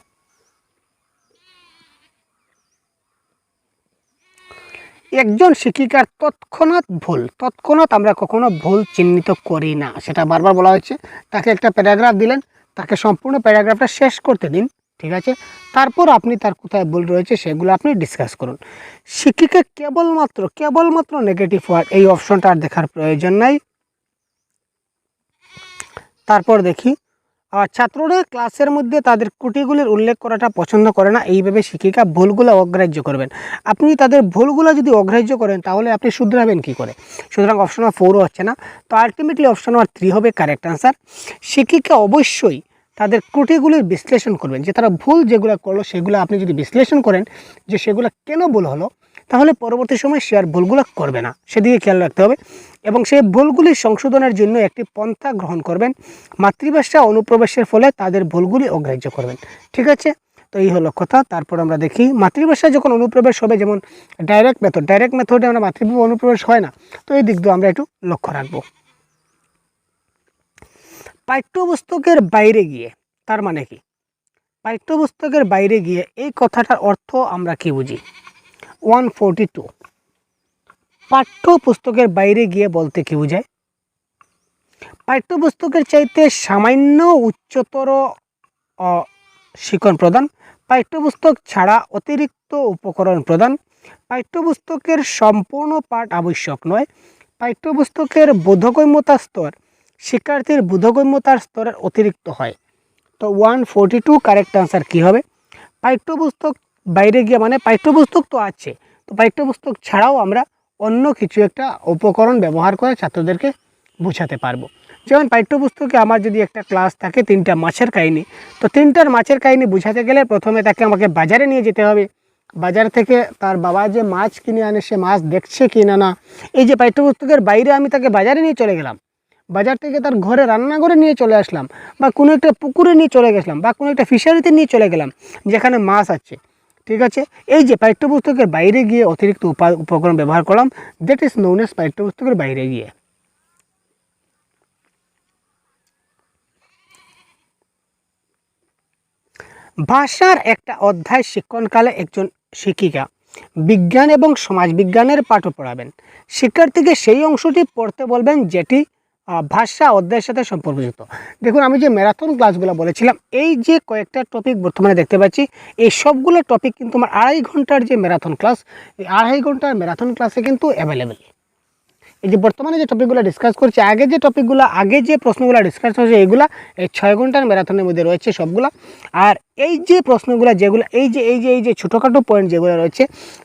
একজন শিক্ষিকার তৎক্ষণাৎ ভুল, তৎক্ষণাৎ আমরা কখনো ভুল চিহ্নিত করি না, সেটা বারবার বলা হচ্ছে। তাকে একটা প্যারাগ্রাফ দিলেন, তাকে সম্পূর্ণ প্যারাগ্রাফটা শেষ করতে দিন, ঠিক আছে। তারপর আপনি তার কোথায় ভুল রয়েছে সেগুলো আপনি ডিসকাস করুন। শিক্ষিকা কেবলমাত্র নেগেটিভ ওয়ার্ড, এই অপশনটা আর দেখার প্রয়োজন নাই। তারপর দেখি, ছাত্ররা ক্লাসের মধ্যে তাদের ত্রুটিগুলির উল্লেখ করাটা পছন্দ করে না, এইভাবে শিক্ষিকা ভুলগুলো অগ্রাহ্য করবেন। আপনি তাদের ভুলগুলো যদি অগ্রাহ্য করেন তাহলে আপনি শুধরাবেন কী করে? সুতরাং অপশন নাম্বার 4 হচ্ছে না, তো আলটিমেটলি অপশন নাম্বার 3 হবে কারেক্ট আনসার। শিক্ষিকা অবশ্যই তাদের ত্রুটিগুলির বিশ্লেষণ করবেন, যে তারা ভুল যেগুলো করলো সেগুলো আপনি যদি বিশ্লেষণ করেন যে সেগুলো কেন ভুল হলো, তাহলে পরবর্তী সময় সে আর ভুলগুলো করবে না, সেদিকে খেয়াল রাখতে হবে। এবং সেই ভুলগুলি সংশোধনের জন্য একটি পন্থা গ্রহণ করবেন। মাতৃভাষা অনুপ্রবেশের ফলে তাদের ভুলগুলি অগ্রাহ্য করবেন, ঠিক আছে। তো এই হলো কথা। তারপর আমরা দেখি মাতৃভাষা যখন অনুপ্রবেশ হবে, যেমন ডাইরেক্ট মেথডে আমরা মাতৃভাষা অনুপ্রবেশ হয় না, তো এই দিক দিয়ে আমরা একটু লক্ষ্য রাখবো। পাঠ্যপুস্তকের বাইরে গিয়ে, তার মানে কি? পাঠ্যপুস্তকের বাইরে গিয়ে এই কথাটার অর্থ আমরা কি বুঝি? 142 পাঠ্যপুস্তকের বাইরে গিয়ে বলতে কি বোঝায়? পাঠ্যপুস্তকের চাইতে সামান্য উচ্চতর শিক্ষণ প্রদান, পাঠ্যপুস্তক ছাড়া অতিরিক্ত উপকরণ প্রদান, পাঠ্যপুস্তকের সম্পূর্ণ পাঠ আবশ্যক নয়, পাঠ্যপুস্তকের বোধগম্যতার স্তর শিক্ষার্থীর বোধগম্যতার স্তরের অতিরিক্ত হয়। তো 142 কারেক্ট আনসার কী হবে? পাঠ্যপুস্তক বাইরে গিয়ে মানে পাঠ্যপুস্তক তো আছে, তো পাঠ্যপুস্তক ছাড়াও আমরা অন্য কিছু একটা উপকরণ ব্যবহার করে ছাত্রদেরকে বোঝাতে পারবো। যেমন পাঠ্যপুস্তকে আমার যদি একটা ক্লাস থাকে 3টা মাছের কাহিনী, তো 3টার মাছের কাহিনী বোঝাতে গেলে প্রথমে তাকে আমাকে বাজারে নিয়ে যেতে হবে। বাজার থেকে তার বাবা যে মাছ কিনে আনে সে মাছ দেখছে কি না, এই যে পাঠ্যপুস্তকের বাইরে আমি তাকে বাজারে নিয়ে চলে গেলাম, বাজার থেকে তার ঘরে রান্নাঘরে নিয়ে চলে আসলাম, বা কোনো একটা পুকুরে নিয়ে চলে গেছিলাম, বা কোনো একটা ফিশারিতে নিয়ে চলে গেলাম যেখানে মাছ আছে, ঠিক আছে। এই যে পাঠ্যপুস্তকের বাইরে গিয়ে অতিরিক্ত উপকরণ ব্যবহার করলাম, দ্যাট ইজ নোন এজ পাঠ্যপুস্তকের বাইরে গিয়ে। ভাষার একটা অধ্যায় শিক্ষণকালে একজন শিক্ষিকা বিজ্ঞান এবং সমাজবিজ্ঞানের পাঠ্য পড়াবেন। শিক্ষার্থীকে সেই অংশটি পড়তে বলবেন যেটি ভাষা অধ্যায়ের সাথে সম্পর্কযুক্ত। দেখুন, আমি যে ম্যারাথন ক্লাসগুলো বলেছিলাম, এই যে কয়েকটা টপিক বর্তমানে দেখতে পাচ্ছি, এই সবগুলো টপিক কিন্তু আমার 2.5 ঘন্টার যে ম্যারাথন ক্লাস, এই 2.5 ঘন্টার ম্যারাথন ক্লাসে কিন্তু অ্যাভেলেবেল। এই যে বর্তমানে যে টপিকগুলো ডিসকাস করছি, আগে যে প্রশ্নগুলো ডিসকাস হয়েছে এগুলা এই 6 ঘন্টার ম্যারাথনের মধ্যে রয়েছে সবগুলা। আর এই যে প্রশ্নগুলো যেগুলো এই যে ছোটোখাটো পয়েন্ট যেগুলো রয়েছে,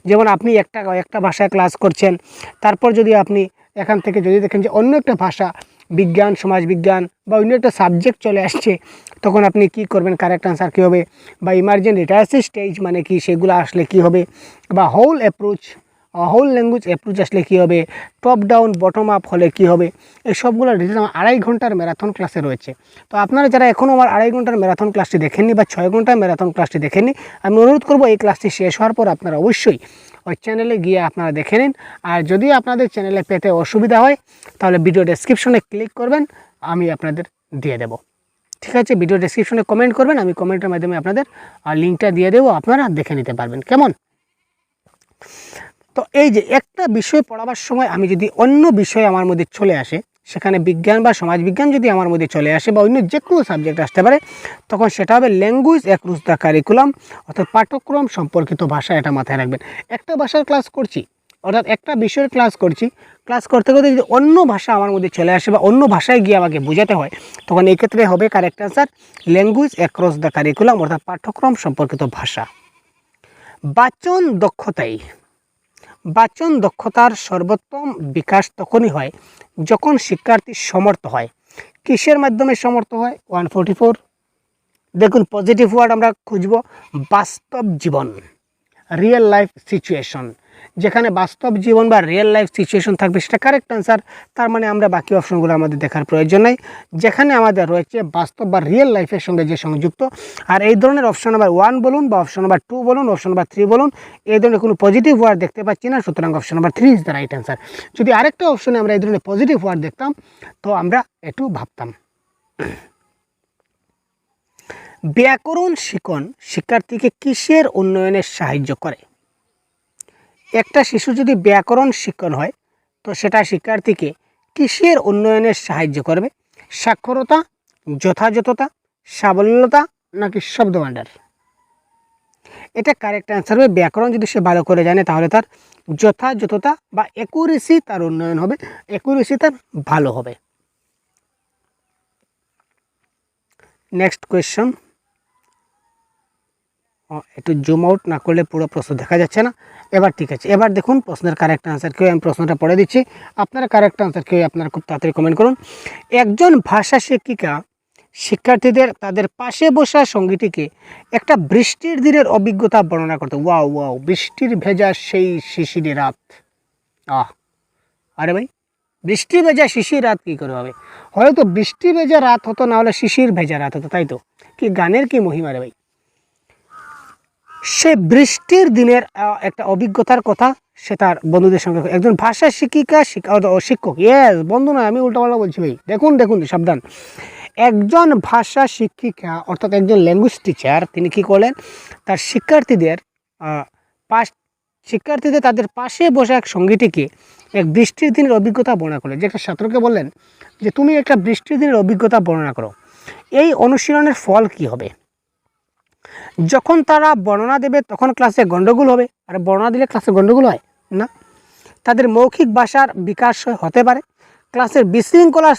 যেমন আপনি একটা ভাষায় ক্লাস করছেন, তারপর যদি আপনি এখান থেকে যদি দেখেন যে অন্য একটা ভাষা, বিজ্ঞান, সমাজবিজ্ঞান বা অন্য একটা সাবজেক্ট চলে আসছে, তখন আপনি কি করবেন, কারেক্ট আনসার কী হবে, বা ইমার্জেন্ট লিটারেসি স্টেজ মানে কি, সেগুলো আসলে কি হবে, বা হোল ল্যাঙ্গুয়েজ অ্যাপ্রোচ আসলে কী হবে, টপ ডাউন বটম আপ হলে কী হবে, এই সবগুলো ডিটেলস আমার 2.5 ঘন্টার ম্যারাথন ক্লাসে রয়েছে। তো আপনারা যারা এখনও আমার 2.5 ঘন্টার ম্যারাথন ক্লাসটি দেখেননি বা 6 ঘন্টার ম্যারাথন ক্লাসটি দেখেননি, আমি অনুরোধ করবো এই ক্লাসটি শেষ হওয়ার পর আপনারা অবশ্যই ওই চ্যানেলে গিয়ে আপনারা দেখে নিন। আর যদি আপনাদের চ্যানেলে পেতে অসুবিধা হয় তাহলে ভিডিও ডেসক্রিপশনে ক্লিক করবেন, আমি আপনাদের দিয়ে দেব। ঠিক আছে, ভিডিও ডেসক্রিপশনে কমেন্ট করবেন, আমি কমেন্টের মাধ্যমে আপনাদের লিঙ্কটা দিয়ে দেবো, আপনারা দেখে নিতে পারবেন। কেমন? তো এই যে একটা বিষয় পড়াবার সময় আমি যদি অন্য বিষয় আমার মধ্যে চলে আসে, সেখানে বিজ্ঞান বা সমাজবিজ্ঞান যদি আমার মধ্যে চলে আসে বা অন্য যে কোনো সাবজেক্ট আসতে পারে, তখন সেটা হবে ল্যাঙ্গুয়েজ অ্যাক্রস দ্য কারিকুলাম, অর্থাৎ পাঠ্যক্রম সম্পর্কিত ভাষা। এটা মাথায় রাখবেন। একটা ভাষার ক্লাস করছি, অর্থাৎ একটা বিষয়ের ক্লাস করছি, ক্লাস করতে করতে যদি অন্য ভাষা আমার মধ্যে চলে আসে বা অন্য ভাষায় গিয়ে আমাকে বোঝাতে হয়, তখন এই ক্ষেত্রে হবে correct answer language across the curriculum, অর্থাৎ পাঠ্যক্রম সম্পর্কিত ভাষা। বাচন দক্ষতার সর্বোত্তম বিকাশ তখনই হয় যখন শিক্ষার্থী সমর্থ হয়। কিসের মাধ্যমে সমর্থ হয়? 144। দেখুন, পজিটিভ ওয়ার্ড আমরা খুঁজব, বাস্তব জীবন, রিয়েল লাইফ সিচুয়েশন। যেখানে বাস্তব জীবন বা রিয়েল লাইফ সিচুয়েশন থাকবে সেটা কারেক্ট আনসার। তার মানে আমরা বাকি অপশনগুলো আমাদের দেখার প্রয়োজন নেই, যেখানে আমাদের রয়েছে বাস্তব বা রিয়েল লাইফের সঙ্গে যে সংযুক্ত। আর এই ধরনের অপশন নাম্বার 1 বলুন বা অপশন নাম্বার 2 বলুন, অপশন নাম্বার 3 বলুন, এই ধরনের কোনো পজিটিভ ওয়ার্ড দেখতে পাচ্ছি না, সুতরাং option number 3 is the right answer. যদি আরেকটা অপশনে আমরা এই ধরনের পজিটিভ ওয়ার্ড দেখতাম তো আমরা একটু ভাবতাম। ব্যাকরণ শিখন শিক্ষার্থীকে কিসের উন্নয়নে সাহায্য করে? একটা শিশু যদি ব্যাকরণ শিক্ষণ হয় তো সেটা শিক্ষার্থীকে কিসের উন্নয়নে সাহায্য করবে? সাক্ষরতা, যথাযথতা, সাবল্যতা নাকি শব্দভাণ্ডার? এটা কারেক্ট অ্যান্সার হবে। ব্যাকরণ যদি সে ভালো করে জানে তাহলে তার যথাযথতা বা অ্যাকুরেসি তার উন্নয়ন হবে, অ্যাকুরেসি তার ভালো হবে। Next question. একটু জুম আউট না করলে পুরো প্রশ্ন দেখা যাচ্ছে না। এবার ঠিক আছে, এবার দেখুন প্রশ্নের কারেক্ট আনসার কেউ, আমি প্রশ্নটা পড়ে দিচ্ছি, আপনারা কারেক্ট আনসার কেউ আপনারা খুব তাড়াতাড়ি কমেন্ট করুন। একজন ভাষা শিক্ষিকা শিক্ষার্থীদের তাদের পাশে বসা সঙ্গীটিকে একটা বৃষ্টির দিনের অভিজ্ঞতা বর্ণনা করতে। ওয়াও, বৃষ্টির ভেজা সেই শিশির রাত। আরে ভাই, বৃষ্টি ভেজা শিশির রাত কী করে হবে? হয়তো বৃষ্টি ভেজা রাত হতো, না হলে শিশির ভেজা রাত হতো, তাই তো? কি গানের কি মহিমা রে ভাই। সে বৃষ্টির দিনের একটা অভিজ্ঞতার কথা সে তার বন্ধুদের সঙ্গে। একজন ভাষা শিক্ষিকা শিক্ষক, ইয়েস বন্ধু নয়, আমি উল্টাপাল্টা বলছি ভাই। দেখুন সাবধান। একজন ভাষা শিক্ষিকা অর্থাৎ একজন ল্যাঙ্গুয়েজ টিচার, তিনি কি করলেন, তার শিক্ষার্থীদের তাদের পাশে বসা এক সঙ্গীটিকে এক বৃষ্টির দিনের অভিজ্ঞতা বর্ণনা করলেন। যে একটা ছাত্রকে বললেন যে তুমি একটা বৃষ্টির দিনের অভিজ্ঞতা বর্ণনা করো। এই অনুশীলনের ফল কি হবে? যখন তারা বর্ণনা দেবে তখন ক্লাসে গণ্ডগোল হবে, আর বর্ণনা দিলে ক্লাসে গণ্ডগোল হয় না। তাদের মৌখিক ভাষার বিকাশ হতে পারে, ক্লাসের বিশৃঙ্খলার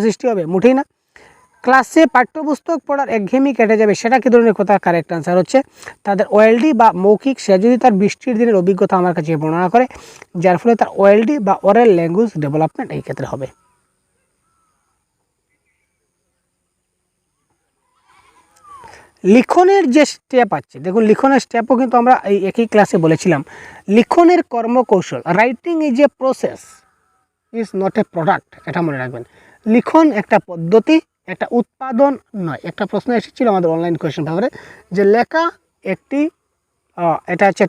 সৃষ্টি হবে, মোটেই না। ক্লাসে পাঠ্যপুস্তক পড়ার একঘেয়েমি কেটে যাবে, সেটা কি ধরনের কথা? কারেক্ট আনসার হচ্ছে তাদের ওএলডি বা মৌখিক, সে যদি তার বৃষ্টির দিনের অভিজ্ঞতা আমার কাছে বর্ণনা করে, যার ফলে তার ওএলডি বা ওরাল ল্যাঙ্গুয়েজ ডেভেলপমেন্ট এই ক্ষেত্রে হবে। লিখনের যে স্টেপ আছে, দেখুন লিখনের স্টেপও কিন্তু আমরা এই একই ক্লাসে বলেছিলাম। লিখনের কর্মকৌশল, writing is a process, is not a product, এটা মনে রাখবেন। লিখন একটা পদ্ধতি, একটা উৎপাদন নয়। একটা প্রশ্ন এসেছিল আমাদের অনলাইন কোয়েশ্চেন পেপারে যে লেখা এটা হচ্ছে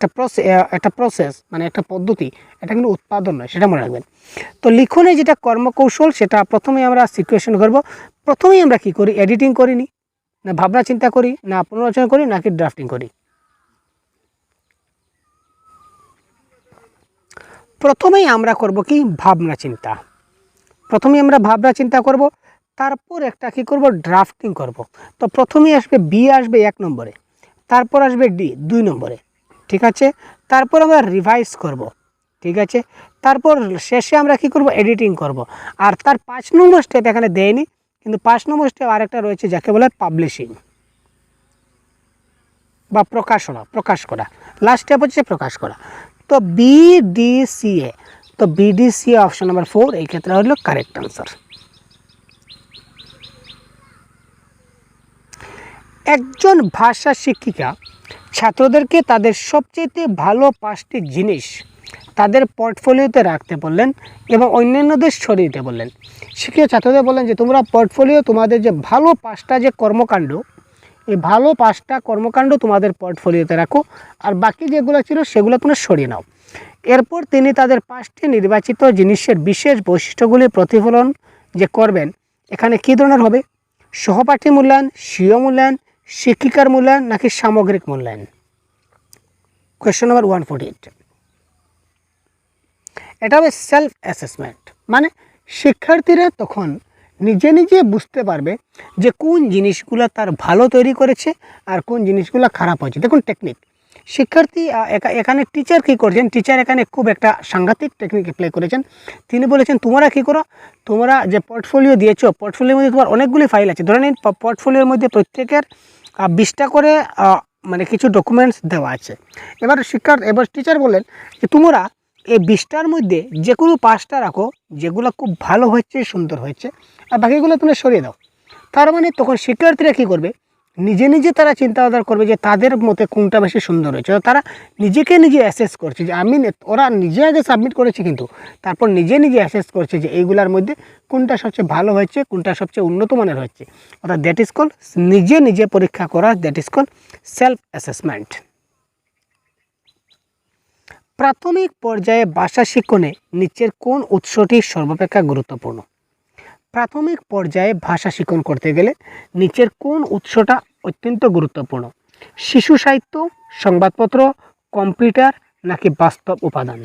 একটা প্রসেস মানে একটা পদ্ধতি, এটা কিন্তু উৎপাদন নয়, সেটা মনে রাখবেন। তো লিখনে যেটা কর্মকৌশল সেটা প্রথমে আমরা সিকুয়েশন করব। প্রথমেই আমরা কি করি? এডিটিং করিনি, না ভাবনা চিন্তা করি, না পুনরচনা করি, নাকি ড্রাফটিং করি? প্রথমেই আমরা করব কি? ভাবনা চিন্তা। প্রথমেই আমরা ভাবনা চিন্তা করব, তারপর একটা কি করব? ড্রাফটিং করব। তো প্রথমেই আসবে বি, আসবে 1 নম্বরে, তারপর আসবে ডি 2 নম্বরে, ঠিক আছে। তারপর আমরা রিভাইজ করব, ঠিক আছে। তারপর শেষে আমরা কি করব, এডিটিং করব। আর তার 5 নম্বর স্টেপ এখানে দেয়নি, কিন্তু 5 নম্বর স্টেপ আরেকটা রয়েছে যাকে বলে পাবলিশিং বা প্রকাশ করা। লাস্ট স্টেপ হচ্ছে প্রকাশ করা। তো BDCA, তো BDCA অপশন নাম্বার 4 এই ক্ষেত্রে হলো কারেক্ট আনসার। একজন ভাষা শিক্ষিকা ছাত্রদেরকে তাদের সবচেয়ে ভালো 5টি জিনিস তাদের পোর্টফোলিওতে রাখতে বললেন এবং অন্যান্যদের সরিয়ে দিতে বললেন। শিক্ষিকা ছাত্রদের বললেন যে তোমরা পোর্টফোলিও, তোমাদের যে ভালো 5টা যে কর্মকাণ্ড, এই ভালো 5টা কর্মকাণ্ড তোমাদের পোর্টফোলিওতে রাখো, আর বাকি যেগুলো ছিল সেগুলো তোমরা সরিয়ে নাও। এরপর তিনি তাদের 5টি নির্বাচিত জিনিসের বিশেষ বৈশিষ্ট্যগুলি প্রতিফলন যে করবেন, এখানে কী ধরনের হবে, সহপাঠী মূল্যায়ন, স্বীয় মূল্যায়ন, শিক্ষিকার মূল্যায়ন নাকি সামগ্রিক মূল্যায়ন। কোয়েশ্চন নাম্বার 148, এটা হবে সেলফ অ্যাসেসমেন্ট, মানে শিক্ষার্থীরা তখন নিজে নিজে বুঝতে পারবে যে কোন জিনিসগুলো তার ভালো তৈরি করেছে আর কোন জিনিসগুলো খারাপ হয়েছে। দেখুন টেকনিক, শিক্ষার্থী এখানে টিচার কী করছেন, টিচার এখানে খুব একটা সাংঘাতিক টেকনিক অ্যাপ্লাই করেছেন। তিনি বলেছেন তোমরা কী করো, তোমরা যে পোর্টফোলিও দিয়েছো, পোর্টফোলিওর মধ্যে তোমার অনেকগুলি ফাইল আছে, ধরে নিন পোর্টফোলিওর মধ্যে প্রত্যেকের 20টা করে মানে কিছু ডকুমেন্টস দেওয়া আছে। এবার টিচার বললেন যে তোমরা এই 20টার মধ্যে যে কোনো 5টা রাখো যেগুলো খুব ভালো হয়েছে, সুন্দর হয়েছে, আর বাকিগুলো তোমরা সরিয়ে দাও। তার মানে তখন শিক্ষার্থীরা কী করবে, নিজে নিজে তারা চিন্তা ভাবনা করবে যে তাদের মতে কোনটা বেশি সুন্দর হয়েছে। তারা নিজেকে নিজে অ্যাসেস করছে যে ওরা নিজে আগে সাবমিট করেছে, কিন্তু তারপর নিজে নিজে অ্যাসেস করছে যে এইগুলার মধ্যে কোনটা সবচেয়ে ভালো হয়েছে, কোনটা সবচেয়ে উন্নত মানের হয়েছে। অর্থাৎ দ্যাট ইজ কল নিজে নিজে পরীক্ষা করা, that is call self assessment. প্রাথমিক পর্যায়ে ভাষা শিক্ষণে নিচের কোন উৎসটি সর্বাপেক্ষা গুরুত্বপূর্ণ। প্রাথমিক পর্যায়ে ভাষা শিক্ষণ করতে গেলে নিচের কোন উৎসটা অত্যন্ত গুরুত্বপূর্ণ, শিশু সাহিত্য, সংবাদপত্র, কম্পিউটার নাকি বাস্তব উপাদান।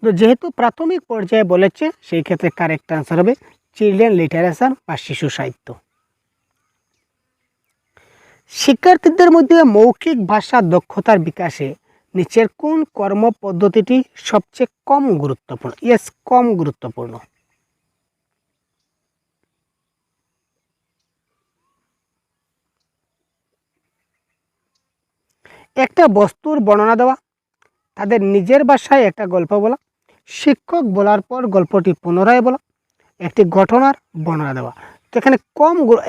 তো যেহেতু প্রাথমিক পর্যায়ে বলেছে, সেই ক্ষেত্রে কারেক্ট আনসার হবে চিলড্রেন লিটারেচার বা শিশু সাহিত্য। শিক্ষার্থীদের মধ্যে মৌখিক ভাষা দক্ষতার বিকাশে নিচের কোন কর্ম পদ্ধতিটি সবচেয়ে কম গুরুত্বপূর্ণ। ইয়েস, কম গুরুত্বপূর্ণ। একটা বস্তুর বর্ণনা দেওয়া, তাদের নিজের ভাষায় একটা গল্প বলা, শিক্ষক বলার পর গল্পটি পুনরায় বলা, একটি ঘটনার বর্ণনা দেওয়া। তো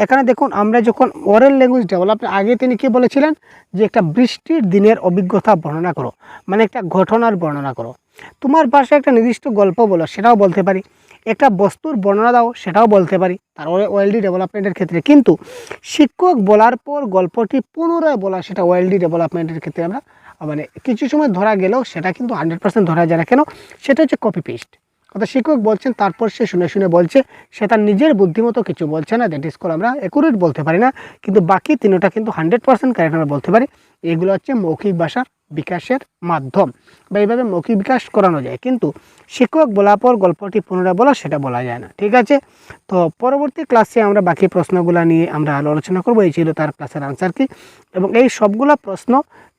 এখানে দেখুন, আমরা যখন ওরাল ল্যাঙ্গুয়েজ ডেভেলপমেন্ট, আগে তিনি কি বলেছিলেন যে একটা বৃষ্টির দিনের অভিজ্ঞতা বর্ণনা করো, মানে একটা ঘটনার বর্ণনা করো। তোমার ভাষায় একটা নির্দিষ্ট গল্প বলো, সেটাও বলতে পারি। একটা বস্তুর বর্ণনা দাও, সেটাও বলতে পারি তার ওএলডি ডেভেলপমেন্টের ক্ষেত্রে। কিন্তু শিক্ষক বলার পর গল্পটি পুনরায় বলা, সেটা ওএলডি ডেভেলপমেন্টের ক্ষেত্রে আমরা মানে কিছু সময় ধরা গেলেও সেটা কিন্তু 100% ধরা যায় না। কেন? সেটা হচ্ছে কপি পেস্ট। অর্থাৎ শিক্ষক বলছেন, তারপর সে শুনে শুনে বলছে, সে তার নিজের বুদ্ধিমতো কিছু বলছে না, দ্যাট ইজ কল আমরা অ্যাকুরেট বলতে পারি না। কিন্তু বাকি তিনটা কিন্তু 100% কারেক্ট আমরা বলতে পারি। এগুলো হচ্ছে মৌখিক ভাষার বিকাশের মাধ্যম, বা এইভাবে মৌখিক বিকাশ করানো যায়। কিন্তু শিক্ষক বলার পর গল্পটি পুনরায় বলা, সেটা বলা যায় না। ঠিক আছে, তো পরবর্তী ক্লাসে আমরা বাকি প্রশ্নগুলো নিয়ে আমরা আলোচনা করবো। এই ছিল তার ক্লাসের আনসার কি, এবং এই সবগুলো প্রশ্ন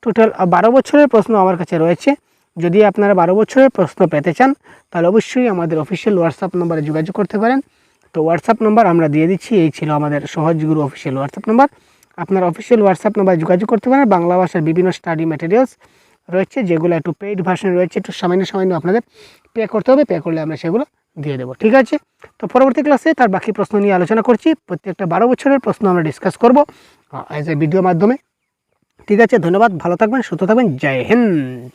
টোটাল 12 বছরের প্রশ্ন আমার কাছে রয়েছে। যদি আপনারা 12 বছরের প্রশ্ন পেতে চান, তাহলে অবশ্যই আমাদের অফিসিয়াল হোয়াটসঅ্যাপ নম্বরে যোগাযোগ করতে পারেন। তো হোয়াটসঅ্যাপ নম্বর আমরা দিয়ে দিচ্ছি, এই ছিল আমাদের সহজ গুরু অফিসিয়াল হোয়াটসঅ্যাপ নম্বর। আপনার অফিসিয়াল হোয়াটসঅ্যাপ নম্বরে যোগাযোগ করতে পারেন। বাংলা ভাষার বিভিন্ন স্টাডি ম্যাটেরিয়ালস রয়েছে, যেগুলো একটু পেইড ভার্সনে রয়েছে, একটু সামান্য আপনাদের পে করতে হবে, পে করলে আমরা সেগুলো দিয়ে দেবো। ঠিক আছে, তো পরবর্তী ক্লাসে তার বাকি প্রশ্ন নিয়ে আলোচনা করছি। প্রত্যেকটা 12 বছরের প্রশ্ন আমরা ডিসকাস করবো অ্যাজ এ ভিডিও মাধ্যমে। ঠিক আছে, ধন্যবাদ, ভালো থাকবেন, সুস্থ থাকবেন, জয় হিন্দ।